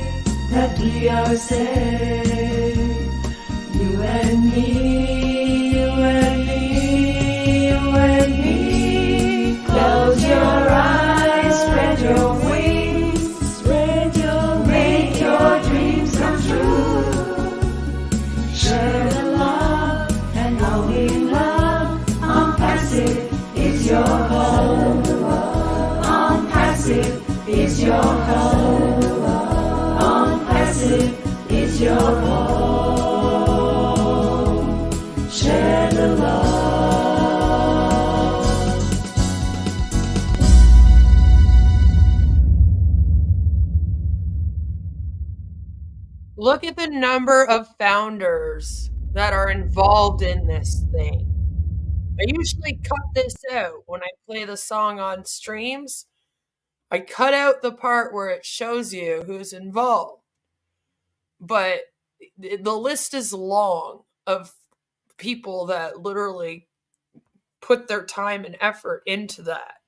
that we are safe. You and me, you and me, you and me. Close your eyes, spread your wings, make your dreams come true. Share the love and only love. ONPASSIVE is your home. ONPASSIVE is your home. ONPASSIVE is your home. Share the love. Look at the number of founders that are involved in this thing. I usually cut this out when I play the song on streams. I cut out the part where it shows you who's involved. But the list is long of people that literally put their time and effort into that.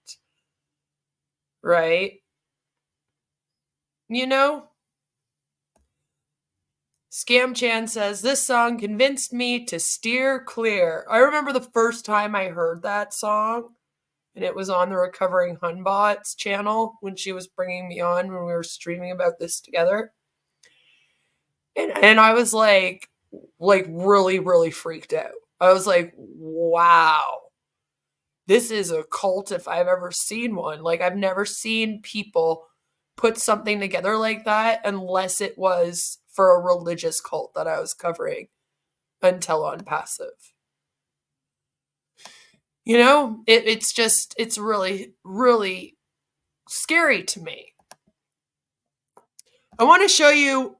Right? You know? Scam Chan says, this song convinced me to steer clear. I remember the first time I heard that song, and it was on the Recovering Hunbots channel when she was bringing me on when we were streaming about this together. And I was like really, really freaked out. I was like, wow, this is a cult if I've ever seen one. Like, I've never seen people put something together like that unless it was for a religious cult that I was covering until ONPASSIVE. You know, it's really, really scary to me. I want to show you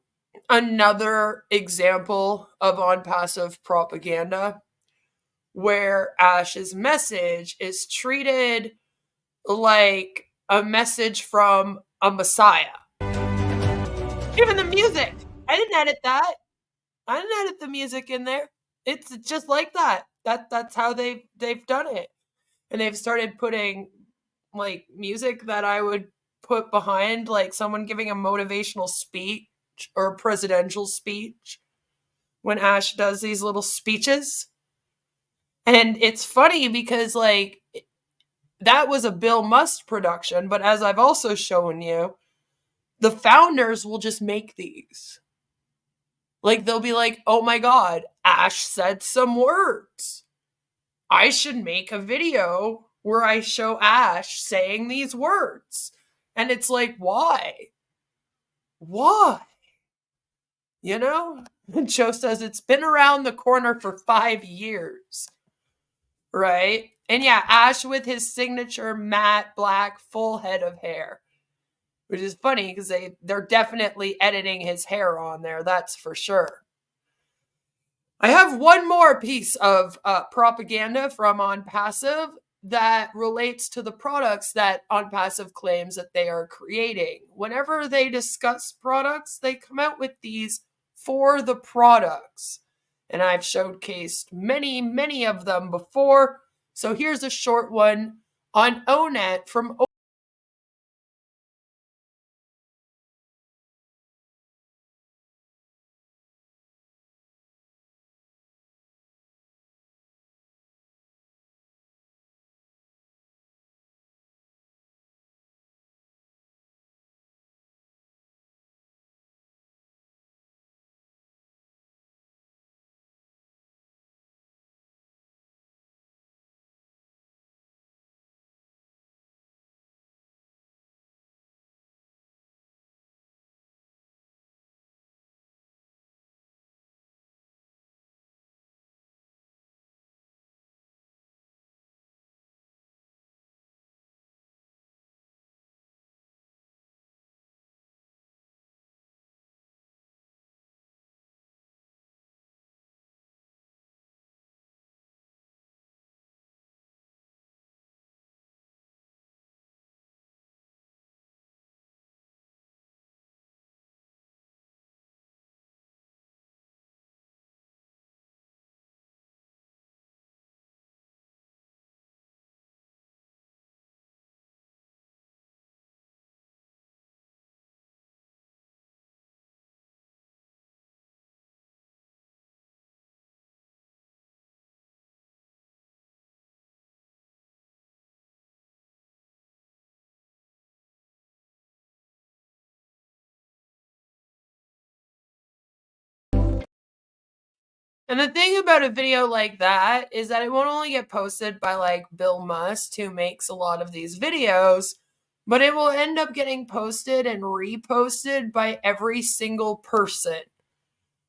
another example of ONPASSIVE propaganda where Ash's message is treated like a message from a messiah. Even the music. I didn't edit that. I didn't edit the music in there. It's just like that. That's how they've done it. And they've started putting like music that I would put behind like someone giving a motivational speech or a presidential speech when Ash does these little speeches. And it's funny because like that was a Bill Must production, but as I've also shown you, the founders will just make these. Like they'll be like, oh my God, Ash said some words. I should make a video where I show Ash saying these words. And it's like, why? Why? You know? And Joe says it's been around the corner for 5 years. Right? And yeah, Ash with his signature matte black full head of hair. Which is funny because they're definitely editing his hair on there, that's for sure. I have one more piece of propaganda from ONPASSIVE that relates to the products that ONPASSIVE claims that they are creating. Whenever they discuss products, they come out with these for the products. And I've showcased many, many of them before. So here's a short one on ONET from And the thing about a video like that is that it won't only get posted by like Bill Must, who makes a lot of these videos, but it will end up getting posted and reposted by every single person.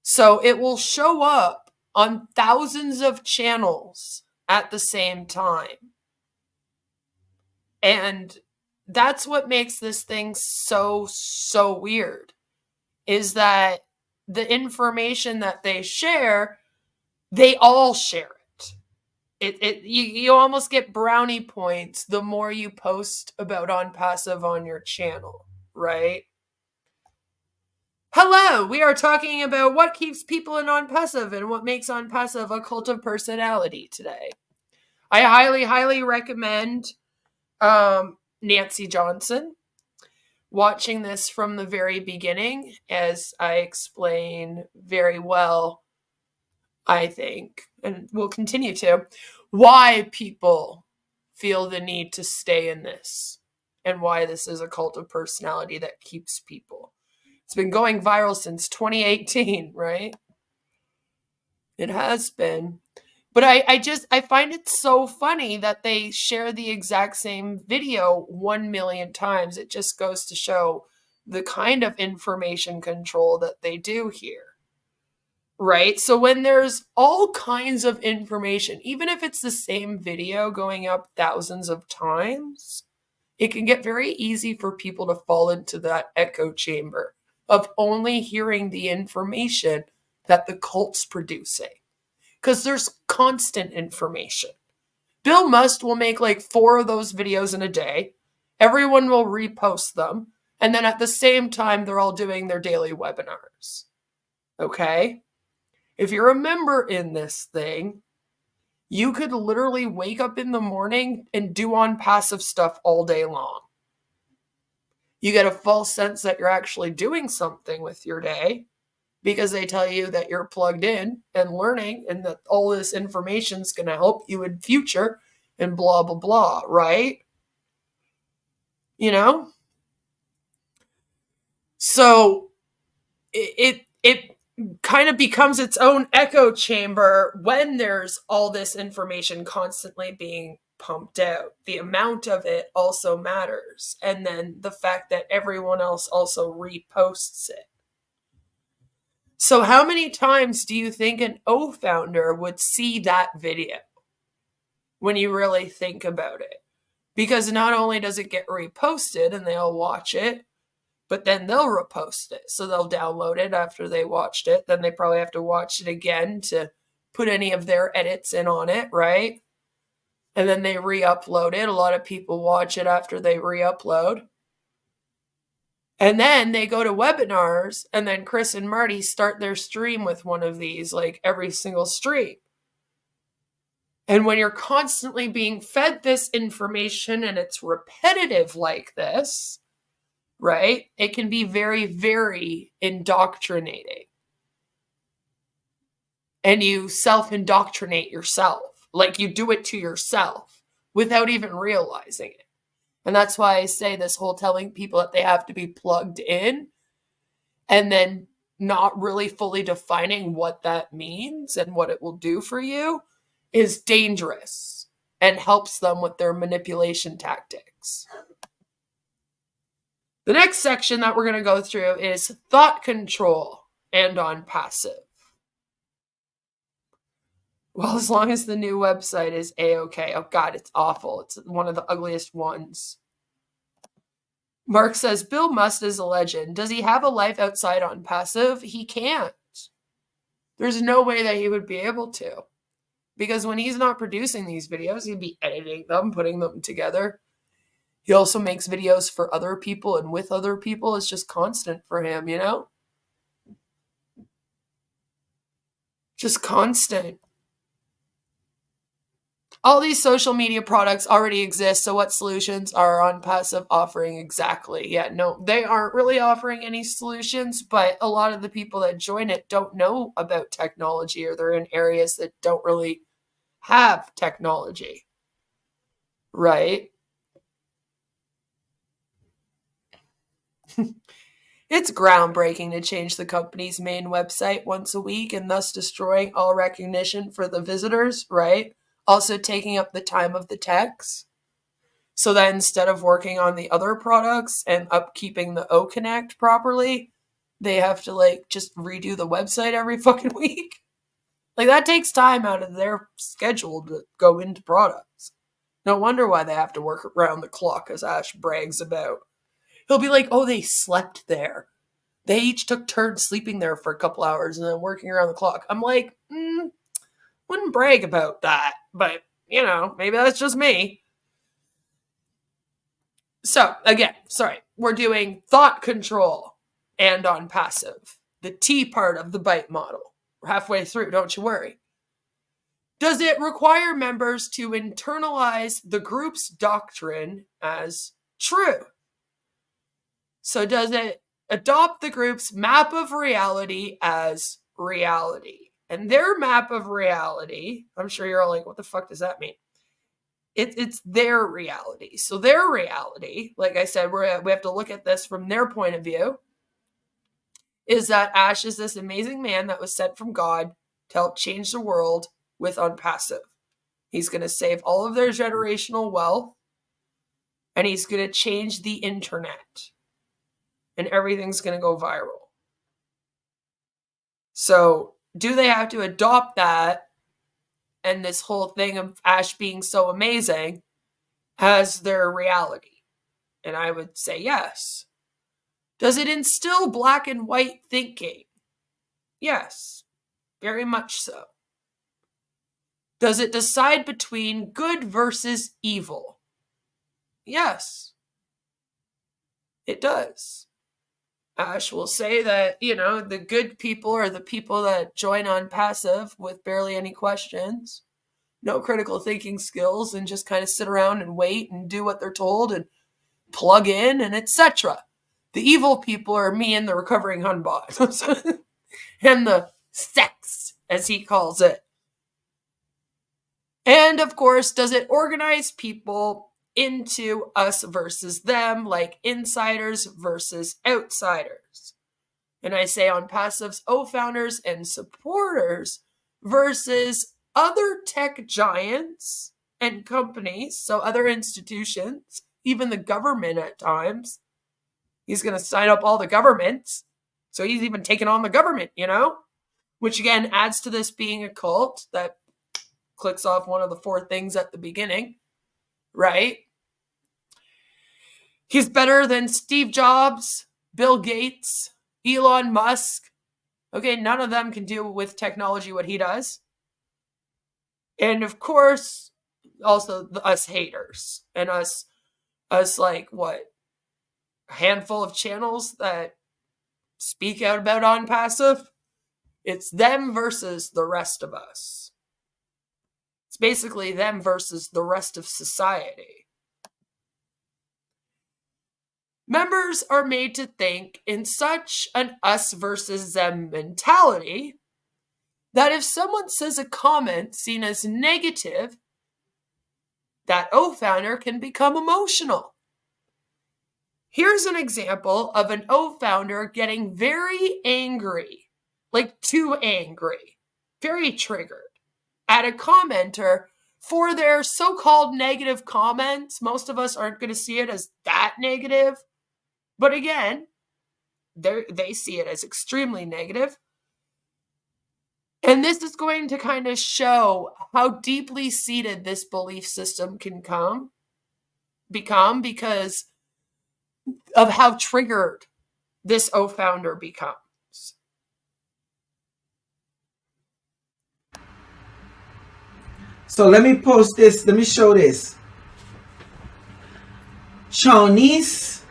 So it will show up on thousands of channels at the same time. And that's what makes this thing so weird, is that the information that they share, they all share it. You almost get brownie points the more you post about ONPASSIVE on your channel, right? Hello, we are talking about what keeps people in ONPASSIVE and what makes ONPASSIVE a cult of personality today. I highly recommend Nancy Johnson watching this from the very beginning, as I explain very well, I think, and will continue to, why people feel the need to stay in this and why this is a cult of personality that keeps people. It's been going viral since 2018, right? It has been. But I find it so funny that they share the exact same video 1 million times. It just goes to show the kind of information control that they do here. Right? So when there's all kinds of information, even if it's the same video going up thousands of times, it can get very easy for people to fall into that echo chamber of only hearing the information that the cult's producing. Because there's constant information. Bill Must will make like 4 of those videos in a day. Everyone will repost them. And then at the same time, they're all doing their daily webinars. Okay? If you're a member in this thing, you could literally wake up in the morning and do ONPASSIVE stuff all day long. You get a false sense that you're actually doing something with your day, because they tell you that you're plugged in and learning and that all this information is going to help you in future and blah, blah, blah, right? You know? So it kind of becomes its own echo chamber when there's all this information constantly being pumped out. The amount of it also matters. And then the fact that everyone else also reposts it. So how many times do you think an O founder would see that video when you really think about it? Because not only does it get reposted and they'll watch it, but then they'll repost it. So they'll download it after they watched it. Then they probably have to watch it again to put any of their edits in on it, right? And then they re-upload it. A lot of people watch it after they re-upload. And then they go to webinars, and then Chris and Marty start their stream with one of these, like every single stream. And when you're constantly being fed this information and it's repetitive like this, right, it can be very indoctrinating. And you self-indoctrinate yourself. Like you do it to yourself without even realizing it. And that's why I say this whole telling people that they have to be plugged in and then not really fully defining what that means and what it will do for you is dangerous and helps them with their manipulation tactics. The next section that we're going to go through is thought control and ONPASSIVE. Well, as long as the new website is A-okay. Oh, God, it's awful. It's one of the ugliest ones. Mark says, Bill Must is a legend. Does he have a life outside ONPASSIVE? He can't. There's no way that he would be able to. Because when he's not producing these videos, he'd be editing them, putting them together. He also makes videos for other people and with other people. It's just constant for him, you know? Just constant. All these social media products already exist, so what solutions are ONPASSIVE offering exactly? Yeah, no, they aren't really offering any solutions, but a lot of the people that join it don't know about technology, or they're in areas that don't really have technology, right? It's groundbreaking to change the company's main website once a week and thus destroying all recognition for the visitors, right? Also taking up the time of the techs. So that instead of working on the other products and upkeeping the O Connect properly, they have to like just redo the website every fucking week. Like that takes time out of their schedule to go into products. No wonder why they have to work around the clock, as Ash brags about. He'll be like, oh, they slept there. They each took turns sleeping there for a couple hours and then working around the clock. I'm like, wouldn't brag about that. But, you know, maybe that's just me. So, again, sorry. We're doing thought control and on passive. The T part of the BITE model. We're halfway through, don't you worry. Does it require members to internalize the group's doctrine as true? So does it adopt the group's map of reality as reality? And their map of reality, I'm sure you're all like, what the fuck does that mean? It's their reality. So their reality, like I said, we have to look at this from their point of view, is that Ash is this amazing man that was sent from God to help change the world with ONPASSIVE. He's going to save all of their generational wealth, and he's going to change the internet. And everything's going to go viral. So, do they have to adopt that and this whole thing of Ash being so amazing as their reality? And I would say yes. Does it instill black and white thinking? Yes, very much so. Does it decide between good versus evil? Yes, it does. Ash will say that, you know, the good people are the people that join ONPASSIVE with barely any questions, no critical thinking skills, and just kind of sit around and wait and do what they're told and plug in and etc. The evil people are me and the recovering Hunbot. And the sex, as he calls it. And of course, does it organize people into us versus them, like insiders versus outsiders? And I say ONPASSIVE's O-founders and supporters versus other tech giants and companies, so other institutions, even the government at times. He's going to sign up all the governments, so he's even taken on the government, you know? Which again adds to this being a cult that clicks off one of the 4 things at the beginning, right? He's better than Steve Jobs, Bill Gates, Elon Musk. Okay, none of them can do with technology what he does. And of course, also us haters and us like what? A handful of channels that speak out about ONPASSIVE. It's them versus the rest of us. It's basically them versus the rest of society. Members are made to think in such an us versus them mentality that if someone says a comment seen as negative, that O-founder can become emotional. Here's an example of an O-founder getting very angry, like too angry, very triggered, at a commenter for their so-called negative comments. Most of us aren't going to see it as that negative. But again, they see it as extremely negative. And this is going to kind of show how deeply seated this belief system can become because of how triggered this O-founder becomes. So let me post this. Let me show this. Shawnice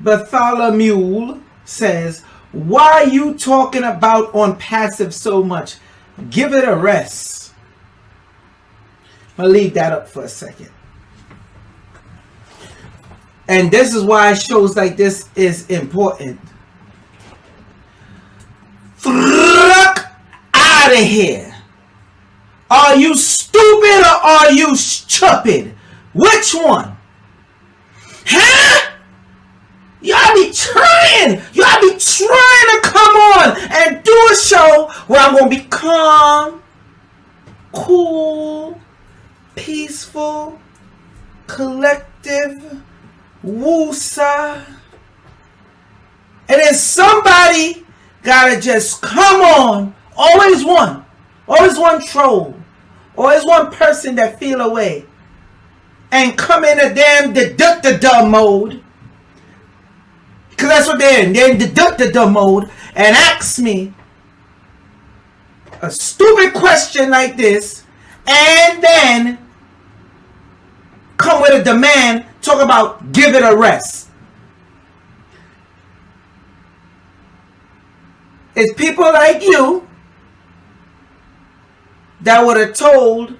Bartholomew says, why are you talking about ONPASSIVE so much? Give it a rest. I'll leave that up for a second. And this is why shows like this is important. Fuck out of here. Are you stupid or are you stupid? Which one? Huh? Y'all be trying to come on and do a show where I'm going to be calm, cool, peaceful, collective, woosa. And then somebody gotta just come on. Always one troll. Always one person that feel away. And come in a damn da mode. Because that's what they're in. They're in da mode. And ask me a stupid question like this. And then come with a demand. Talk about give it a rest. It's people like you that would have told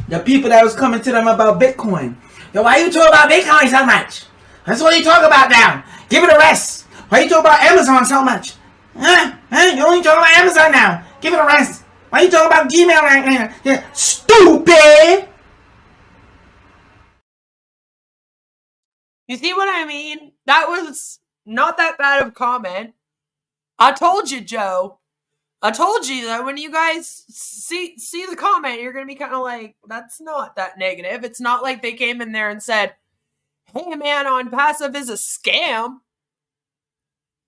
the people that was coming to them about Bitcoin. Yo, why you talk about Bitcoin so much? That's what you talk about now. Give it a rest. Why you talk about Amazon so much? You only talk about Amazon now. Give it a rest. Why you talk about Gmail right now? Yeah. Stupid. You see what I mean? That was not that bad of a comment. I told you, Joe. I told you that when you guys see the comment, you're going to be kind of like, that's not that negative. It's not like they came in there and said, hey man, ONPASSIVE is a scam.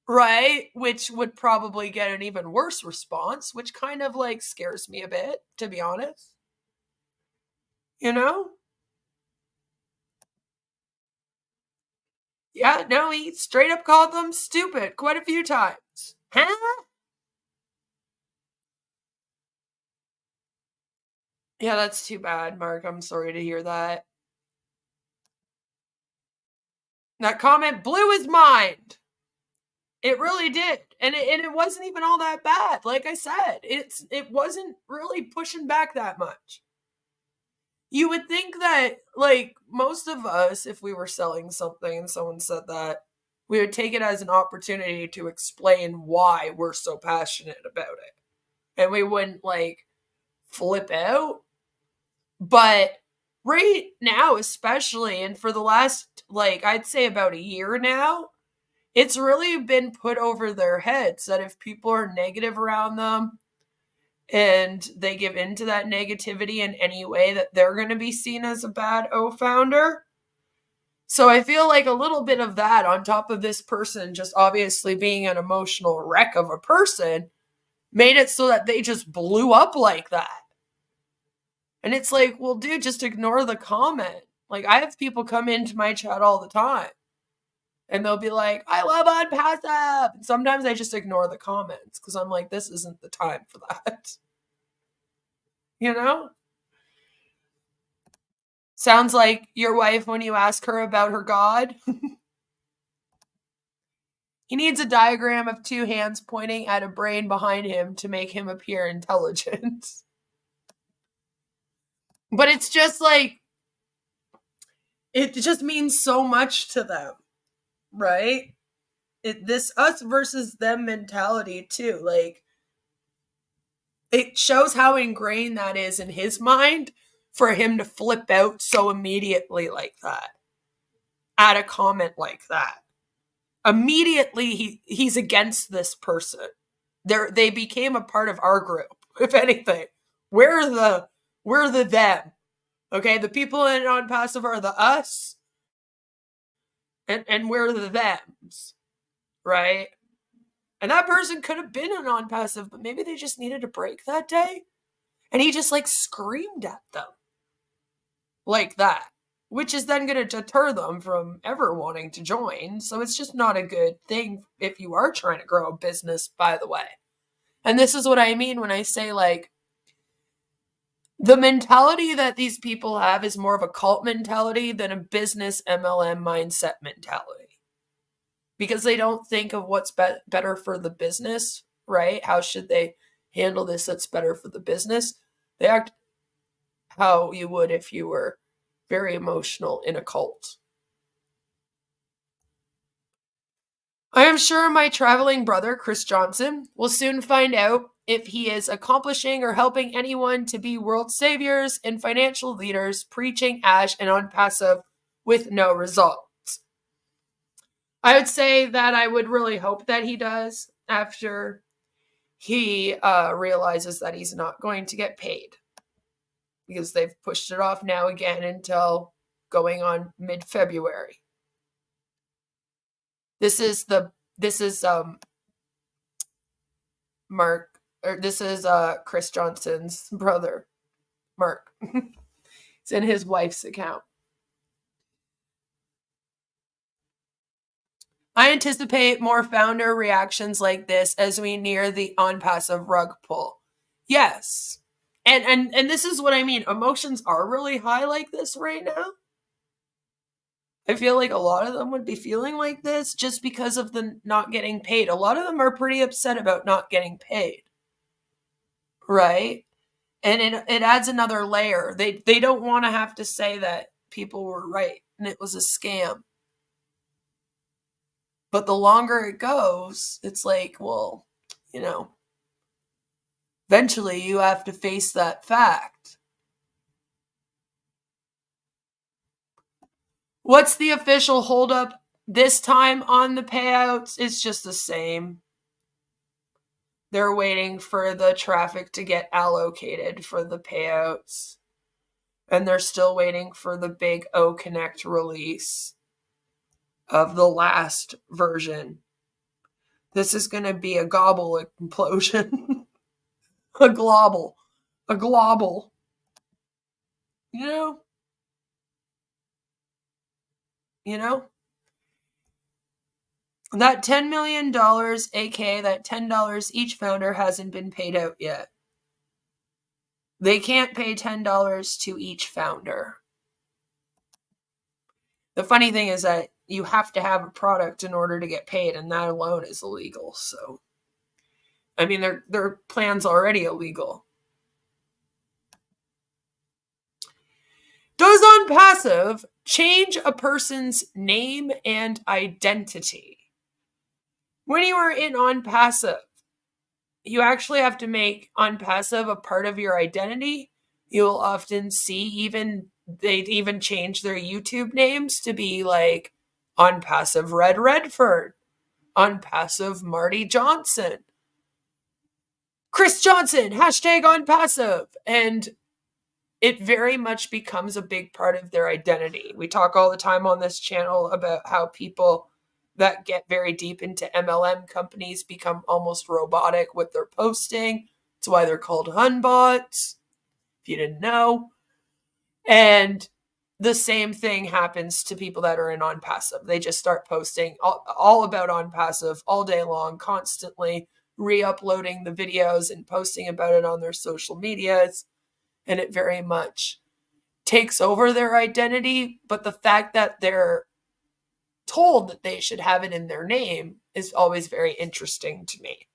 Right? Which would probably get an even worse response, which kind of like scares me a bit, to be honest. You know? Yeah, no, he straight up called them stupid quite a few times. Huh? Yeah, that's too bad, Mark. I'm sorry to hear that. That comment blew his mind. It really did. And it wasn't even all that bad. Like I said, it wasn't really pushing back that much. You would think that, like, most of us, if we were selling something and someone said that, we would take it as an opportunity to explain why we're so passionate about it. And we wouldn't, like, flip out. But right now, especially, and for the last, like, I'd say about a year now, it's really been put over their heads that if people are negative around them, and they give into that negativity in any way, that they're going to be seen as a bad founder. So I feel like a little bit of that on top of this person just obviously being an emotional wreck of a person made it so that they just blew up like that. And it's like, well, dude, just ignore the comment. Like, I have people come into my chat all the time and they'll be like, I love ONPASSIVE. And sometimes I just ignore the comments because I'm like, this isn't the time for that. You know? Sounds like your wife when you ask her about her God. He needs a diagram of two hands pointing at a brain behind him to make him appear intelligent. But it's just like, it just means so much to them, right? This us versus them mentality too. Like, it shows how ingrained that is in his mind for him to flip out so immediately like that at a comment like that. Immediately he's against this person. They became a part of our group. If anything, we're the them. Okay, the people in ONPASSIVE are the us, and we're the thems, right? And that person could have been an ONPASSIVE, but maybe they just needed a break that day, and he just like screamed at them like that, which is then going to deter them from ever wanting to join. So it's just not a good thing if you are trying to grow a business, by the way. And this is what I mean when I say, like, the mentality that these people have is more of a cult mentality than a business MLM mindset mentality. Because they don't think of what's better for the business, right? How should they handle this that's better for the business? They act how you would if you were very emotional in a cult. I am sure my traveling brother, Chris Johnson, will soon find out if he is accomplishing or helping anyone to be world saviors and financial leaders, preaching Ash and ONPASSIVE with no results. I would say that I would really hope that he does after he realizes that he's not going to get paid, because they've pushed it off now again until going on mid-February. This is Mark, or this is Chris Johnson's brother, Mark. It's in his wife's account. I anticipate more founder reactions like this as we near the ONPASSIVE rug pull. Yes. And this is what I mean. Emotions are really high like this right now. I feel like a lot of them would be feeling like this just because of the not getting paid. A lot of them are pretty upset about not getting paid. Right? And it adds another layer. They don't want to have to say that people were right and it was a scam. But the longer it goes, it's like, well, you know, eventually you have to face that fact. What's the official holdup this time on the payouts? It's just the same. They're waiting for the traffic to get allocated for the payouts. And they're still waiting for the big O Connect release of the last version. This is going to be a gobble implosion. a global. You know? That $10 million, aka that $10 each founder, hasn't been paid out yet. They can't pay $10 to each founder. The funny thing is that you have to have a product in order to get paid, and that alone is illegal. So, I mean, their plan's already illegal. Does ONPASSIVE change a person's name and identity? When you are in ONPASSIVE, you actually have to make ONPASSIVE a part of your identity. You'll often see they'd even change their YouTube names to be like ONPASSIVE Red Redford, ONPASSIVE Marty Johnson, Chris Johnson, #ONPASSIVE. And it very much becomes a big part of their identity. We talk all the time on this channel about how people that get very deep into MLM companies become almost robotic with their posting. That's why they're called Hunbots, if you didn't know. And the same thing happens to people that are in ONPASSIVE. They just start posting all about ONPASSIVE all day long, constantly re-uploading the videos and posting about it on their social medias. And it very much takes over their identity. But the fact that they're told that they should have it in their name is always very interesting to me.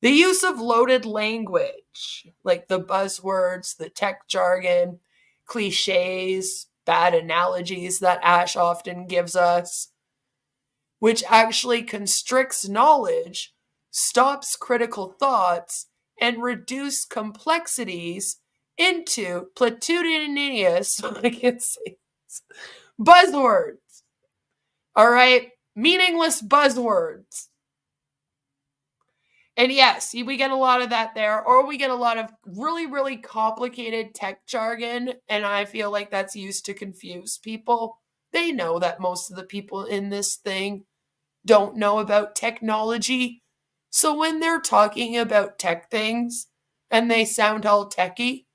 The use of loaded language, like the buzzwords, the tech jargon, cliches, bad analogies that Ash often gives us, which actually constricts knowledge, stops critical thoughts, and reduce complexities into platitudinous, I can't say this, buzzwords. All right? Meaningless buzzwords. And yes, we get a lot of that there, or we get a lot of really, really complicated tech jargon, and I feel like that's used to confuse people. They know that most of the people in this thing don't know about technology. So when they're talking about tech things and they sound all techie,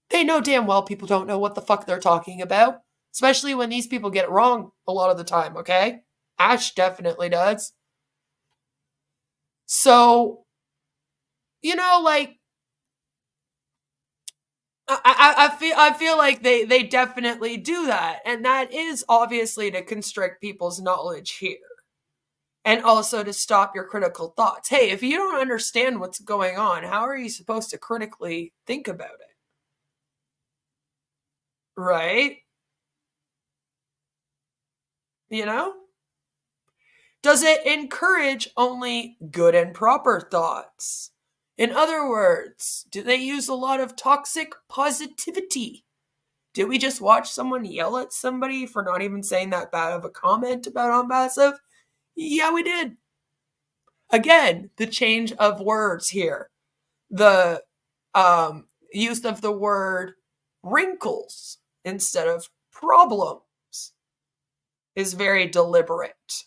they know damn well people don't know what the fuck they're talking about. Especially when these people get it wrong a lot of the time, okay? Ash definitely does. So, you know, like, I feel like they definitely do that. And that is obviously to constrict people's knowledge here. And also to stop your critical thoughts. Hey, if you don't understand what's going on, how are you supposed to critically think about it? Right? You know? Does it encourage only good and proper thoughts? In other words, do they use a lot of toxic positivity? Did we just watch someone yell at somebody for not even saying that bad of a comment about ONPASSIVE? Yeah, we did. Again, the change of words here. The use of the word wrinkles instead of problems is very deliberate.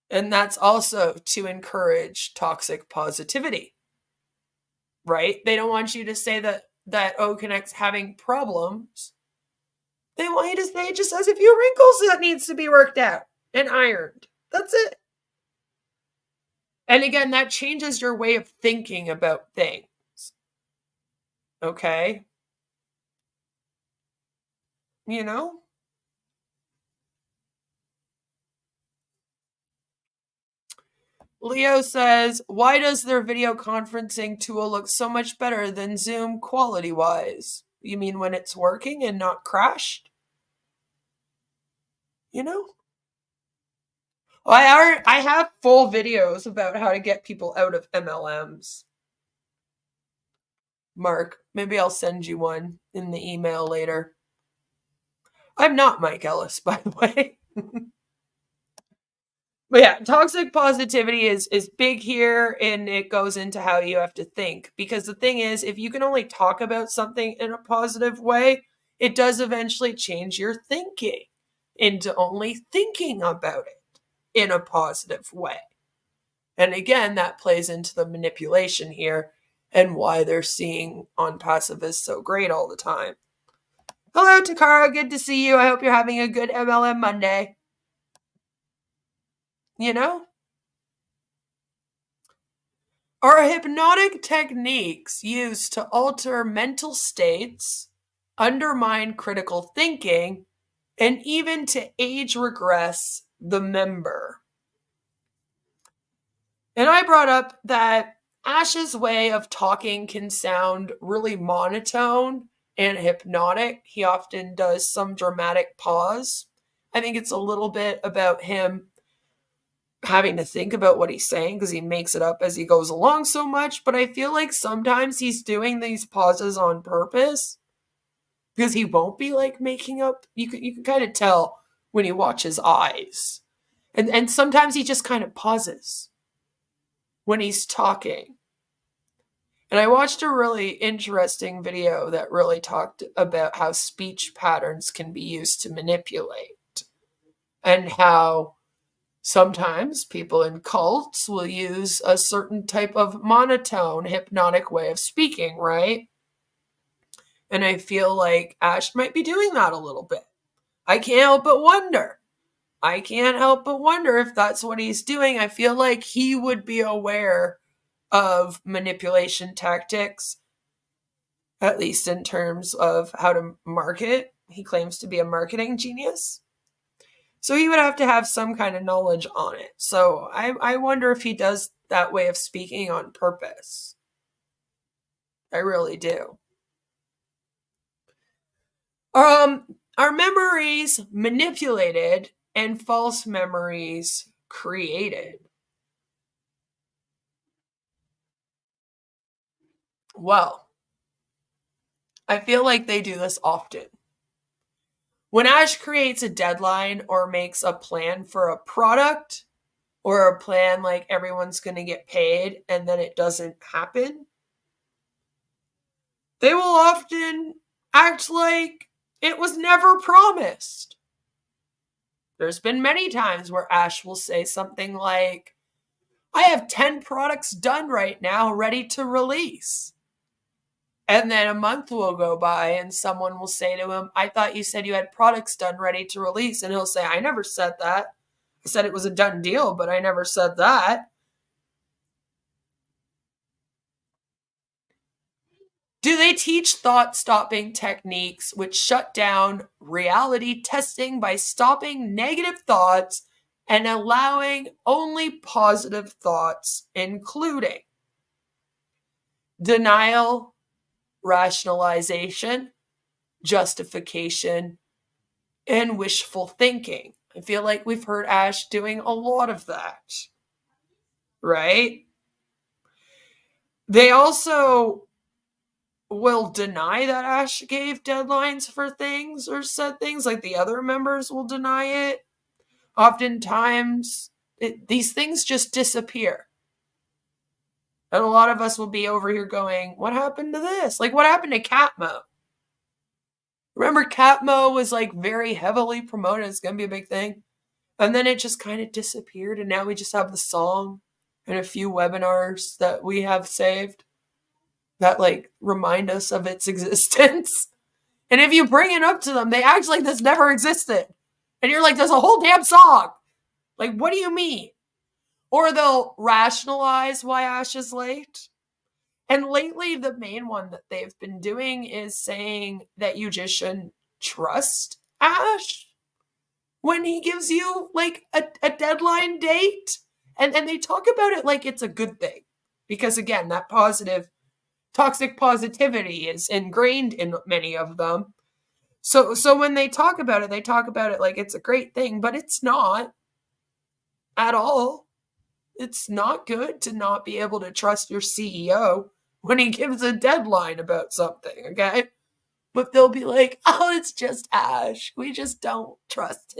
And that's also to encourage toxic positivity, right? They don't want you to say that O-Connect's having problems. They want you to say it just has a few wrinkles that needs to be worked out and ironed. That's it. And again, that changes your way of thinking about things. Okay? You know? Leo says, why does their video conferencing tool look so much better than Zoom quality-wise? You mean when it's working and not crashed? You know? I have full videos about how to get people out of MLMs. Mark, maybe I'll send you one in the email later. I'm not Mike Ellis, by the way. But yeah, toxic positivity is big here, and it goes into how you have to think. Because the thing is, if you can only talk about something in a positive way, it does eventually change your thinking into only thinking about it in a positive way. And again, that plays into the manipulation here and why they're seeing ONPASSIVE as so great all the time. Hello, Takara. Good to see you. I hope you're having a good MLM Monday. You know? Are hypnotic techniques used to alter mental states, undermine critical thinking, and even to age regress the member? And I brought up that Ash's way of talking can sound really monotone and hypnotic. He often does some dramatic pause. I think it's a little bit about him having to think about what he's saying because he makes it up as he goes along so much. But I feel like sometimes he's doing these pauses on purpose because he won't be like making up. You can kind of tell when you watch his eyes. And sometimes he just kind of pauses when he's talking. And I watched a really interesting video that really talked about how speech patterns can be used to manipulate and how sometimes people in cults will use a certain type of monotone, hypnotic way of speaking, right? And I feel like Ash might be doing that a little bit. I can't help but wonder. If that's what he's doing. I feel like he would be aware of manipulation tactics, at least in terms of how to market. He claims to be a marketing genius. So he would have to have some kind of knowledge on it. So I wonder if he does that way of speaking on purpose. I really do. Are memories manipulated and false memories created? Well, I feel like they do this often. When Ash creates a deadline or makes a plan for a product or a plan like everyone's going to get paid and then it doesn't happen, they will often act like it was never promised. There's been many times where Ash will say something like, I have 10 products done right now ready to release. And then a month will go by and someone will say to him, I thought you said you had products done ready to release. And he'll say, I never said that. I said it was a done deal, but I never said that. Do they teach thought-stopping techniques which shut down reality testing by stopping negative thoughts and allowing only positive thoughts, including denial, rationalization, justification, and wishful thinking? I feel like we've heard Ash doing a lot of that, right? They also will deny that Ash gave deadlines for things or said things, like the other members will deny it. Oftentimes, these things just disappear. And a lot of us will be over here going, what happened to this? Like, what happened to Catmo? Remember, Catmo was like very heavily promoted. It's going to be a big thing. And then it just kind of disappeared. And now we just have the song and a few webinars that we have saved that like remind us of its existence. And if you bring it up to them, they act like this never existed. And you're like, there's a whole damn song. Like, what do you mean? Or they'll rationalize why Ash is late. And lately, the main one that they've been doing is saying that you just shouldn't trust Ash when he gives you like a deadline date. And they talk about it like it's a good thing. Because again, that toxic positivity is ingrained in many of them. So when they talk about it like it's a great thing, but it's not at all. It's not good to not be able to trust your CEO when he gives a deadline about something, okay? But they'll be like, oh, it's just Ash. We just don't trust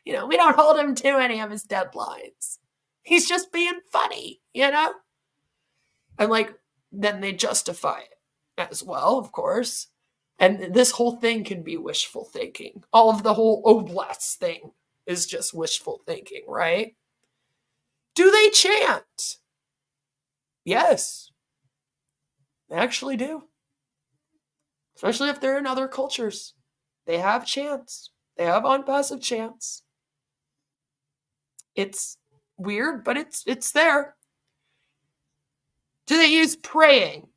we don't hold him to any of his deadlines. He's just being funny, And like, then they justify it as well, of course. And this whole thing can be wishful thinking. All of the whole oblast thing is just wishful thinking, right? Do they chant? Yes. They actually do. Especially if they're in other cultures. They have chants. They have ONPASSIVE chants. It's weird, but it's there. Do they use praying?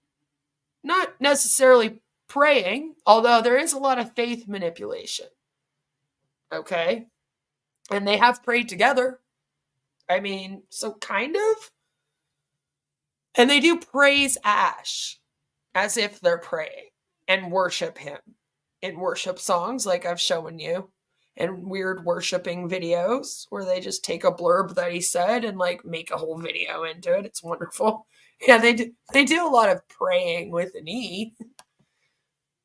Not necessarily praying, although there is a lot of faith manipulation. Okay? And they have prayed together. I mean, so kind of. And they do praise Ash as if they're praying and worship him in worship songs like I've shown you, and weird worshiping videos where they just take a blurb that he said and like make a whole video into it. It's wonderful. Yeah, they do a lot of praying with an E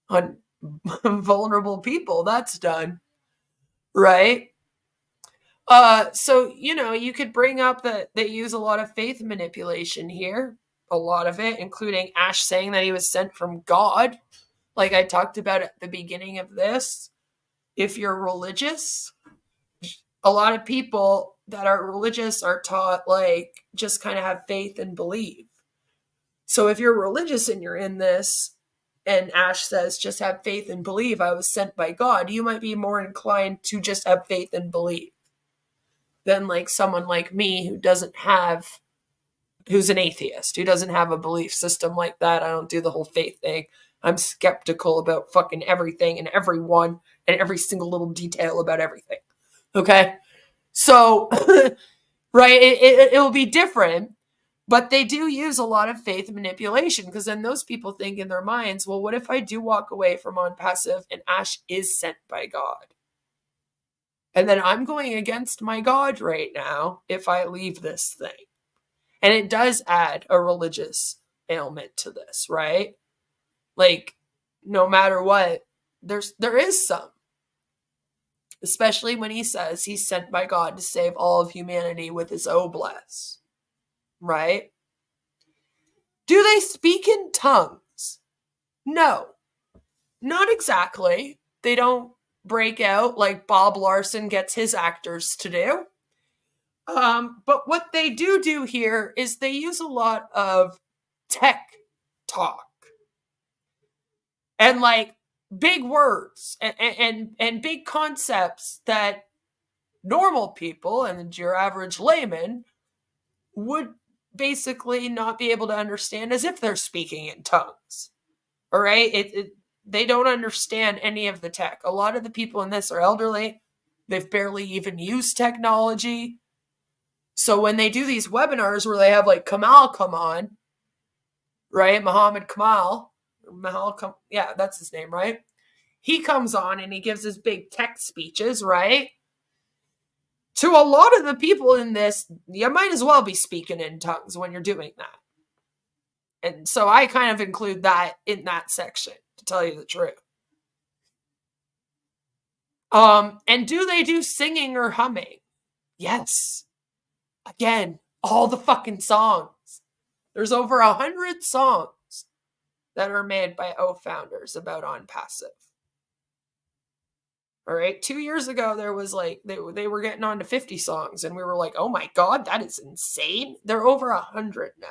on vulnerable people. That's done. Right? So, you could bring up that they use a lot of faith manipulation here. A lot of it, including Ash saying that he was sent from God. Like I talked about at the beginning of this. If you're religious, a lot of people that are religious are taught like just kind of have faith and believe. So if you're religious and you're in this, and Ash says just have faith and believe, I was sent by God, you might be more inclined to just have faith and believe than like someone like me who's an atheist, who doesn't have a belief system like that. I don't do the whole faith thing. I'm skeptical about fucking everything and everyone and every single little detail about everything. Okay? So, right, it'll be different, but they do use a lot of faith manipulation, because then those people think in their minds, well, what if I do walk away from ONPASSIVE and Ash is sent by God? And then I'm going against my God right now if I leave this thing. And it does add a religious ailment to this, right? Like, no matter what, there is some. Especially when he says he's sent by God to save all of humanity with his oblast. Right? Do they speak in tongues? No. Not exactly. They don't break out like Bob Larson gets his actors to do. But what they do here is they use a lot of tech talk. And like big words and big concepts that normal people and your average layman would basically not be able to understand, as if they're speaking in tongues. All right? They don't understand any of the tech. A lot of the people in this are elderly. They've barely even used technology. So when they do these webinars where they have like Kamal come on, right? Muhammad Kamal, yeah, that's his name, right? He comes on and he gives his big tech speeches, right? To a lot of the people in this, you might as well be speaking in tongues when you're doing that. And so I kind of include that in that section, to tell you the truth. And do they do singing or humming? Yes. Again, all the fucking songs. There's over 100 songs that are made by O founders about ONPASSIVE. All right. 2 years ago, there was like, they were getting on to 50 songs, and we were like, oh my God, that is insane. They're over 100 now.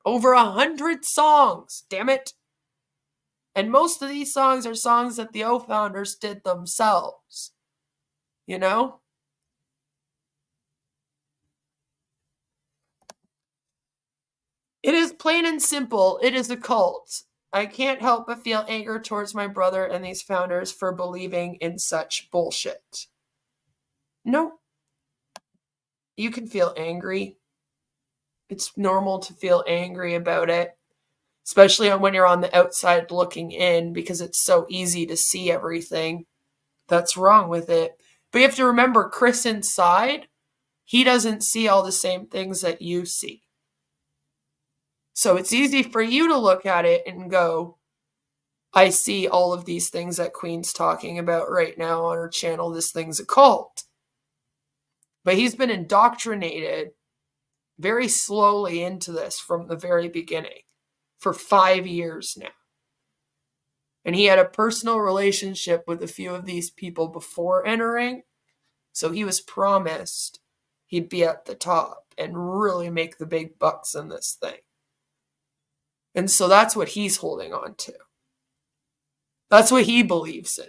Over 100 songs, damn it. And most of these songs are songs that the O founders did themselves. You know? It is plain and simple. It is a cult. I can't help but feel anger towards my brother and these founders for believing in such bullshit. No. You can feel angry. It's normal to feel angry about it, especially when you're on the outside looking in, because it's so easy to see everything that's wrong with it. But you have to remember, Chris inside, he doesn't see all the same things that you see. So it's easy for you to look at it and go, I see all of these things that Queen's talking about right now on her channel. This thing's a cult. But he's been indoctrinated very slowly into this from the very beginning for 5 years now. And he had a personal relationship with a few of these people before entering. So he was promised he'd be at the top and really make the big bucks in this thing. And so that's what he's holding on to. That's what he believes in.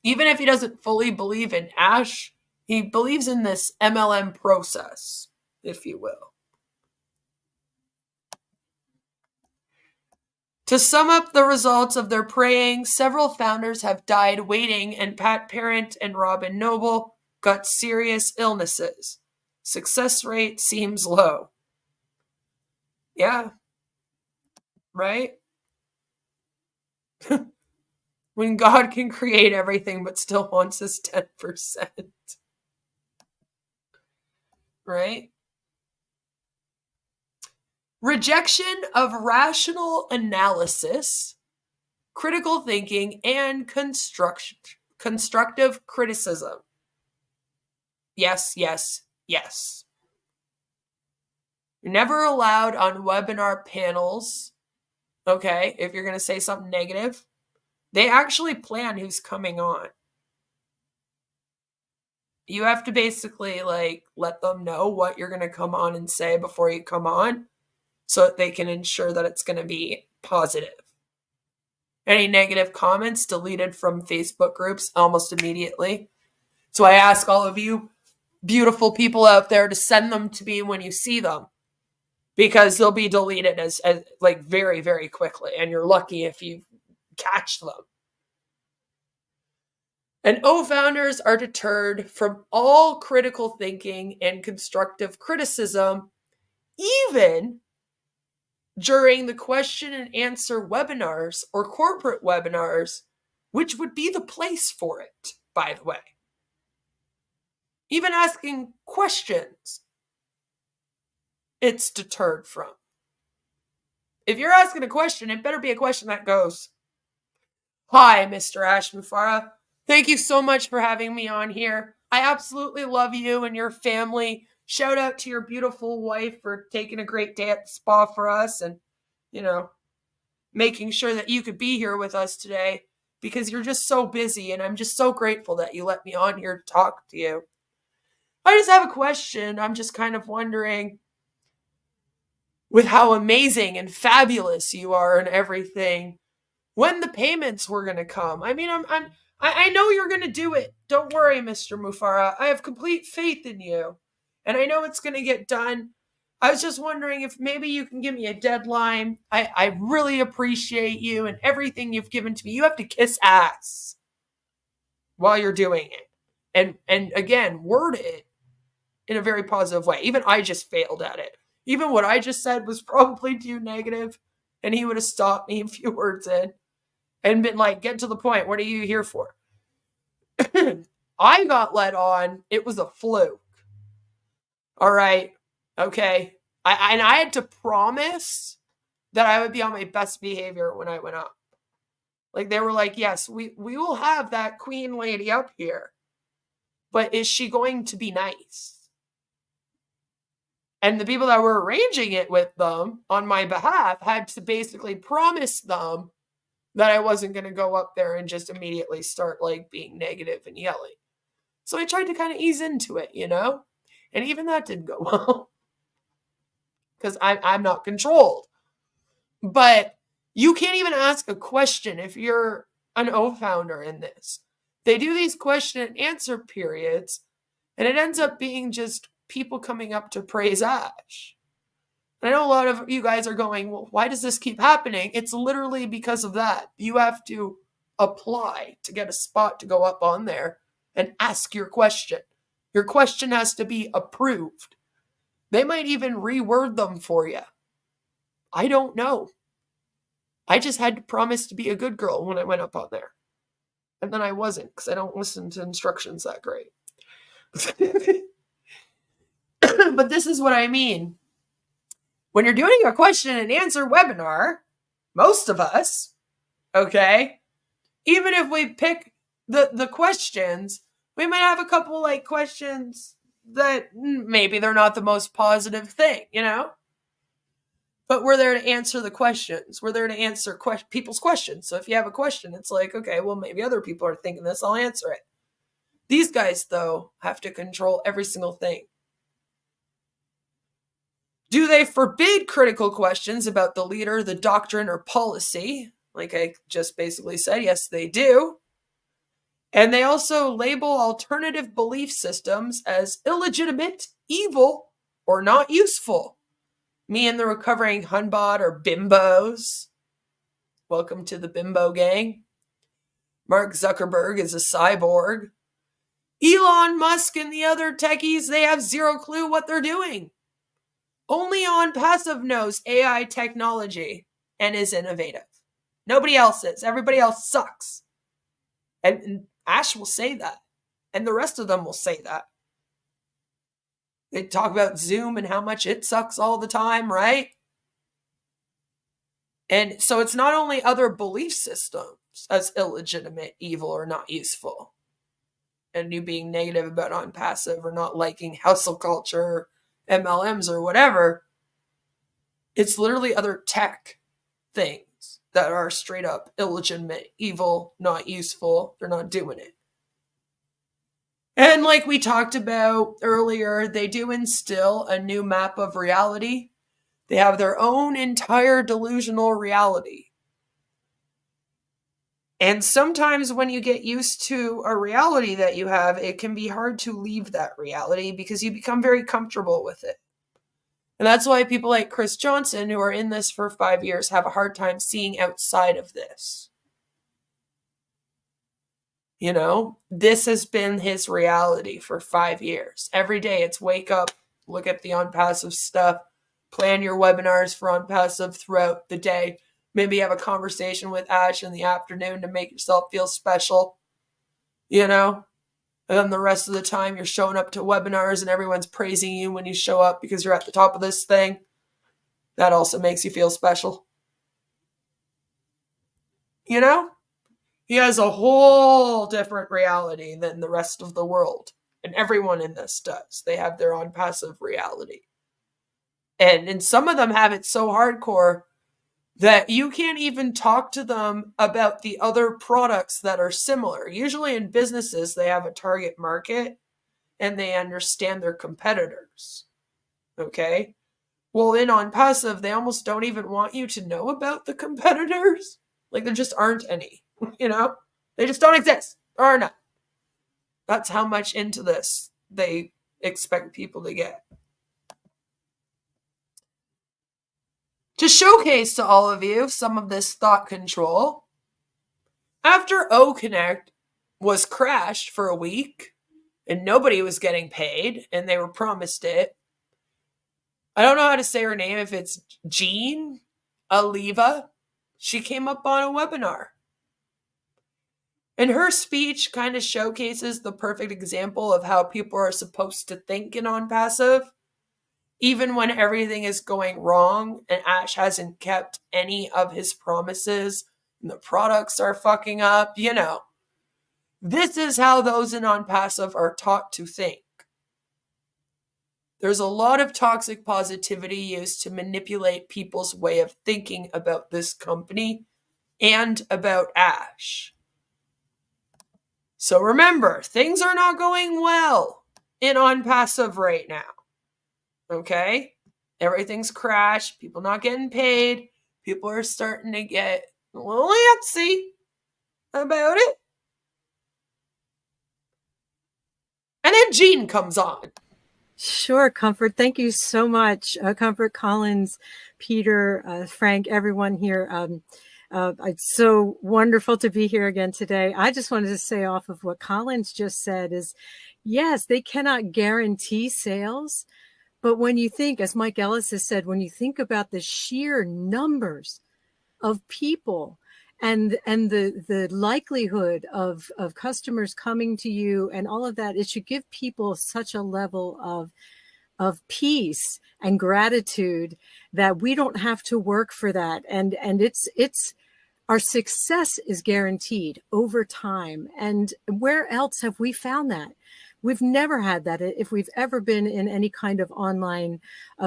Even if he doesn't fully believe in Ash, he believes in this MLM process, if you will. To sum up the results of their praying, several founders have died waiting, and Pat Parent and Robin Noble got serious illnesses. Success rate seems low. Yeah. Right? When God can create everything but still wants us 10%. Right? Rejection of rational analysis, critical thinking, and constructive criticism. Yes, yes, yes. You're never allowed on webinar panels, okay, if you're going to say something negative. They actually plan who's coming on. You have to basically let them know what you're going to come on and say before you come on, so that they can ensure that it's going to be positive. Any negative comments deleted from Facebook groups almost immediately. So I ask all of you beautiful people out there to send them to me when you see them, because they'll be deleted as very, very quickly. And you're lucky if you catch them. And O founders are deterred from all critical thinking and constructive criticism, even during the question and answer webinars or corporate webinars, which would be the place for it, by the way. Even asking questions, it's deterred from. If you're asking a question, it better be a question that goes, "Hi, Mr. Ash Mufareh. Thank you so much for having me on here. I absolutely love you and your family. Shout out to your beautiful wife for taking a great day at the spa for us and, making sure that you could be here with us today, because you're just so busy, and I'm just so grateful that you let me on here to talk to you. I just have a question. I'm just kind of wondering, with how amazing and fabulous you are and everything, when the payments were going to come. I mean, I know you're going to do it. Don't worry, Mr. Mufareh. I have complete faith in you, and I know it's going to get done. I was just wondering if maybe you can give me a deadline. I really appreciate you and everything you've given to me. You have to kiss ass while you're doing it. And again, word it in a very positive way. Even I just failed at it. Even what I just said was probably too negative, and he would have stopped me a few words in and been like, get to the point. What are you here for? I got let on. It was a fluke. All right. Okay. I had to promise that I would be on my best behavior when I went up. Like, they were like, yes, we will have that queen lady up here, but is she going to be nice? And the people that were arranging it with them on my behalf had to basically promise them that I wasn't going to go up there and just immediately start like being negative and yelling. So I tried to kind of ease into it, you know? And even that didn't go well because I'm not controlled. But you can't even ask a question if you're an O founder in this. They do these question and answer periods, and it ends up being just people coming up to praise Ash. And I know a lot of you guys are going, well, why does this keep happening? It's literally because of that. You have to apply to get a spot to go up on there and ask your question. Your question has to be approved. They might even reword them for you. I don't know. I just had to promise to be a good girl when I went up on there. And then I wasn't, because I don't listen to instructions that great. But this is what I mean. When you're doing a question and answer webinar, most of us, okay, even if we pick the questions, we might have a couple like questions that maybe they're not the most positive thing, you know? But we're there to answer the questions. We're there to answer people's questions. So if you have a question, it's like, okay, well, maybe other people are thinking this, I'll answer it. These guys, though, have to control every single thing. Do they forbid critical questions about the leader, the doctrine, or policy? Like I just basically said, yes, they do. And they also label alternative belief systems as illegitimate, evil, or not useful. Me and the recovering Hunbot are bimbos. Welcome to the bimbo gang. Mark Zuckerberg is a cyborg. Elon Musk and the other techies, they have zero clue what they're doing. Only ONPASSIVE knows AI technology and is innovative. Nobody else is. Everybody else sucks. And Ash will say that. And the rest of them will say that. They talk about Zoom and how much it sucks all the time, right? And so it's not only other belief systems as illegitimate, evil, or not useful. And you being negative about ONPASSIVE or not liking hustle culture, MLMs or whatever. It's literally other tech things that are straight up illegitimate, evil, not useful. They're not doing it. And like we talked about earlier, they do instill a new map of reality. They have their own entire delusional reality. And sometimes when you get used to a reality that you have, it can be hard to leave that reality because you become very comfortable with it. And that's why people like Chris Johnson, who are in this for 5 years, have a hard time seeing outside of this. You know, this has been his reality for 5 years. Every day it's wake up, look at the ONPASSIVE stuff, plan your webinars for ONPASSIVE throughout the day. Maybe have a conversation with Ash in the afternoon to make yourself feel special, you know? And then the rest of the time you're showing up to webinars and everyone's praising you when you show up because you're at the top of this thing. That also makes you feel special. You know? He has a whole different reality than the rest of the world. And everyone in this does. They have their ONPASSIVE reality. And some of them have it so hardcore that you can't even talk to them about the other products that are similar. Usually in businesses, they have a target market and they understand their competitors. Okay? Well, in ONPASSIVE, they almost don't even want you to know about the competitors. Like, there just aren't any, you know? They just don't exist. Or not. That's how much into this they expect people to get. To showcase to all of you some of this thought control, after OConnect was crashed for a week and nobody was getting paid and they were promised it, I don't know how to say her name, if it's Jean Aliva, she came up on a webinar. And her speech kind of showcases the perfect example of how people are supposed to think in ONPASSIVE. even when everything is going wrong and Ash hasn't kept any of his promises and the products are fucking up, you know. This is how those in ONPASSIVE are taught to think. There's a lot of toxic positivity used to manipulate people's way of thinking about this company and about Ash. So remember, things are not going well in ONPASSIVE right now. Okay? Everything's crashed. People not getting paid. People are starting to get a little antsy about it. And then Jean comes on. Sure, Comfort. Thank you so much. Comfort, Collins, Peter, Frank, everyone here. It's so wonderful to be here again today. I just wanted to say off of what Collins just said is, yes, they cannot guarantee sales. But when you think, as Mike Ellis has said, when you think about the sheer numbers of people and the likelihood of customers coming to you and all of that, it should give people such a level of peace and gratitude that we don't have to work for that. And it's our success is guaranteed over time. And where else have we found that? We've never had that. If we've ever been in any kind of online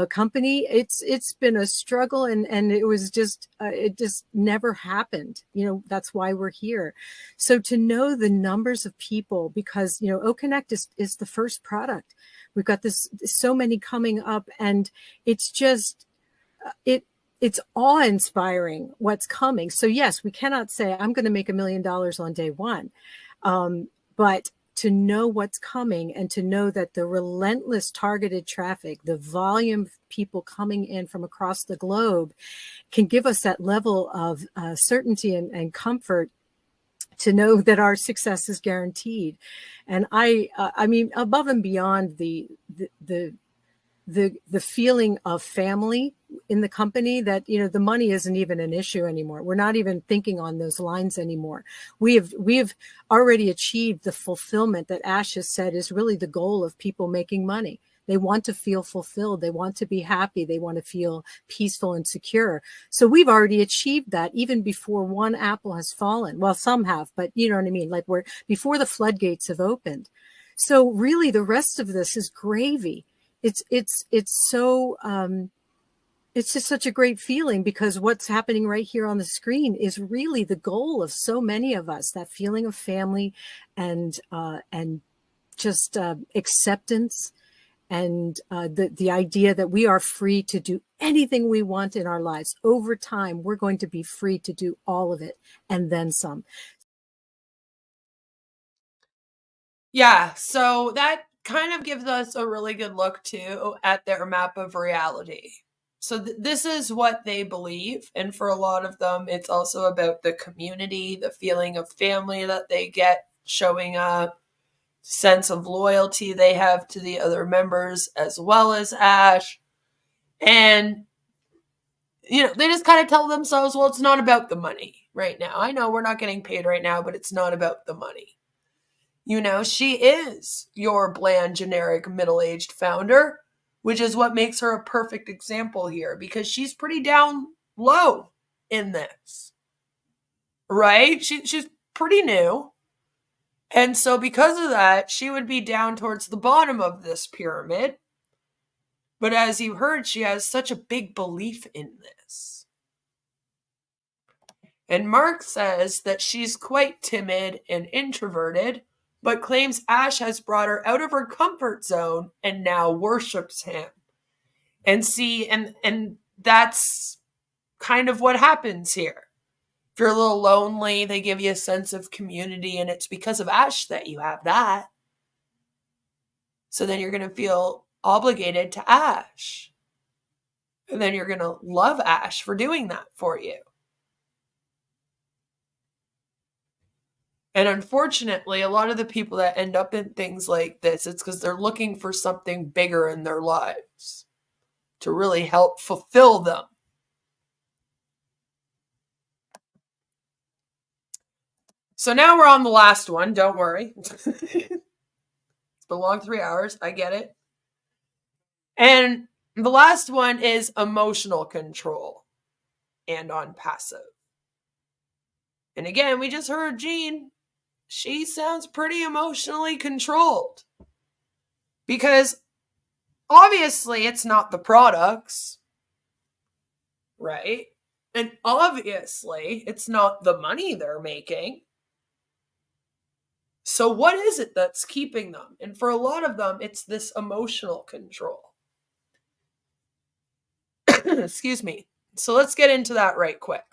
company, it's been a struggle, and it was just it just never happened. You know, that's why we're here. So to know the numbers of people, because you know, OConnect is the first product. We've got so many coming up, and it's just it's awe-inspiring what's coming. So yes, we cannot say I'm going to make $1 million on day one, but to know what's coming and to know that the relentless targeted traffic, the volume of people coming in from across the globe can give us that level of certainty and comfort to know that our success is guaranteed. And I mean, above and beyond the feeling of family in the company, that, you know, the money isn't even an issue anymore. We're not even thinking on those lines anymore. We've already achieved the fulfillment that Ash has said is really the goal of people making money. They want to feel fulfilled. They want to be happy. They want to feel peaceful and secure. So we've already achieved that even before one apple has fallen. Well, some have, but you know what I mean? Like before the floodgates have opened. So really the rest of this is gravy. It's so, it's just such a great feeling, because what's happening right here on the screen is really the goal of so many of us, that feeling of family and just acceptance, and the idea that we are free to do anything we want in our lives. Over time, we're going to be free to do all of it and then some. Yeah, so that kind of gives us a really good look too at their map of reality. So this is what they believe. And for a lot of them, it's also about the community, the feeling of family that they get showing up, sense of loyalty they have to the other members as well as Ash. And, you know, they just kind of tell themselves, well, it's not about the money right now. I know we're not getting paid right now, but it's not about the money. You know, she is your bland, generic, middle-aged founder, which is what makes her a perfect example here, because she's pretty down low in this, right? She's pretty new. And so because of that, she would be down towards the bottom of this pyramid. But as you heard, she has such a big belief in this. And Mark says that she's quite timid and introverted, but claims Ash has brought her out of her comfort zone and now worships him. And see, and that's kind of what happens here. If you're a little lonely, they give you a sense of community, and it's because of Ash that you have that. So then you're going to feel obligated to Ash. And then you're going to love Ash for doing that for you. And unfortunately, a lot of the people that end up in things like this, it's because they're looking for something bigger in their lives to really help fulfill them. So now we're on the last one. Don't worry. It's been a long 3 hours. I get it. And The last one is emotional control and on passive. And again, we just heard Jean. She sounds pretty emotionally controlled. Because obviously it's not the products, right? And obviously it's not the money they're making. So what is it that's keeping them? And for a lot of them, it's this emotional control. Excuse me. So let's get into that right quick.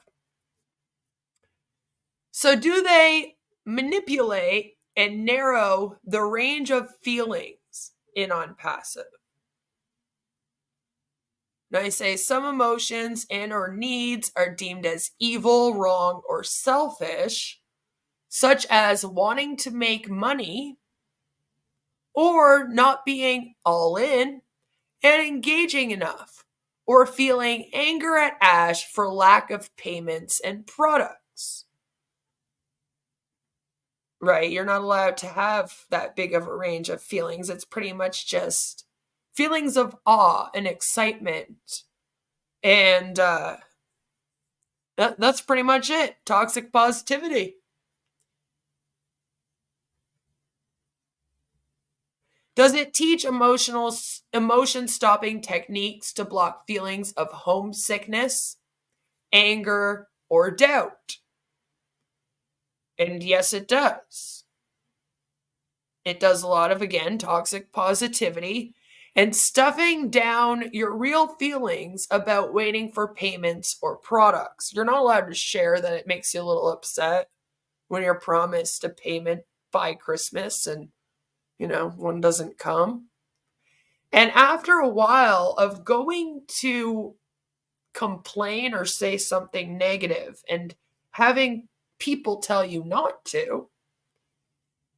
So do they manipulate and narrow the range of feelings in on passive? Now I say some emotions and or needs are deemed as evil, wrong, or selfish, such as wanting to make money or not being all in and engaging enough, or feeling anger at Ash for lack of payments and products. Right? You're not allowed to have that big of a range of feelings. It's pretty much just feelings of awe and excitement. And that's pretty much it. Toxic positivity. Does it teach emotion stopping techniques to block feelings of homesickness, anger, or doubt? And yes, it does. It does a lot of, again, toxic positivity and stuffing down your real feelings about waiting for payments or products. You're not allowed to share that it makes you a little upset when you're promised a payment by Christmas and, one doesn't come. And after a while of going to complain or say something negative and having people tell you not to,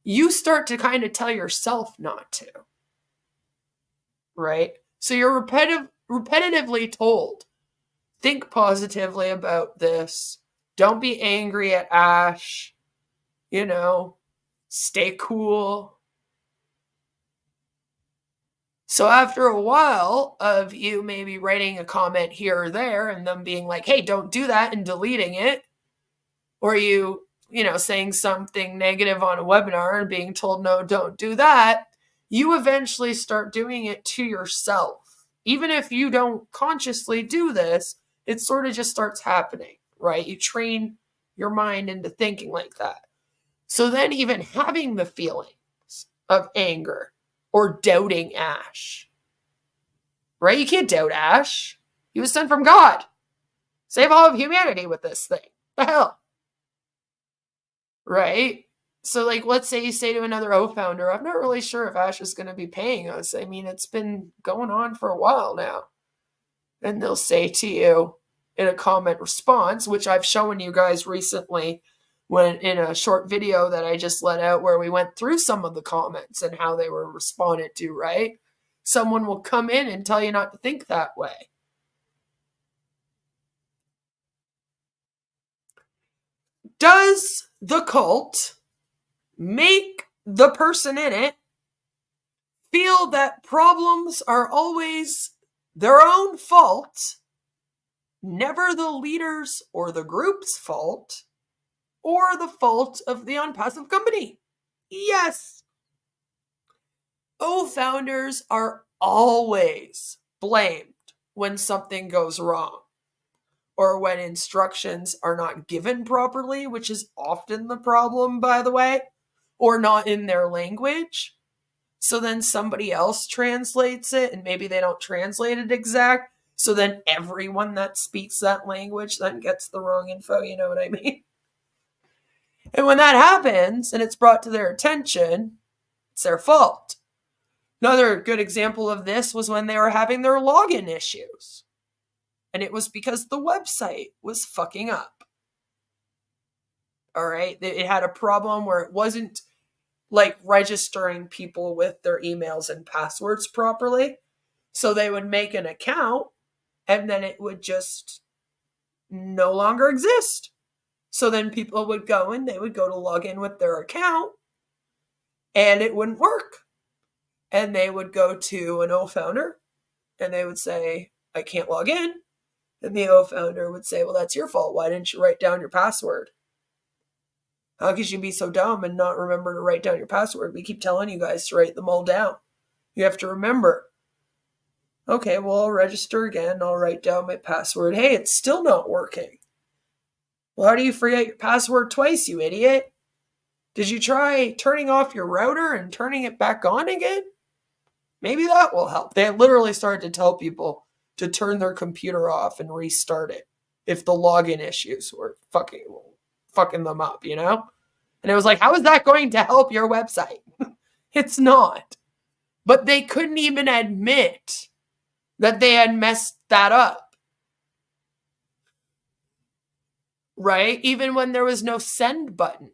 you start to kind of tell yourself not to. Right? So you're repetitively told, think positively about this. Don't be angry at Ash. Stay cool. So after a while of you maybe writing a comment here or there and them being like, hey, don't do that, and deleting it, or you saying something negative on a webinar and being told, no, don't do that, you eventually start doing it to yourself. Even if you don't consciously do this, it sort of just starts happening, right? You train your mind into thinking like that. So then even having the feelings of anger or doubting Ash, right? You can't doubt Ash. He was sent from God. Save all of humanity with this thing. The hell? Right? So, let's say you say to another O founder, I'm not really sure if Ash is going to be paying us. I mean, it's been going on for a while now. And they'll say to you in a comment response, which I've shown you guys recently when in a short video that I just let out where we went through some of the comments and how they were responded to, right? Someone will come in and tell you not to think that way. Does the cult make the person in it feel that problems are always their own fault, never the leaders or the group's fault, or the fault of the ONPASSIVE company? Yes. O-founders are always blamed when something goes wrong, or when instructions are not given properly, which is often the problem, by the way, or not in their language. So then somebody else translates it, and maybe they don't translate it exact. So then everyone that speaks that language then gets the wrong info, you know what I mean? And when that happens, and it's brought to their attention, it's their fault. Another good example of this was when they were having their login issues. And it was because the website was fucking up. All right? It had a problem where it wasn't registering people with their emails and passwords properly. So they would make an account and then it would just no longer exist. So then people would go and they would go to log in with their account and it wouldn't work. And they would go to an O-founder And they would say, I can't log in. And the O founder would say, well, that's your fault. Why didn't you write down your password? How could you be so dumb and not remember to write down your password? We keep telling you guys to write them all down. You have to remember. Okay, well, I'll register again. I'll write down my password. Hey, it's still not working. Well, how do you forget your password twice, you idiot? Did you try turning off your router and turning it back on again? Maybe that will help. They literally started to tell people to turn their computer off and restart it if the login issues were fucking them up, you know? And it was like, how is that going to help your website? It's not. But they couldn't even admit that they had messed that up. Right? Even when there was no send button.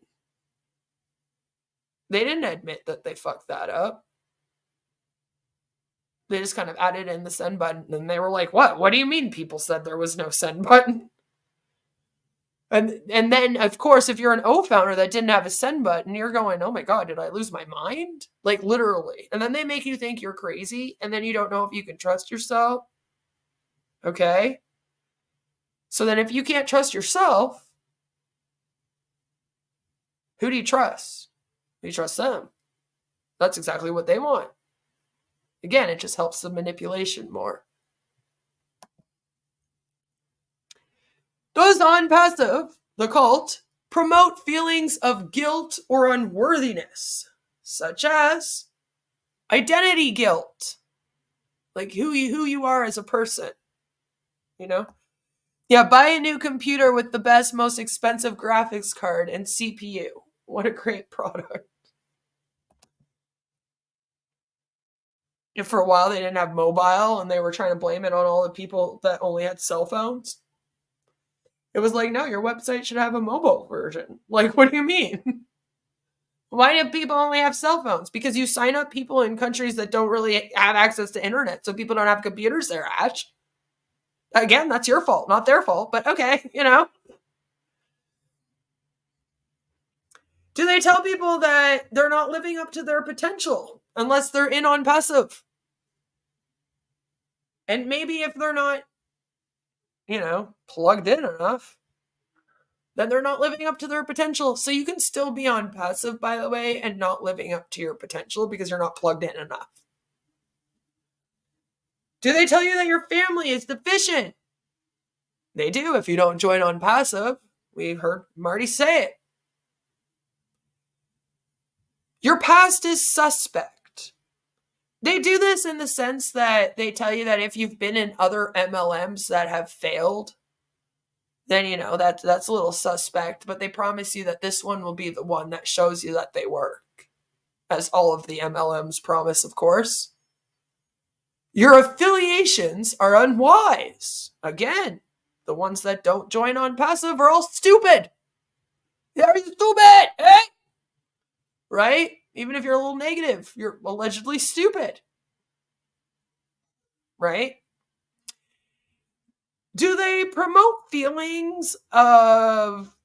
They didn't admit that they fucked that up. They just kind of added in the send button, and they were like, what? What do you mean people said there was no send button? And then, of course, if you're an O founder that didn't have a send button, you're going, oh my God, did I lose my mind? Like, literally. And then they make you think you're crazy, and then you don't know if you can trust yourself. Okay? So then if you can't trust yourself, who do you trust? You trust them. That's exactly what they want. Again, it just helps the manipulation more. Does ONPASSIVE, the cult, promote feelings of guilt or unworthiness, such as identity guilt, like who you are as a person, you know? Yeah, buy a new computer with the best, most expensive graphics card and CPU. What a great product. And for a while, they didn't have mobile, and they were trying to blame it on all the people that only had cell phones. It was like, no, your website should have a mobile version. Like, what do you mean? Why do people only have cell phones? Because you sign up people in countries that don't really have access to internet, so people don't have computers there, Ash. Again, that's your fault, not their fault, but okay, you know. Do they tell people that they're not living up to their potential unless they're in ONPASSIVE? And maybe if they're not, you know, plugged in enough, then they're not living up to their potential. So you can still be ONPASSIVE, by the way, and not living up to your potential because you're not plugged in enough. Do they tell you that your family is deficient? They do if you don't join ONPASSIVE. We've heard Marty say it. Your past is suspect. They do this in the sense that they tell you that if you've been in other MLMs that have failed, then, you know, that's a little suspect. But they promise you that this one will be the one that shows you that they work. As all of the MLMs promise, of course. Your affiliations are unwise. Again, the ones that don't join ONPASSIVE are all stupid. They're stupid, eh? Right? Even if you're a little negative, you're allegedly stupid. Right? Do they promote feelings of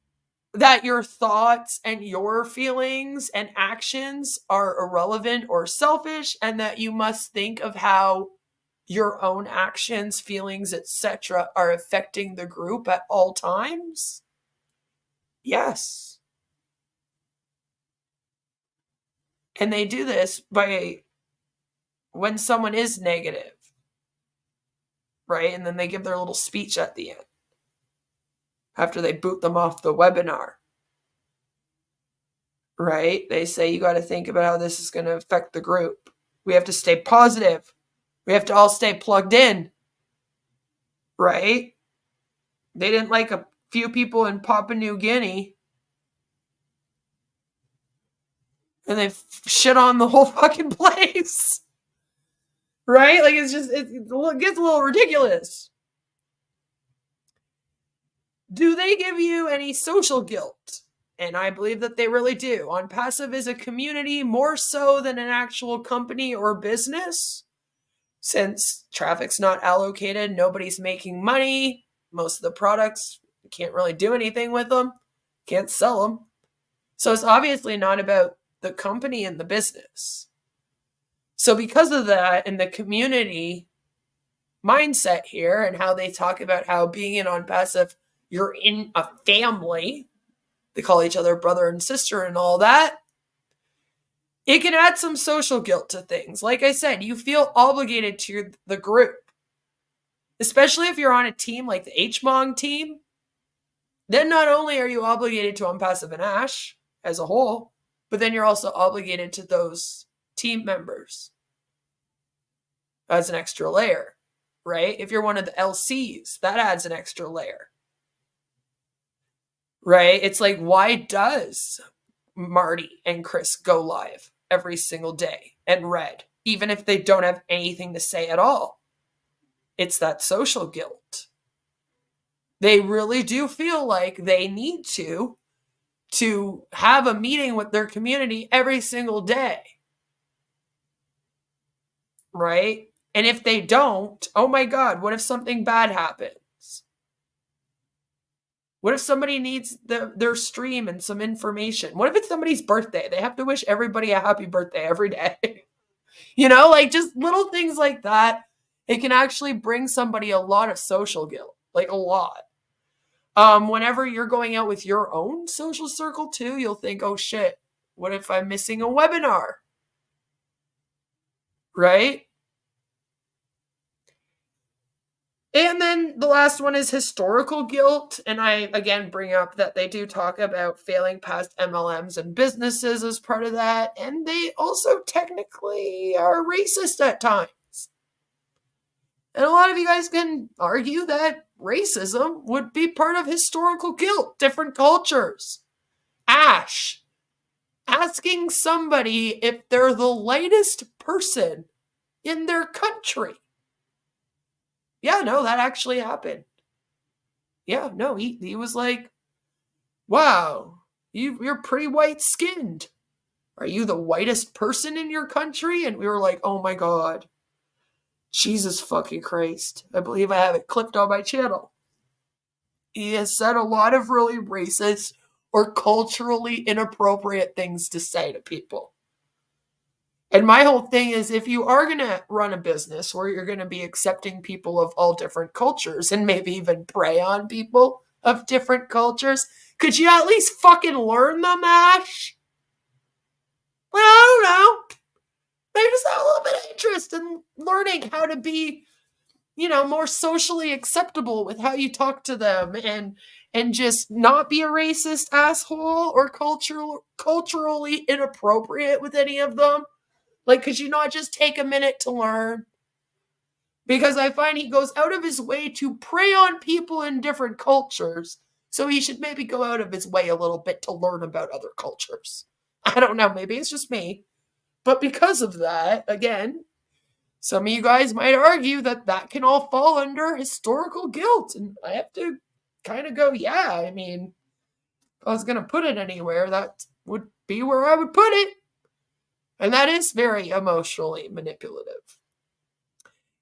that your thoughts and your feelings and actions are irrelevant or selfish, and that you must think of how your own actions, feelings, etc. are affecting the group at all times? Yes. And they do this by when someone is negative, right? And then they give their little speech at the end after they boot them off the webinar, right? They say, you got to think about how this is going to affect the group. We have to stay positive. We have to all stay plugged in, right? They didn't like a few people in Papua New Guinea, and they shit on the whole fucking place. Right? Like, it gets a little ridiculous. Do they give you any social guilt? And I believe that they really do. ONPASSIVE is a community more so than an actual company or business. Since traffic's not allocated, nobody's making money. Most of the products, you can't really do anything with them. Can't sell them. So it's obviously not about the company and the business. So because of that, in the community, mindset here and how they talk about how being in ONPASSIVE, you're in a family. They call each other brother and sister and all that. It can add some social guilt to things. Like I said, you feel obligated to the group. Especially if you're on a team like the HMONG team. Then not only are you obligated to ONPASSIVE and Ash as a whole, but then you're also obligated to those team members as an extra layer, right? If you're one of the LCs, that adds an extra layer, right? It's like, why does Marty and Chris go live every single day and Red, even if they don't have anything to say at all? It's that social guilt. They really do feel like they need to have a meeting with their community every single day. Right? And if they don't, oh my God, what if something bad happens? What if somebody needs their stream and some information? What if it's somebody's birthday? They have to wish everybody a happy birthday every day. You know, like just little things like that. It can actually bring somebody a lot of social guilt, like a lot. Whenever you're going out with your own social circle too, you'll think, oh shit, what if I'm missing a webinar? Right? And then the last one is historical guilt. And I, again, bring up that they do talk about failing past MLMs and businesses as part of that. And they also technically are racist at times. And a lot of you guys can argue that racism would be part of historical guilt, different cultures. Ash, asking somebody if they're the lightest person in their country. Yeah, no, that actually happened. Yeah, no, he was like, wow, you're pretty white-skinned. Are you the whitest person in your country? And we were like, oh my God. Jesus fucking Christ. I believe I have it clipped on my channel. He has said a lot of really racist or culturally inappropriate things to say to people. And my whole thing is, if you are going to run a business where you're going to be accepting people of all different cultures and maybe even prey on people of different cultures, could you at least fucking learn them, Ash? Well, I don't know. Maybe just have a little bit of interest in learning how to be, you know, more socially acceptable with how you talk to them and just not be a racist asshole or culturally inappropriate with any of them. Like, could you not just take a minute to learn? Because I find he goes out of his way to prey on people in different cultures. So he should maybe go out of his way a little bit to learn about other cultures. I don't know. Maybe it's just me. But because of that, again, some of you guys might argue that that can all fall under historical guilt. And I have to kind of go, yeah, I mean, if I was going to put it anywhere, that would be where I would put it. And that is very emotionally manipulative.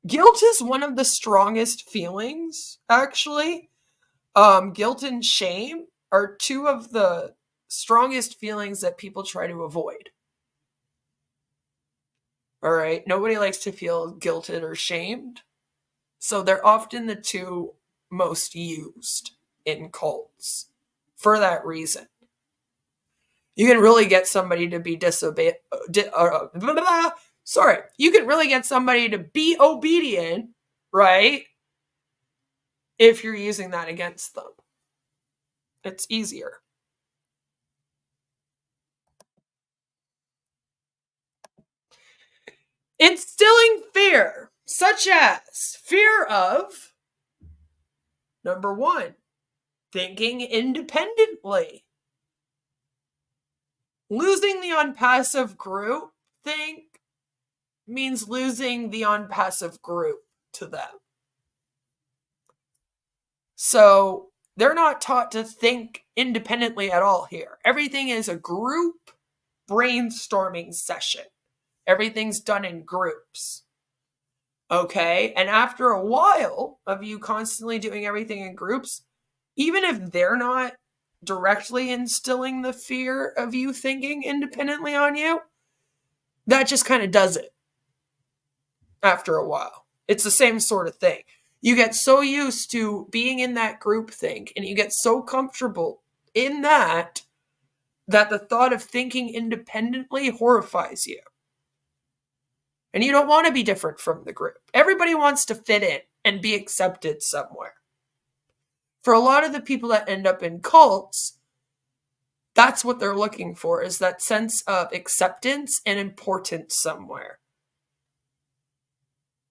Guilt is one of the strongest feelings, actually. Guilt and shame are two of the strongest feelings that people try to avoid. All right. Nobody likes to feel guilted or shamed. So they're often the two most used in cults for that reason. You can really get somebody to be you can really get somebody to be obedient, right? If you're using that against them. It's easier. Instilling fear, such as fear of, number 1, thinking independently. Losing the ONPASSIVE group think means losing the ONPASSIVE group to them. So they're not taught to think independently at all here. Everything is a group brainstorming session. Everything's done in groups. Okay? And after a while of you constantly doing everything in groups, even if they're not directly instilling the fear of you thinking independently on you, that just kind of does it after a while. It's the same sort of thing. You get so used to being in that group think, and you get so comfortable in that the thought of thinking independently horrifies you. And you don't want to be different from the group. Everybody wants to fit in and be accepted somewhere. For a lot of the people that end up in cults, that's what they're looking for, is that sense of acceptance and importance somewhere.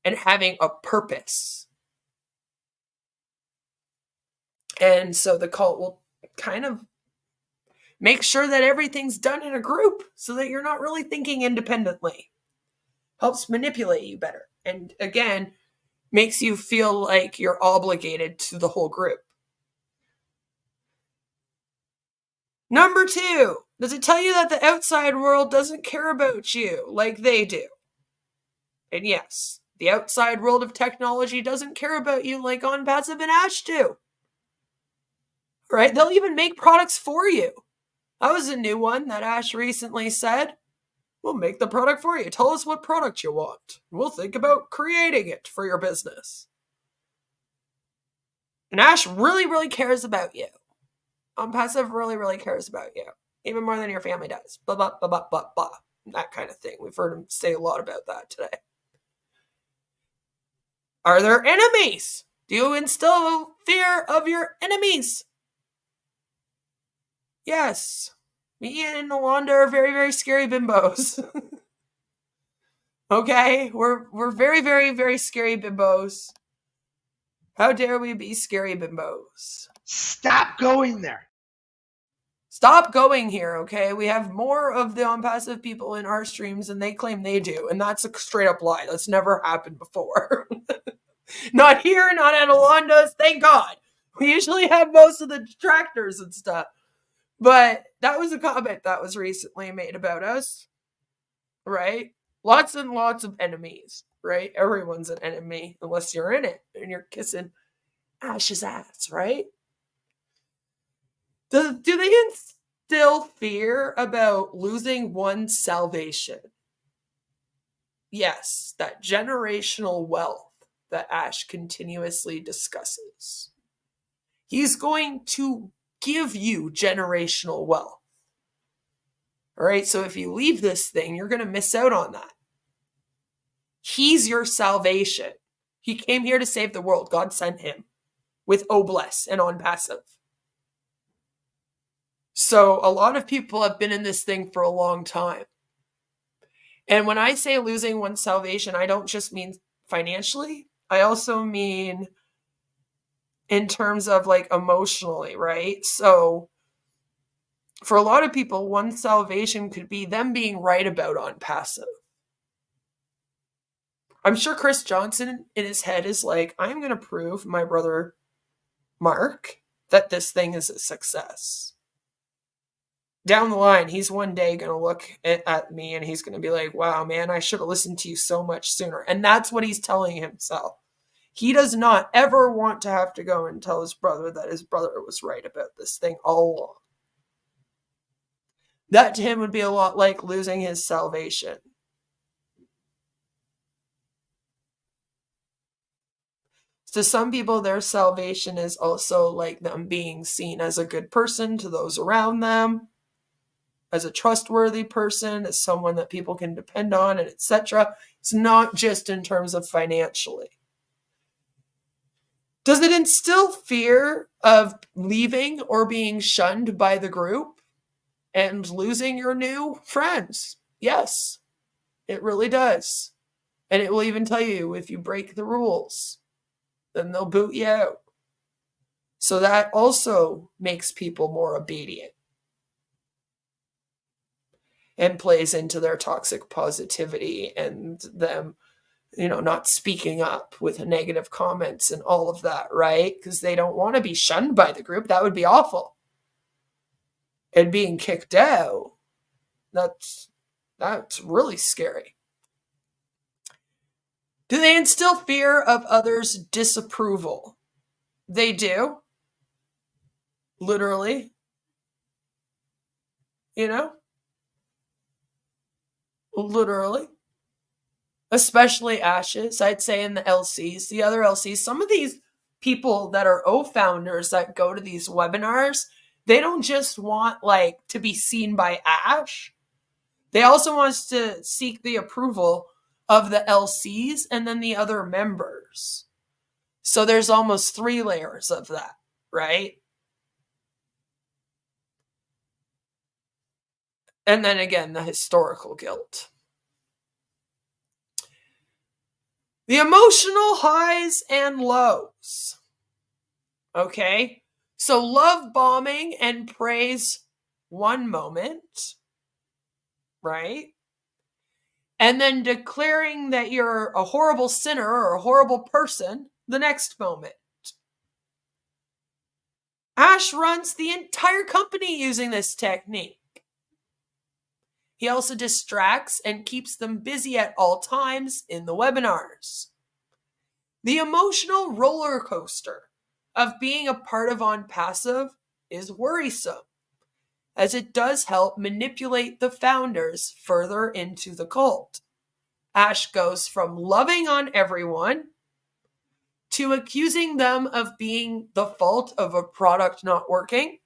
And having a purpose. And so the cult will kind of make sure that everything's done in a group so that you're not really thinking independently. Helps manipulate you better. And again, makes you feel like you're obligated to the whole group. Number 2, does it tell you that the outside world doesn't care about you like they do? And yes, the outside world of technology doesn't care about you like ONPASSIVE and Ash do. Right? They'll even make products for you. That was a new one that Ash recently said. We'll make the product for you. Tell us what product you want. We'll think about creating it for your business. And Ash really, really cares about you. ONPASSIVE really, really cares about you. Even more than your family does. Blah, blah, blah, blah, blah, blah. That kind of thing. We've heard him say a lot about that today. Are there enemies? Do you instill fear of your enemies? Yes. Me and Nalanda are very, very scary bimbos. Okay? We're very, very, very scary bimbos. How dare we be scary bimbos? Stop going there. Stop going here, okay? We have more of the ONPASSIVE people in our streams than they claim they do, and that's a straight up lie. That's never happened before. Not here, not at Alanda's, thank God. We usually have most of the detractors and stuff. But that was a comment that was recently made about us, right? Lots and lots of enemies, right? Everyone's an enemy unless you're in it and you're kissing Ash's ass, right? Do they instill fear about losing one's salvation? Yes, that generational wealth that Ash continuously discusses. He's going to give you generational wealth. All right, so if you leave this thing, you're going to miss out on that. He's your salvation. He came here to save the world. God sent him with Obless and ONPASSIVE. So a lot of people have been in this thing for a long time. And when I say losing one's salvation, I don't just mean financially. I also mean in terms of like emotionally, right? So for a lot of people, one's salvation could be them being right about ONPASSIVE. I'm sure Chris Johnson in his head is like, I'm going to prove my brother Mark that this thing is a success. Down the line, he's one day going to look at me and he's going to be like, wow, man, I should have listened to you so much sooner. And that's what he's telling himself. He does not ever want to have to go and tell his brother that his brother was right about this thing all along. That to him would be a lot like losing his salvation. To some people, their salvation is also like them being seen as a good person to those around them, as a trustworthy person, as someone that people can depend on, and etc. It's not just in terms of financially. Does it instill fear of leaving or being shunned by the group and losing your new friends? Yes, it really does. And it will even tell you if you break the rules, then they'll boot you out. So that also makes people more obedient and plays into their toxic positivity and them, not speaking up with negative comments and all of that, right? Because they don't want to be shunned by the group. That would be awful. And being kicked out, that's really scary. Do they instill fear of others' disapproval? They do. Literally. Literally. especially Ash's, I'd say in the LCs, the other LCs, some of these people that are O founders that go to these webinars, they don't just want like to be seen by Ash. They also want to seek the approval of the LCs and then the other members. So there's almost 3 layers of that, right? And then again, the historical guilt. The emotional highs and lows. Okay? So love bombing and praise one moment, right? And then declaring that you're a horrible sinner or a horrible person the next moment. Ash runs the entire company using this technique. He also distracts and keeps them busy at all times in the webinars. The emotional roller coaster of being a part of ONPASSIVE is worrisome, as it does help manipulate the founders further into the cult. Ash goes from loving on everyone to accusing them of being the fault of a product not working.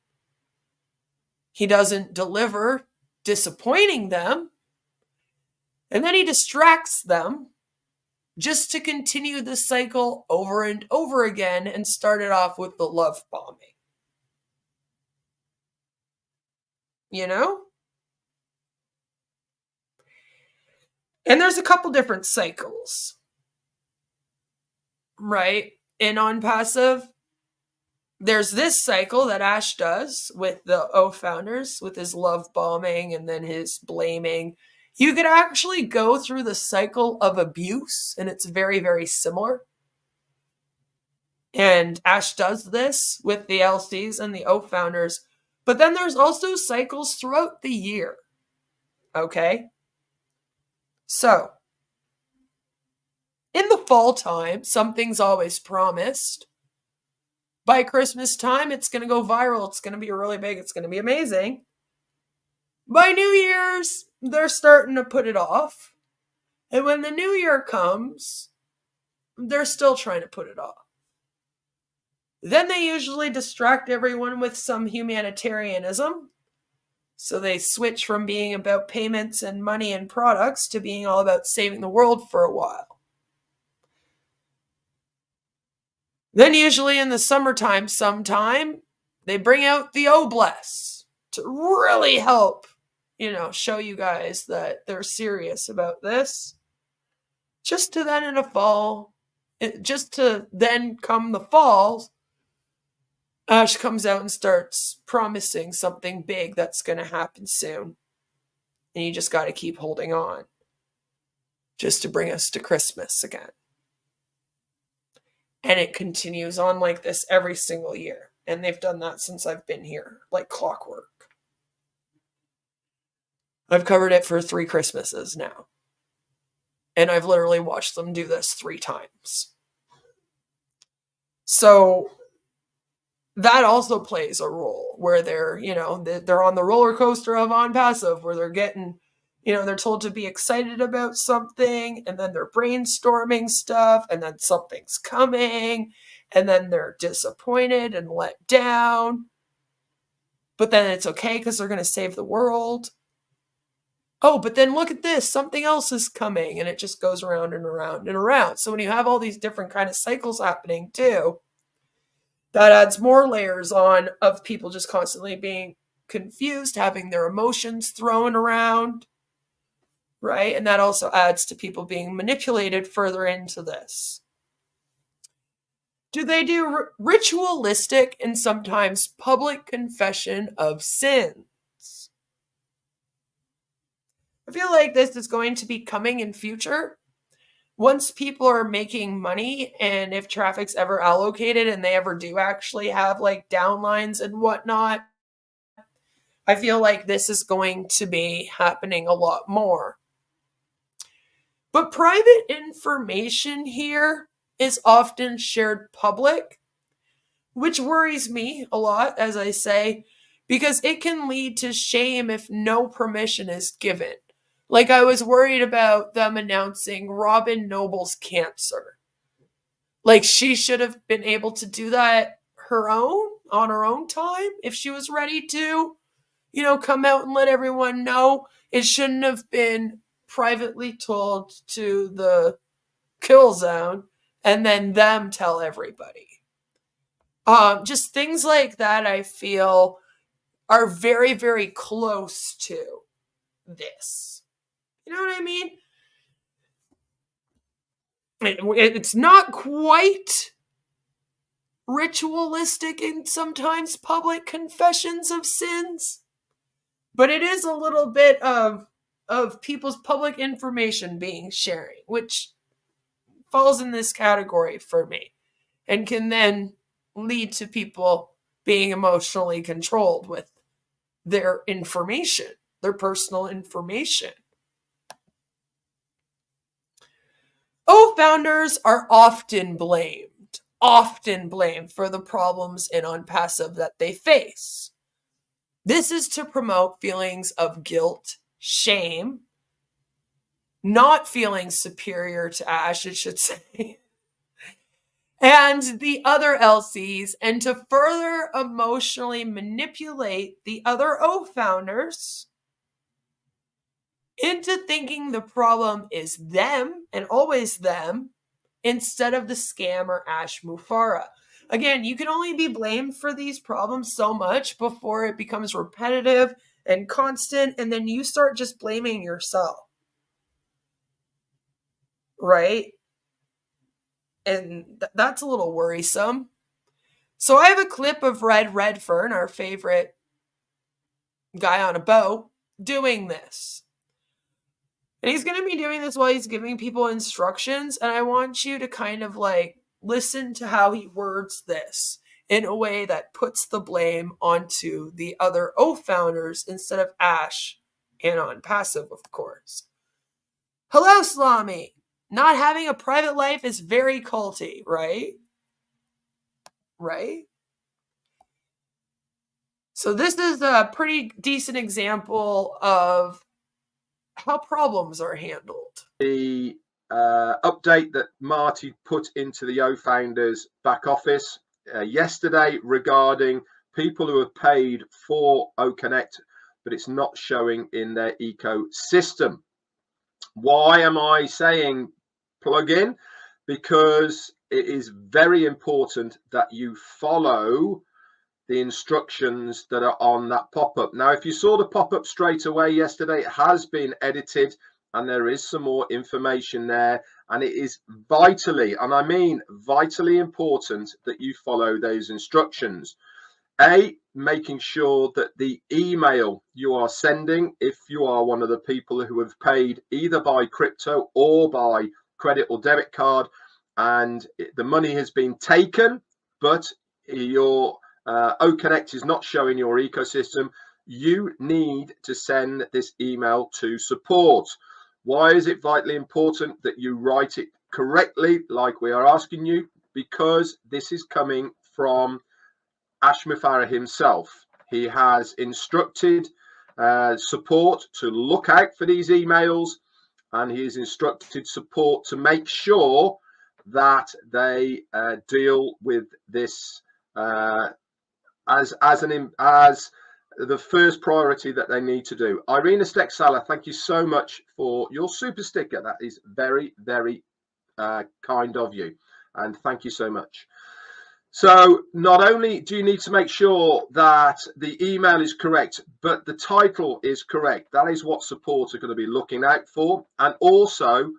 He doesn't deliver, disappointing them. And then he distracts them just to continue the cycle over and over again and start it off with the love bombing. You know? And there's a couple different cycles, right? In ONPASSIVE, there's this cycle that Ash does with the O founders, with his love bombing and then his blaming. You could actually go through the cycle of abuse, and it's very, very similar. And Ash does this with the LCs and the O founders. But then there's also cycles throughout the year. Okay? So, in the fall time, something's always promised. By Christmas time, it's going to go viral. It's going to be really big. It's going to be amazing. By New Year's, they're starting to put it off. And when the new year comes, they're still trying to put it off. Then they usually distract everyone with some humanitarianism. So they switch from being about payments and money and products to being all about saving the world for a while. Then usually in the summertime sometime, they bring out the Obless to really help, show you guys that they're serious about this. Just to then come the fall, Ash comes out and starts promising something big that's going to happen soon. And you just got to keep holding on just to bring us to Christmas again. And it continues on like this every single year. And they've done that since I've been here, like clockwork. I've covered it for 3 Christmases now. And I've literally watched them do this 3 times. So that also plays a role where they're on the roller coaster of ONPASSIVE, where they're getting, they're told to be excited about something, and then they're brainstorming stuff, and then something's coming, and then they're disappointed and let down. But then it's okay because they're going to save the world. Oh, but then look at this, something else is coming, and it just goes around and around and around. So when you have all these different kind of cycles happening too, that adds more layers on of people just constantly being confused, having their emotions thrown around, right? And that also adds to people being manipulated further into this. Do they do ritualistic and sometimes public confession of sins? I feel like this is going to be coming in future. Once people are making money, and if traffic's ever allocated and they ever do actually have like downlines and whatnot, I feel like this is going to be happening a lot more. But private information here is often shared public, which worries me a lot, as I say, because it can lead to shame if no permission is given. Like, I was worried about them announcing Robin Noble's cancer. Like, she should have been able to do that on her own time if she was ready to, you know, come out and let everyone know. It shouldn't have been privately told to the kill zone and then them tell everybody. Just things like that, I feel, are very, very close to this. You know what I mean? It's not quite ritualistic in sometimes public confessions of sins, but it is a little bit of people's public information being sharing, which falls in this category for me and can then lead to people being emotionally controlled with their information, their personal information. Founders are often blamed for the problems in ONPASSIVE that they face. This is to promote feelings of guilt, shame, not feeling superior to Ash, it should say, and the other LCs, and to further emotionally manipulate the other founders into thinking the problem is them and always them instead of the scammer Ash Mufara. Again, you can only be blamed for these problems so much before it becomes repetitive and constant, and then you start just blaming yourself. Right? And that's a little worrisome. So I have a clip of Redfern, our favorite guy on a boat, doing this. And he's going to be doing this while he's giving people instructions. And I want you to kind of like listen to how he words this in a way that puts the blame onto the other founders instead of Ash and ONPASSIVE, of course. Hello, Slami. Not having a private life is very culty, right? Right? So this is a pretty decent example of how problems are handled. The update that Marty put into the Founders back office yesterday regarding people who have paid for OConnect, but it's not showing in their ecosystem. Why am I saying plug in? Because it is very important that you follow the instructions that are on that pop-up. Now, if you saw the pop-up straight away yesterday, it has been edited and there is some more information there, and it is vitally, and I mean vitally important that you follow those instructions. Making sure that the email you are sending, if you are one of the people who have paid either by crypto or by credit or debit card, and the money has been taken, but your OConnect is not showing your ecosystem, you need to send this email to support. Why is it vitally important that you write it correctly like we are asking you? Because this is coming from Ash Mufara himself. He has instructed support to look out for these emails, and he has instructed support to make sure that they deal with this as the first priority that they need to do. Irina Stexala, thank you so much for your super sticker. That is very, very kind of you, and thank you so much. So not only do you need to make sure that the email is correct, but the title is correct. That is what support are going to be looking out for, and also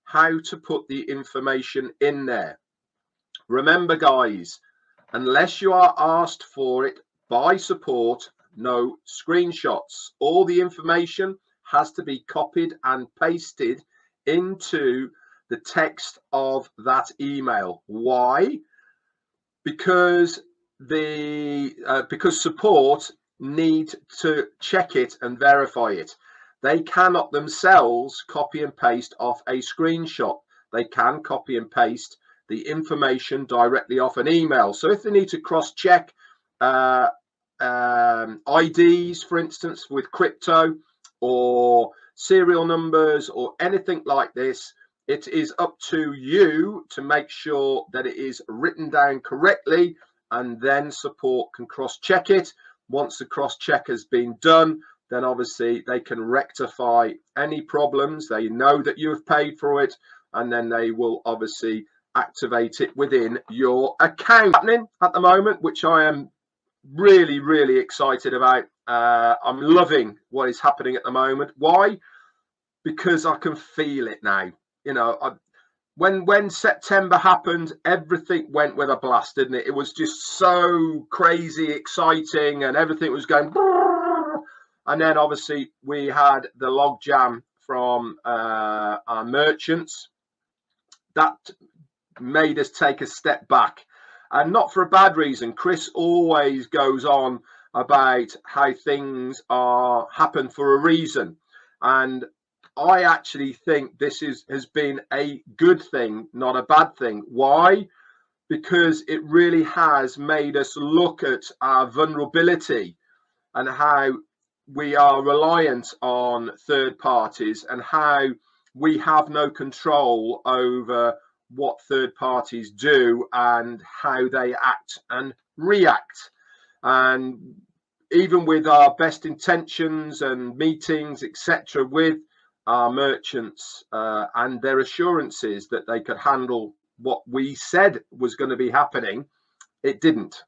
how to put the information in there. Remember, guys, unless you are asked for it by support, no screenshots. All the information has to be copied and pasted into the text of that email. Why? Because support need to check it and verify it. They cannot themselves copy and paste off a screenshot. They can copy and paste the information directly off an email. So if they need to cross-check IDs, for instance, with crypto, or serial numbers or anything like this, it is up to you to make sure that it is written down correctly, and then support can cross-check it. Once the cross-check has been done, then obviously they can rectify any problems. They know that you have paid for it, and then they will obviously activate it within your account. Happening at the moment, which I am really, really excited about. I'm loving what is happening at the moment. Why? Because I can feel it now. You know, when September happened, everything went with a blast, didn't it? It was just so crazy exciting, and everything was going. And then obviously we had the logjam from our merchants. That made us take a step back, and not for a bad reason. Chris always goes on about how things happen for a reason, and I actually think this has been a good thing, not a bad thing. Why? Because it really has made us look at our vulnerability and how we are reliant on third parties, and how we have no control over what third parties do and how they act and react. And even with our best intentions and meetings, etc., with our merchants and their assurances that they could handle what we said was going to be happening, it didn't.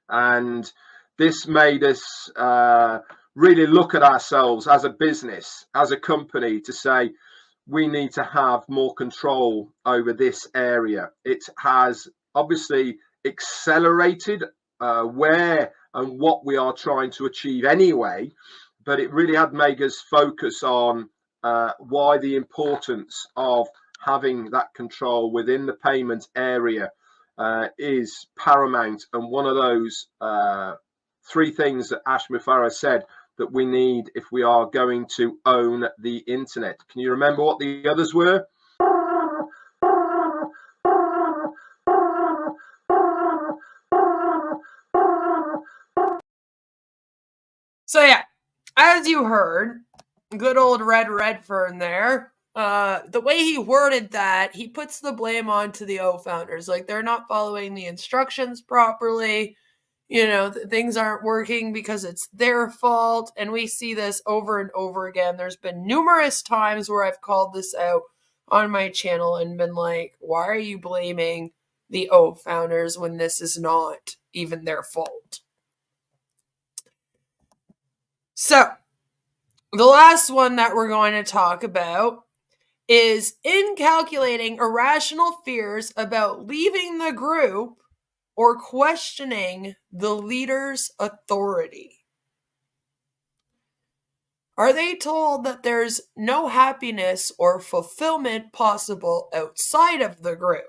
And this made us really look at ourselves as a business, as a company, to say we need to have more control over this area. It has obviously accelerated where and what we are trying to achieve anyway, but it really had made us focus on why the importance of having that control within the payment area is paramount, and one of those three things that Ash Mufareh said that we need if we are going to own the internet. Can you remember what the others were? So yeah, as you heard, good old Red Redfern there, the way he worded that, he puts the blame onto the O founders. Like, they're not following the instructions properly. You know, things aren't working because it's their fault. And we see this over and over again. There's been numerous times where I've called this out on my channel and been like, why are you blaming the O founders when this is not even their fault? So, the last one that we're going to talk about is in calculating irrational fears about leaving the group or questioning the leader's authority. Are they told that there's no happiness or fulfillment possible outside of the group?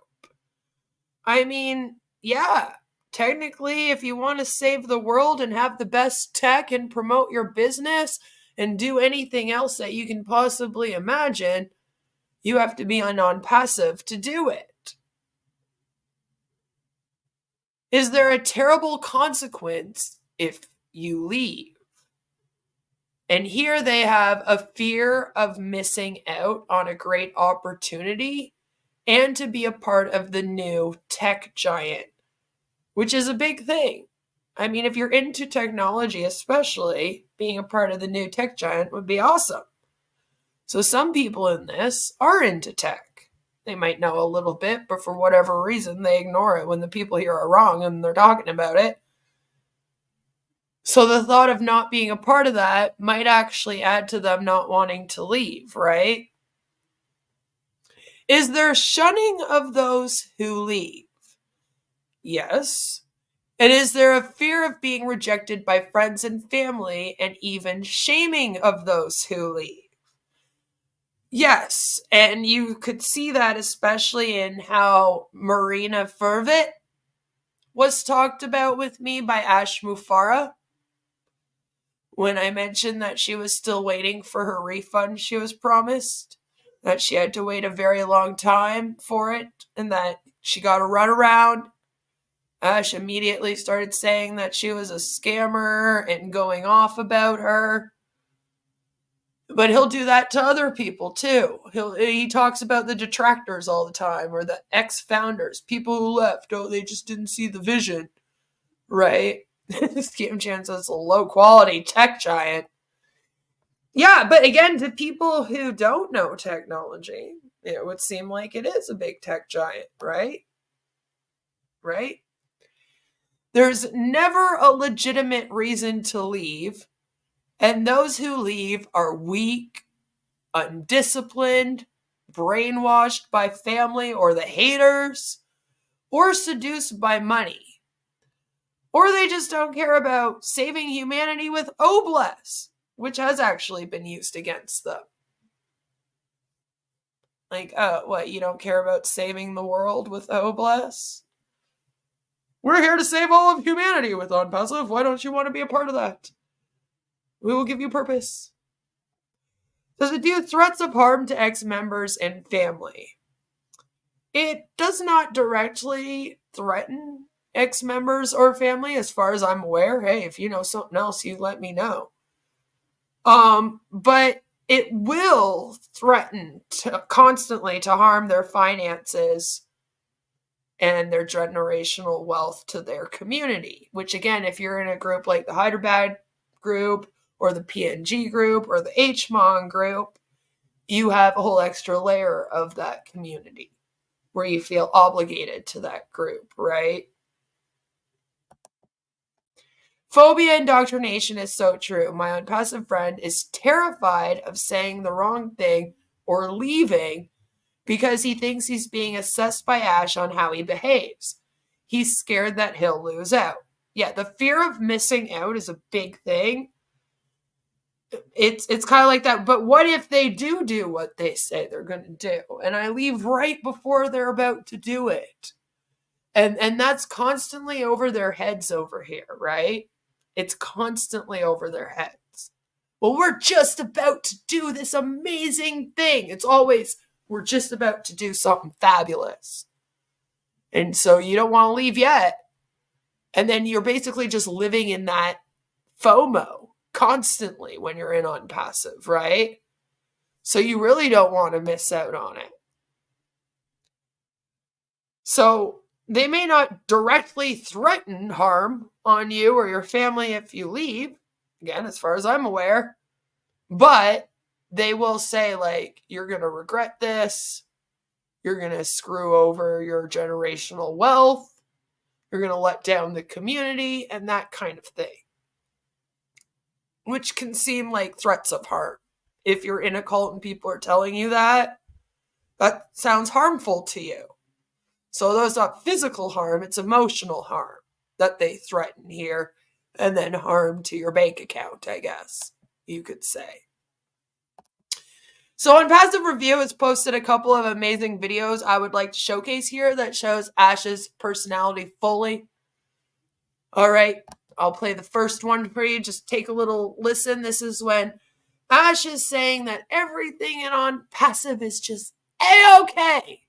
I mean, yeah, technically, if you want to save the world and have the best tech and promote your business and do anything else that you can possibly imagine, you have to be on non-passive to do it. Is there a terrible consequence if you leave? And here they have a fear of missing out on a great opportunity and to be a part of the new tech giant, which is a big thing. I mean, if you're into technology, especially, being a part of the new tech giant would be awesome. So some people in this are into tech. They might know a little bit, but for whatever reason, they ignore it when the people here are wrong and they're talking about it. So the thought of not being a part of that might actually add to them not wanting to leave, right? Is there shunning of those who leave? Yes. And is there a fear of being rejected by friends and family and even shaming of those who leave? Yes, and you could see that especially in how Marina Fervit was talked about with me by Ash Mufareh when I mentioned that she was still waiting for her refund she was promised, that she had to wait a very long time for it, and that she got a runaround. Ash immediately started saying that she was a scammer and going off about her. But he'll do that to other people too. He talks about the detractors all the time, or the ex-founders, people who left. Oh, they just didn't see the vision, right? Scam Chance is a low-quality tech giant. Yeah, but again, to people who don't know technology, it would seem like it is a big tech giant, right? Right? There's never a legitimate reason to leave, and those who leave are weak, undisciplined, brainwashed by family or the haters, or seduced by money. Or they just don't care about saving humanity with Obless, which has actually been used against them. Like, what, you don't care about saving the world with Obless? We're here to save all of humanity with ONPASSIVE. Why don't you want to be a part of that? We will give you purpose. Does it do threats of harm to ex-members and family? It does not directly threaten ex-members or family, as far as I'm aware. Hey, if you know something else, you let me know. But it will threaten constantly to harm their finances and their generational wealth to their community, which again, if you're in a group like the Hyderabad group or the PNG group or the HMON group, you have a whole extra layer of that community where you feel obligated to that group, right? Phobia indoctrination is so true. My ONPASSIVE friend is terrified of saying the wrong thing or leaving because he thinks he's being assessed by Ash on how he behaves. He's scared that he'll lose out. Yeah, the fear of missing out is a big thing. It's kind of like that. But what if they do what they say they're going to do, and I leave right before they're about to do it? And that's constantly over their heads over here, right? It's constantly over their heads. Well, we're just about to do this amazing thing. It's always, we're just about to do something fabulous. And so you don't want to leave yet. And then you're basically just living in that FOMO constantly when you're in ONPASSIVE, right? So you really don't want to miss out on it. So they may not directly threaten harm on you or your family if you leave, again, as far as I'm aware, but they will say, like, you're going to regret this, you're going to screw over your generational wealth, you're going to let down the community, and that kind of thing, which can seem like threats of harm. If you're in a cult and people are telling you that, that sounds harmful to you. So that's not physical harm, it's emotional harm that they threaten here, and then harm to your bank account, I guess you could say. So ONPASSIVE Review has posted a couple of amazing videos I would like to showcase here that shows Ash's personality fully. All right, I'll play the first one for you. Just take a little listen. This is when Ash is saying that everything in ONPASSIVE is just A-okay.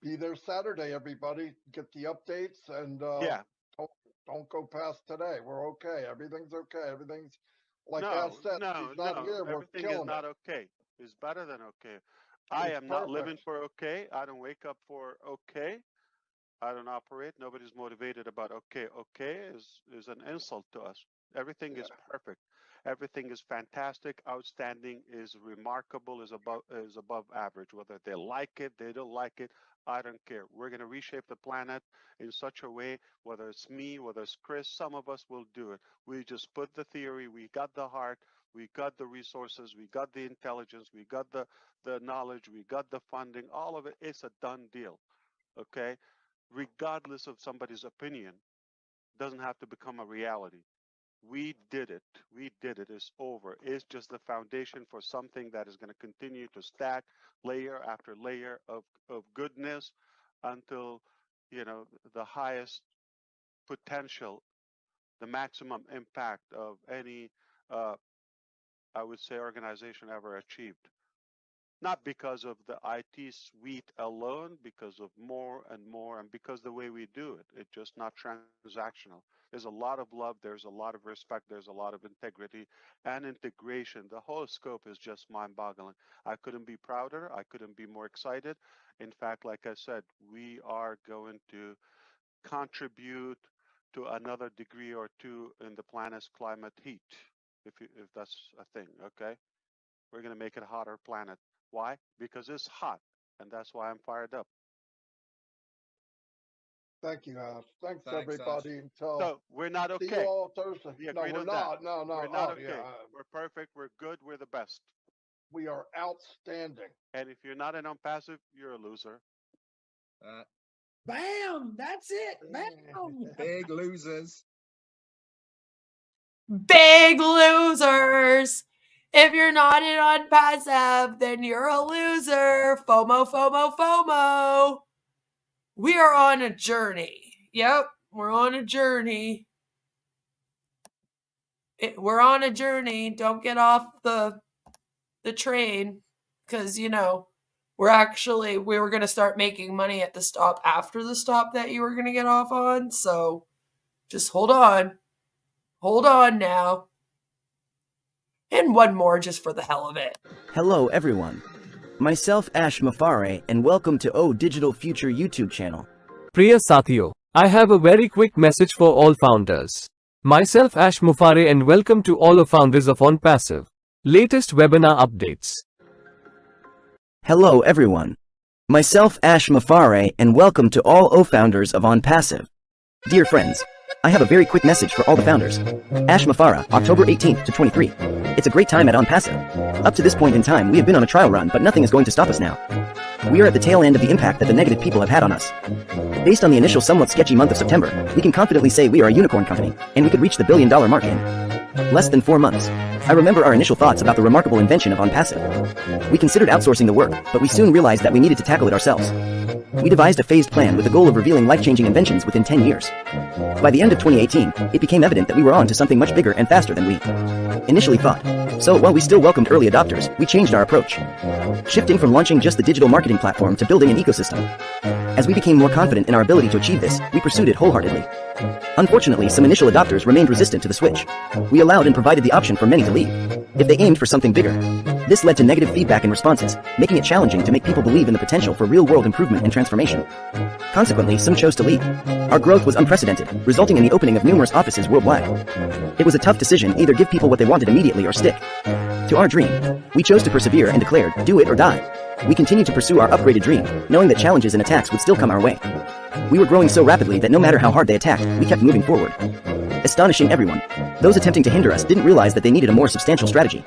Be there Saturday, everybody. Get the updates and Yeah. don't go past today. We're okay. Everything's okay. Everything's like No, Ash said. no, He's not no. here. We're Everything is killing not it. okay. It's better than okay. I It's am not living perfect. for okay. I don't wake up for okay. I don't operate. Nobody's motivated about okay. Okay is an insult to us. Everything is perfect. Everything is fantastic, outstanding, is remarkable, is above average. Whether they like it, they don't like it, I don't care. We're going to reshape the planet in such a way, whether it's me, whether it's Chris, some of us will do it. We just put the theory, we got the heart, we got the resources, we got the intelligence, we got the knowledge, we got the funding, all of it. It's a done deal. Okay? Regardless of somebody's opinion, doesn't have to become a reality. We did it. We did it. It's over. It's just the foundation for something that is going to continue to stack layer after layer of goodness until, the highest potential, the maximum impact of any, I would say, organization ever achieved. not because of the IT suite alone, because of more and more, and because the way we do it. It's just not transactional. There's a lot of love, there's a lot of respect, there's a lot of integrity and integration. The whole scope is just mind-boggling. I couldn't be prouder. I couldn't be more excited. In fact, like I said, we are going to contribute to another degree or two in the planet's climate heat, if that's a thing, okay? We're going to make it a hotter planet. Why? Because it's hot, and that's why I'm fired up. Thank you, Ash. Thanks everybody. Until So we're not see okay. you all Thursday. We No, agreed we're on not. that. No, no. We're not Oh, okay. yeah. We're perfect. We're good. We're the best. We are outstanding. And if you're not an unpassive, you're a loser. Bam! That's it. Bam! Big losers. Big losers. If you're not in ONPASSIVE, then you're a loser. FOMO, FOMO, FOMO. We are on a journey. Yep, we're on a journey. We're on a journey. Don't get off the train, because, you know, we were going to start making money at the stop after the stop that you were going to get off on. So just hold on. Hold on now. And one more just for the hell of it. Hello everyone. Myself Ash Mafare and welcome to O Digital Future YouTube channel. Priya Sathiyo, I have a very quick message for all founders. Myself Ash Mufare and welcome to all the founders of ONPASSIVE. Latest webinar updates. Hello everyone. Myself Ash Mafare and welcome to all O founders of ONPASSIVE. Dear friends, I have a very quick message for all the founders. Ash Mafara, October 18th to 23. It's a great time at ONPASSIVE. Up to this point in time, we have been on a trial run, but nothing is going to stop us now. We are at the tail end of the impact that the negative people have had on us. Based on the initial somewhat sketchy month of September, we can confidently say we are a unicorn company, and we could reach the $1 billion mark in less than 4 months. I remember our initial thoughts about the remarkable invention of ONPASSIVE. We considered outsourcing the work, but we soon realized that we needed to tackle it ourselves. We devised a phased plan with the goal of revealing life-changing inventions within 10 years. By the end of 2018, it became evident that we were on to something much bigger and faster than we initially thought. So while we still welcomed early adopters, we changed our approach, shifting from launching just the digital marketing platform to building an ecosystem. As we became more confident in our ability to achieve this, we pursued it wholeheartedly. Unfortunately, some initial adopters remained resistant to the switch. We allowed and provided the option for many to leave, if they aimed for something bigger. This led to negative feedback and responses, making it challenging to make people believe in the potential for real-world improvement and transformation. Consequently, some chose to leave. Our growth was unprecedented, resulting in the opening of numerous offices worldwide. It was a tough decision, either give people what they wanted immediately or stick to our dream. We chose to persevere and declared, do it or die. We continued to pursue our upgraded dream, knowing that challenges and attacks would still come our way. We were growing so rapidly that no matter how hard they attacked, we kept moving forward, astonishing everyone. Those attempting to hinder us didn't realize that they needed a more substantial strategy.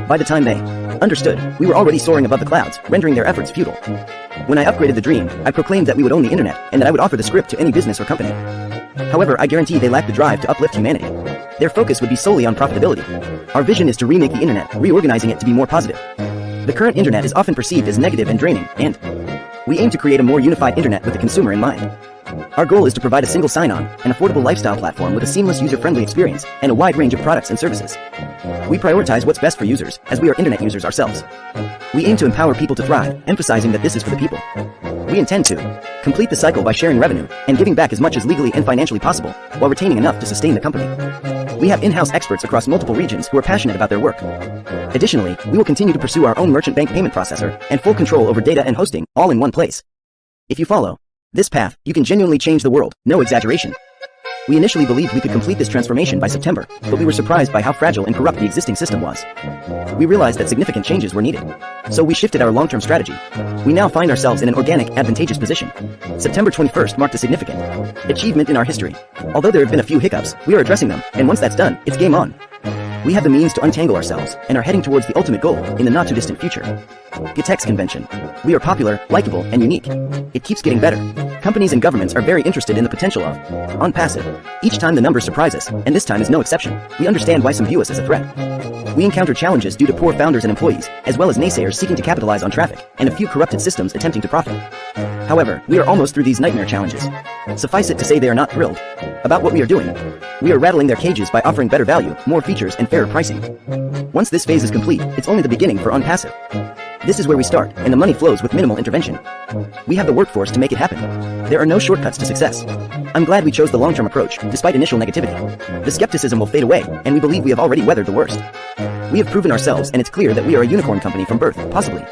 By the time they understood, we were already soaring above the clouds, rendering their efforts futile. When I upgraded the dream, I proclaimed that we would own the internet, and that I would offer the script to any business or company. However, I guarantee they lacked the drive to uplift humanity. Their focus would be solely on profitability. Our vision is to remake the internet, reorganizing it to be more positive. The current internet is often perceived as negative and draining, and we aim to create a more unified internet with the consumer in mind. Our goal is to provide a single sign-on, an affordable lifestyle platform with a seamless user-friendly experience, and a wide range of products and services. We prioritize what's best for users, as we are internet users ourselves. We aim to empower people to thrive, emphasizing that this is for the people. We intend to complete the cycle by sharing revenue, and giving back as much as legally and financially possible, while retaining enough to sustain the company. We have in-house experts across multiple regions who are passionate about their work. Additionally, we will continue to pursue our own merchant bank payment processor, and full control over data and hosting, all in one place. If you follow this path, you can genuinely change the world, no exaggeration. We initially believed we could complete this transformation by September, but we were surprised by how fragile and corrupt the existing system was. We realized that significant changes were needed. So we shifted our long-term strategy. We now find ourselves in an organic, advantageous position. September 21st marked a significant achievement in our history. Although there have been a few hiccups, we are addressing them, and once that's done, it's game on. We have the means to untangle ourselves, and are heading towards the ultimate goal in the not-too-distant future. Gitex Convention. We are popular, likable, and unique. It keeps getting better. Companies and governments are very interested in the potential of ONPASSIVE. Each time the numbers surprise us, and this time is no exception. We understand why some view us as a threat. We encounter challenges due to poor founders and employees, as well as naysayers seeking to capitalize on traffic, and a few corrupted systems attempting to profit. However, we are almost through these nightmare challenges. Suffice it to say they are not thrilled about what we are doing. We are rattling their cages by offering better value, more features, and fairer pricing. Once this phase is complete, it's only the beginning for ONPASSIVE. This is where we start, and the money flows with minimal intervention. We have the workforce to make it happen. There are no shortcuts to success. I'm glad we chose the long-term approach, despite initial negativity. The skepticism will fade away, and we believe we have already weathered the worst. We have proven ourselves, and it's clear that we are a unicorn company from birth, possibly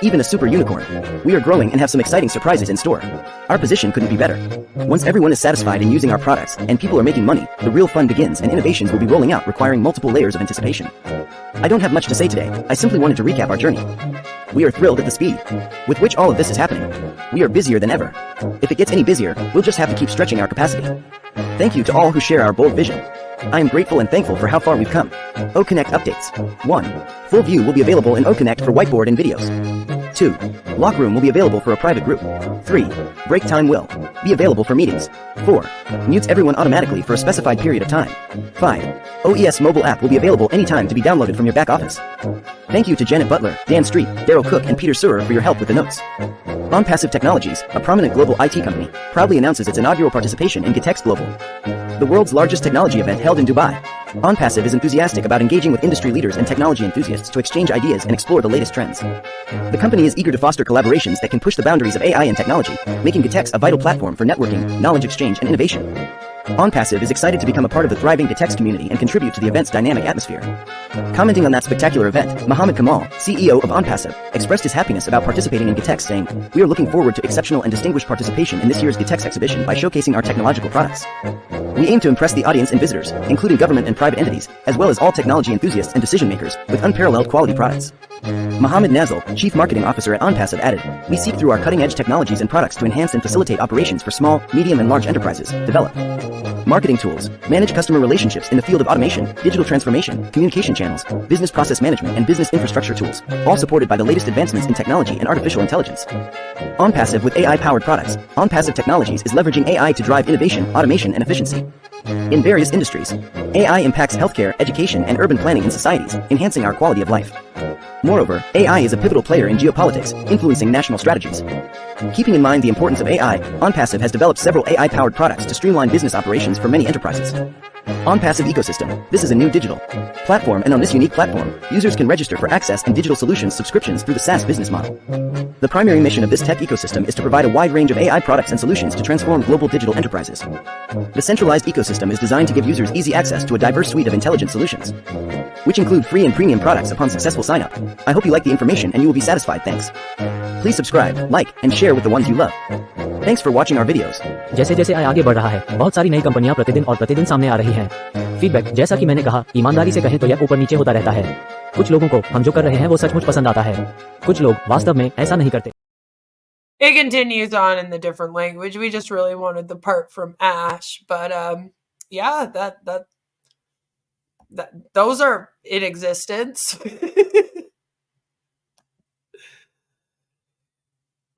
even a super unicorn. We are growing and have some exciting surprises in store. Our position couldn't be better. Once everyone is satisfied in using our products, and people are making money, the real fun begins and innovations will be rolling out requiring multiple layers of anticipation. I don't have much to say today, I simply wanted to recap our journey. We are thrilled at the speed with which all of this is happening. We are busier than ever. If it gets any busier, we'll just have to keep stretching our capacity. Thank you to all who share our bold vision. I am grateful and thankful for how far we've come. OConnect updates. 1. Full view will be available in OConnect for whiteboard and videos. 2. Lock room will be available for a private group. 3. Break time will be available for meetings. 4. Mutes everyone automatically for a specified period of time. 5. OES mobile app will be available anytime to be downloaded from your back office. Thank you to Janet Butler, Dan Street, Daryl Cook, and Peter Surer for your help with the notes. ONPASSIVE Technologies, a prominent global IT company, proudly announces its inaugural participation in GITEX Global, the world's largest technology event held in Dubai. ONPASSIVE is enthusiastic about engaging with industry leaders and technology enthusiasts to exchange ideas and explore the latest trends. The company is eager to foster collaborations that can push the boundaries of AI and technology, making GITEX a vital platform for networking, knowledge exchange, and innovation. ONPASSIVE is excited to become a part of the thriving GITEX community and contribute to the event's dynamic atmosphere. Commenting on that spectacular event, Mohammed Kamal, CEO of ONPASSIVE, expressed his happiness about participating in GITEX, saying, "We are looking forward to exceptional and distinguished participation in this year's GITEX exhibition by showcasing our technological products. We aim to impress the audience and visitors, including government and private entities, as well as all technology enthusiasts and decision makers, with unparalleled quality products." Mohammed Nazil, Chief Marketing Officer at ONPASSIVE, added, "We seek through our cutting-edge technologies and products to enhance and facilitate operations for small, medium, and large enterprises, develop marketing tools, manage customer relationships in the field of automation, digital transformation, communication channels, business process management, and business infrastructure tools, all supported by the latest advancements in technology and artificial intelligence. ONPASSIVE with AI-powered products. ONPASSIVE Technologies is leveraging AI to drive innovation, automation, and efficiency in various industries. AI impacts healthcare, education, and urban planning in societies, enhancing our quality of life. Moreover, AI is a pivotal player in geopolitics, influencing national strategies. Keeping in mind the importance of AI, ONPASSIVE has developed several AI-powered products to streamline business operations for many enterprises. ONPASSIVE Ecosystem. This is a new digital platform, and on this unique platform, users can register for access and digital solutions subscriptions through the SaaS business model. The primary mission of this tech ecosystem is to provide a wide range of AI products and solutions to transform global digital enterprises. The centralized ecosystem is designed to give users easy access to a diverse suite of intelligent solutions, which include free and premium products upon successful sign-up. I hope you like the information and you will be satisfied. Thanks. Please subscribe, like, and share with the ones you love. Thanks for watching our videos. जैसे जैसे AI आगे बढ़ रहा है, बहुत सारी नई कंपनियां प्रतिदिन सामने आ रही हैं। फीडबैक, जैसा कि मैंने कहा, ईमानदारी से कहें तो यह ऊपर नीचे होता रहता है। कुछ लोगों को हम जो कर रहे हैं वो सचमुच पसंद आता है, कुछ लोग वास्तव में ऐसा नहीं करते। It continues on in the different language. We just really wanted the part from Ash, but yeah, those are in existence.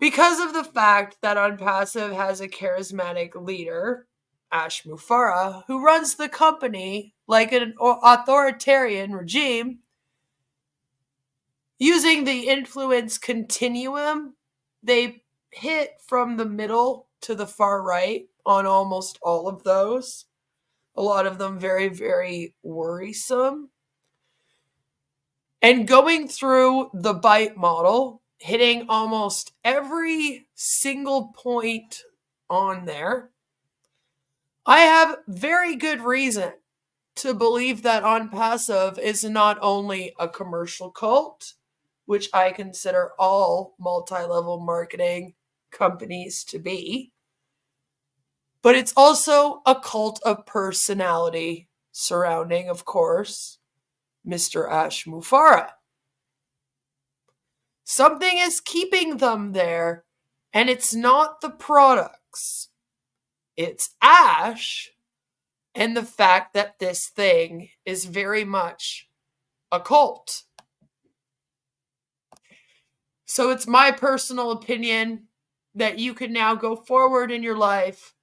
Because of the fact that ONPASSIVE has a charismatic leader, Ash Mufareh, who runs the company like an authoritarian regime, using the influence continuum, they hit from the middle to the far right on almost all of those. A lot of them very, very worrisome. And going through the bite model, hitting almost every single point on there, I have very good reason to believe that ONPASSIVE is not only a commercial cult, which I consider all multi-level marketing companies to be, but it's also a cult of personality surrounding, of course, Mr. Ash Mufareh. Something is keeping them there, and it's not the products. It's Ash and the fact that this thing is very much a cult. So it's my personal opinion that you can now go forward in your life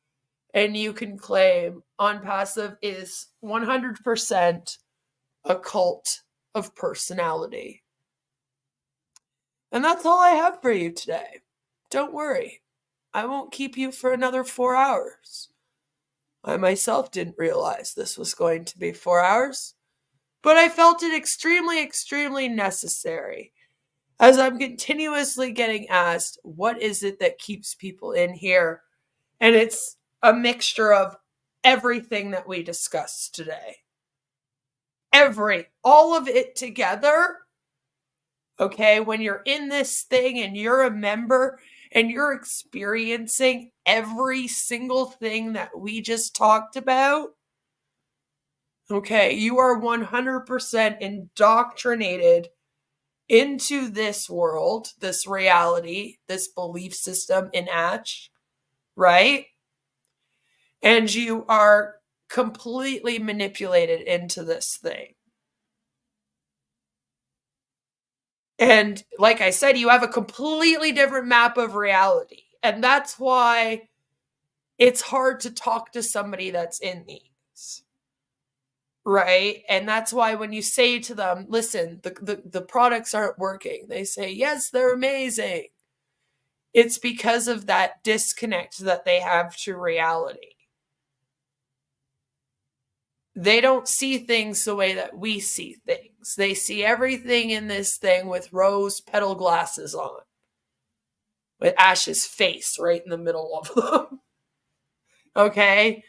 and you can claim ONPASSIVE is 100% a cult of personality. And that's all I have for you today. Don't worry, I won't keep you for another 4 hours. I myself didn't realize this was going to be 4 hours, but I felt it extremely, extremely necessary. as I'm continuously getting asked, what is it that keeps people in here? And it's a mixture of everything that we discussed today. All of it together. Okay, when you're in this thing and you're a member and you're experiencing every single thing that we just talked about, okay, you are 100% indoctrinated into this world, this reality, this belief system in Ash, right? And you are completely manipulated into this thing. And like I said, you have a completely different map of reality. And that's why it's hard to talk to somebody that's in these. Right? And that's why when you say to them, listen, the products aren't working, they say, yes, they're amazing. It's because of that disconnect that they have to reality. They don't see things the way that we see things. They see everything in this thing with rose petal glasses on, with Ash's face right in the middle of them. Okay?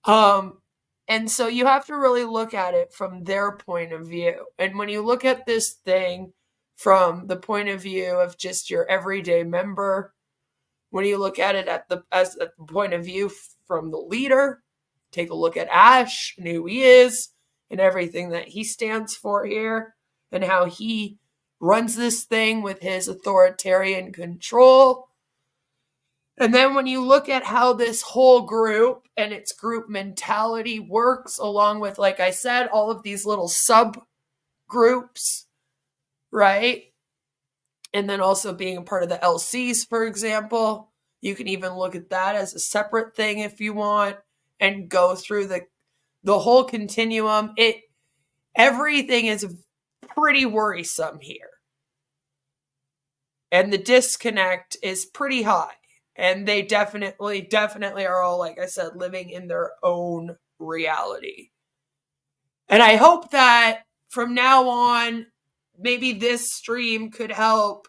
And so you have to really look at it from their point of view. And when you look at this thing from the point of view of just your everyday member, when you look at it as the point of view from the leader, take a look at Ash and who he is and everything that he stands for here and how he runs this thing with his authoritarian control. And then when you look at how this whole group and its group mentality works, along with, like I said, all of these little subgroups, right? And then also being a part of the LCs, for example, you can even look at that as a separate thing if you want and go through the whole continuum. Everything is pretty worrisome here. And the disconnect is pretty high. And they definitely are all, like I said, living in their own reality. And I hope that from now on, maybe this stream could help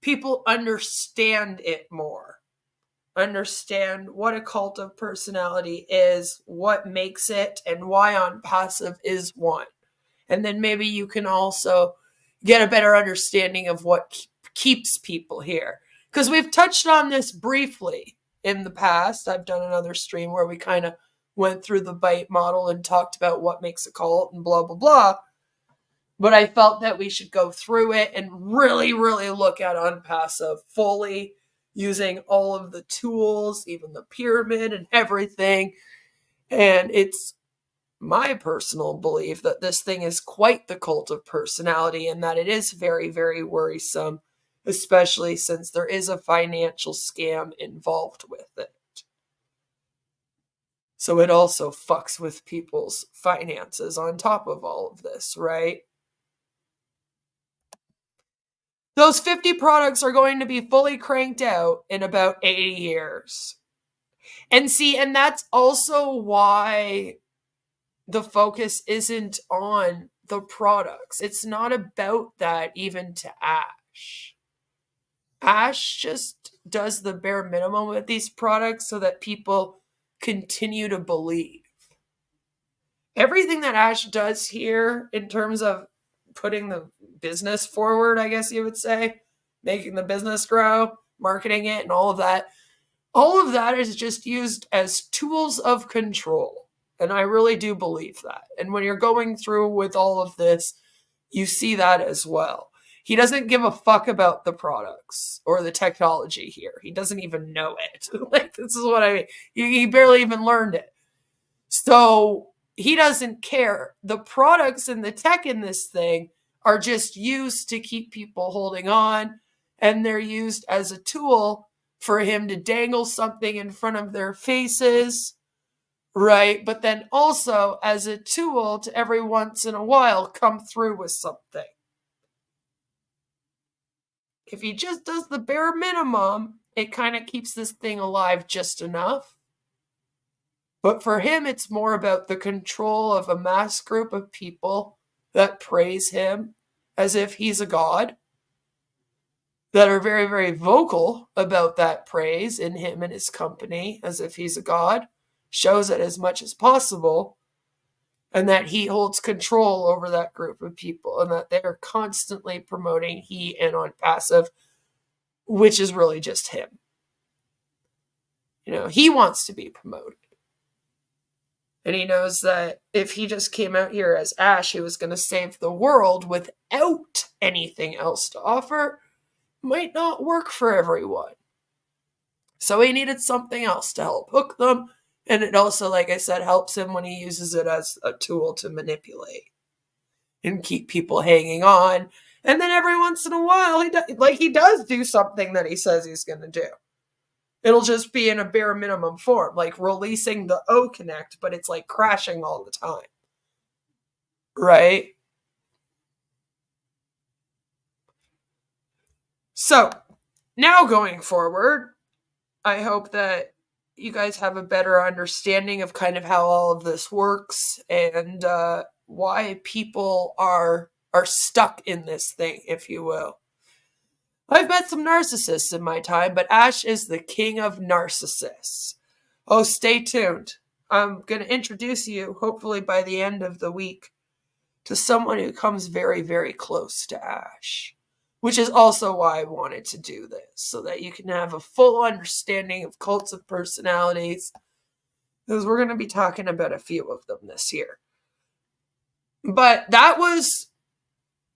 people understand it more. Understand what a cult of personality is, what makes it, and why ONPASSIVE is one. And then maybe you can also get a better understanding of what keeps people here. Because we've touched on this briefly in the past. I've done another stream where we kind of went through the BITE model and talked about what makes a cult and blah, blah, blah. But I felt that we should go through it and really, really look at ONPASSIVE fully, using all of the tools, even the pyramid and everything. And it's my personal belief that this thing is quite the cult of personality and that it is very, very worrisome, especially since there is a financial scam involved with it. So it also fucks with people's finances on top of all of this, right? Those 50 products are going to be fully cranked out in about 80 years. And see, and that's also why the focus isn't on the products. It's not about that even to Ash. Ash just does the bare minimum with these products so that people continue to believe. Everything that Ash does here in terms of putting the business forward, I guess you would say, making the business grow, marketing it, and all of that is just used as tools of control. And I really do believe that. And when you're going through with all of this, you see that as well. He doesn't give a fuck about the products or the technology here. He doesn't even know it. Like, this is what I mean. He barely even learned it. So he doesn't care. The products and the tech in this thing are just used to keep people holding on, and they're used as a tool for him to dangle something in front of their faces, right? But then also as a tool to every once in a while come through with something. If he just does the bare minimum, it kind of keeps this thing alive just enough. But for him, it's more about the control of a mass group of people that praise him as if he's a god. that are very, very vocal about that praise in him and his company, as if he's a god, shows it as much as possible, and that he holds control over that group of people, and that they're constantly promoting he and ONPASSIVE, which is really just him. He wants to be promoted. And he knows that if he just came out here as Ash, he was going to save the world without anything else to offer, might not work for everyone. So he needed something else to help hook them. And it also, like I said, helps him when he uses it as a tool to manipulate and keep people hanging on. And then every once in a while, he does do something that he says he's going to do. It'll just be in a bare minimum form, like releasing the O Connect, but it's like crashing all the time. Right? So, now going forward, I hope that you guys have a better understanding of kind of how all of this works and why people are stuck in this thing, if you will. I've met some narcissists in my time, but Ash is the king of narcissists. Oh, stay tuned. I'm going to introduce you, hopefully by the end of the week, to someone who comes very, very close to Ash, which is also why I wanted to do this, so that you can have a full understanding of cults of personalities, because we're going to be talking about a few of them this year. But that was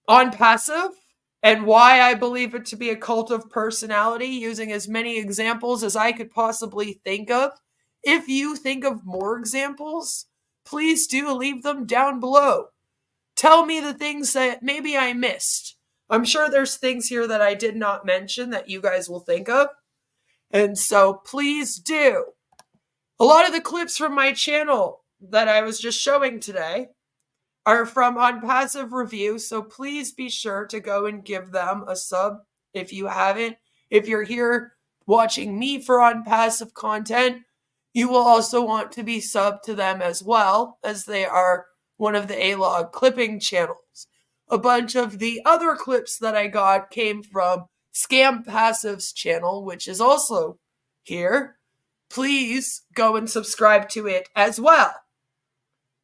ONPASSIVE, and why I believe it to be a cult of personality, using as many examples as I could possibly think of. If you think of more examples, please do leave them down below. Tell me the things that maybe I missed. I'm sure there's things here that I did not mention that you guys will think of. And so please do. A lot of the clips from my channel that I was just showing today are from ONPASSIVE Review, so please be sure to go and give them a sub if you haven't. If you're here watching me for ONPASSIVE content, you will also want to be subbed to them as well, as they are one of the A-Log clipping channels. A bunch of the other clips that I got came from Scam Passive's channel, which is also here. Please go and subscribe to it as well,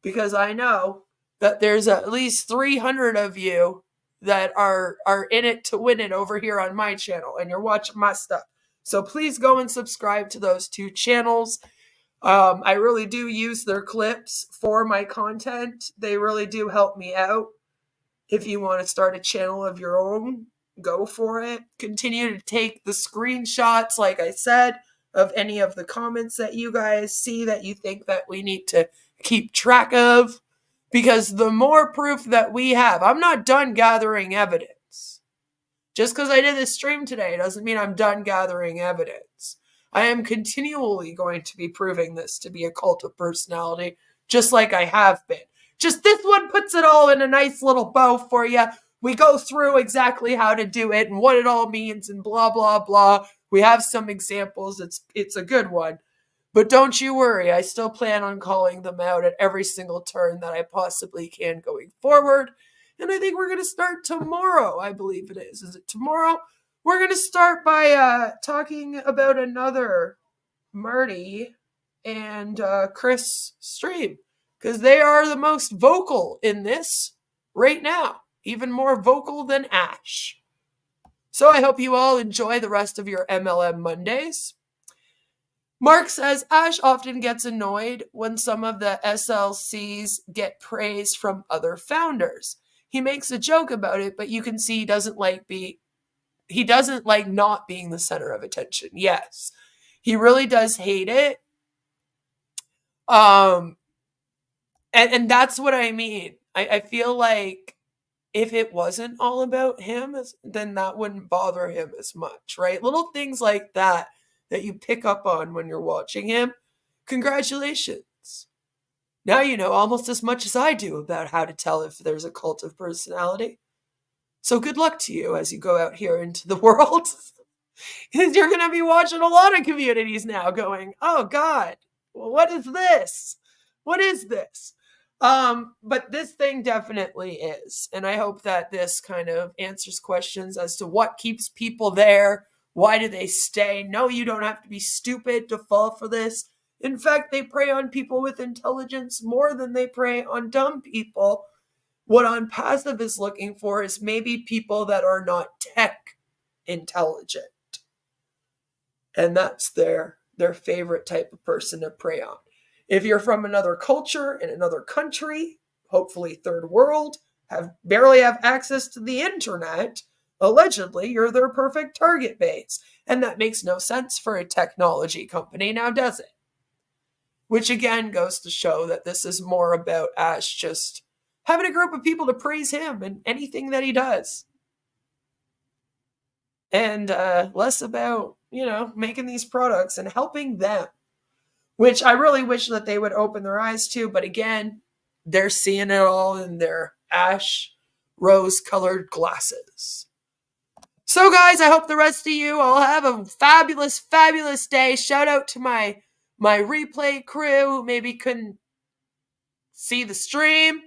because I know that there's at least 300 of you that are in it to win it over here on my channel, and you're watching my stuff. So please go and subscribe to those two channels. I really do use their clips for my content. They really do help me out. If you want to start a channel of your own, go for it. Continue to take the screenshots, like I said, of any of the comments that you guys see that you think that we need to keep track of. Because the more proof that we have, I'm not done gathering evidence. Just because I did this stream today doesn't mean I'm done gathering evidence. I am continually going to be proving this to be a cult of personality, just like I have been. Just this one puts it all in a nice little bow for you. We go through exactly how to do it and what it all means and blah, blah, blah. We have some examples. It's a good one. But don't you worry, I still plan on calling them out at every single turn that I possibly can going forward. And I think we're going to start tomorrow, I believe it is. Is it tomorrow? We're going to start by talking about another Marty and Chris stream, because they are the most vocal in this right now, even more vocal than Ash. So I hope you all enjoy the rest of your MLM Mondays. Mark says, Ash often gets annoyed when some of the SLCs get praise from other founders. He makes a joke about it, but you can see he doesn't like not being the center of attention. Yes, he really does hate it. And that's what I mean. I feel like if it wasn't all about him, then that wouldn't bother him as much, right? Little things like that you pick up on when you're watching him. Congratulations. Now you know almost as much as I do about how to tell if there's a cult of personality. So good luck to you as you go out here into the world. You're going to be watching a lot of communities now going, oh God, well, what is this? What is this? But this thing definitely is. And I hope that this kind of answers questions as to what keeps people there. Why do they stay? No, you don't have to be stupid to fall for this. In fact, they prey on people with intelligence more than they prey on dumb people. What ONPASSIVE is looking for is maybe people that are not tech intelligent. And that's their favorite type of person to prey on. If you're from another culture in another country, hopefully third world, barely have access to the internet, allegedly you're their perfect target base. And that makes no sense for a technology company, now does it? Which again goes to show that this is more about Ash just having a group of people to praise him and anything that he does. And less about, making these products and helping them. Which I really wish that they would open their eyes to. But again, they're seeing it all in their ash rose-colored glasses. So guys, I hope the rest of you all have a fabulous, fabulous day. Shout out to my replay crew who maybe couldn't see the stream.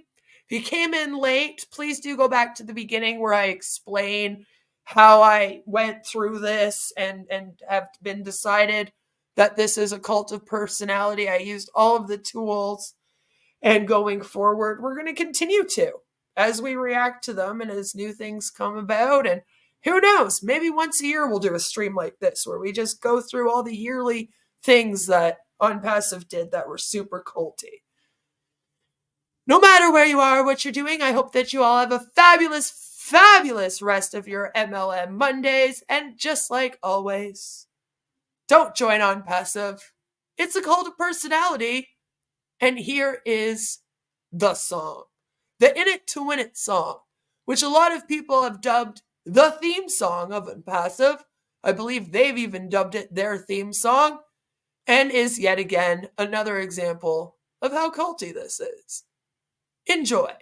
If you came in late, please do go back to the beginning where I explain how I went through this and have been decided that this is a cult of personality. I used all of the tools, and going forward, we're going to continue to as we react to them and as new things come about. And who knows, maybe once a year we'll do a stream like this where we just go through all the yearly things that ONPASSIVE did that were super culty. No matter where you are, what you're doing, I hope that you all have a fabulous, fabulous rest of your MLM Mondays. And just like always, don't join ONPASSIVE. It's a cult of personality. And here is the song. The In It to Win It song, which a lot of people have dubbed the theme song of ONPASSIVE. I believe they've even dubbed it their theme song. And is yet again another example of how culty this is. Enjoy.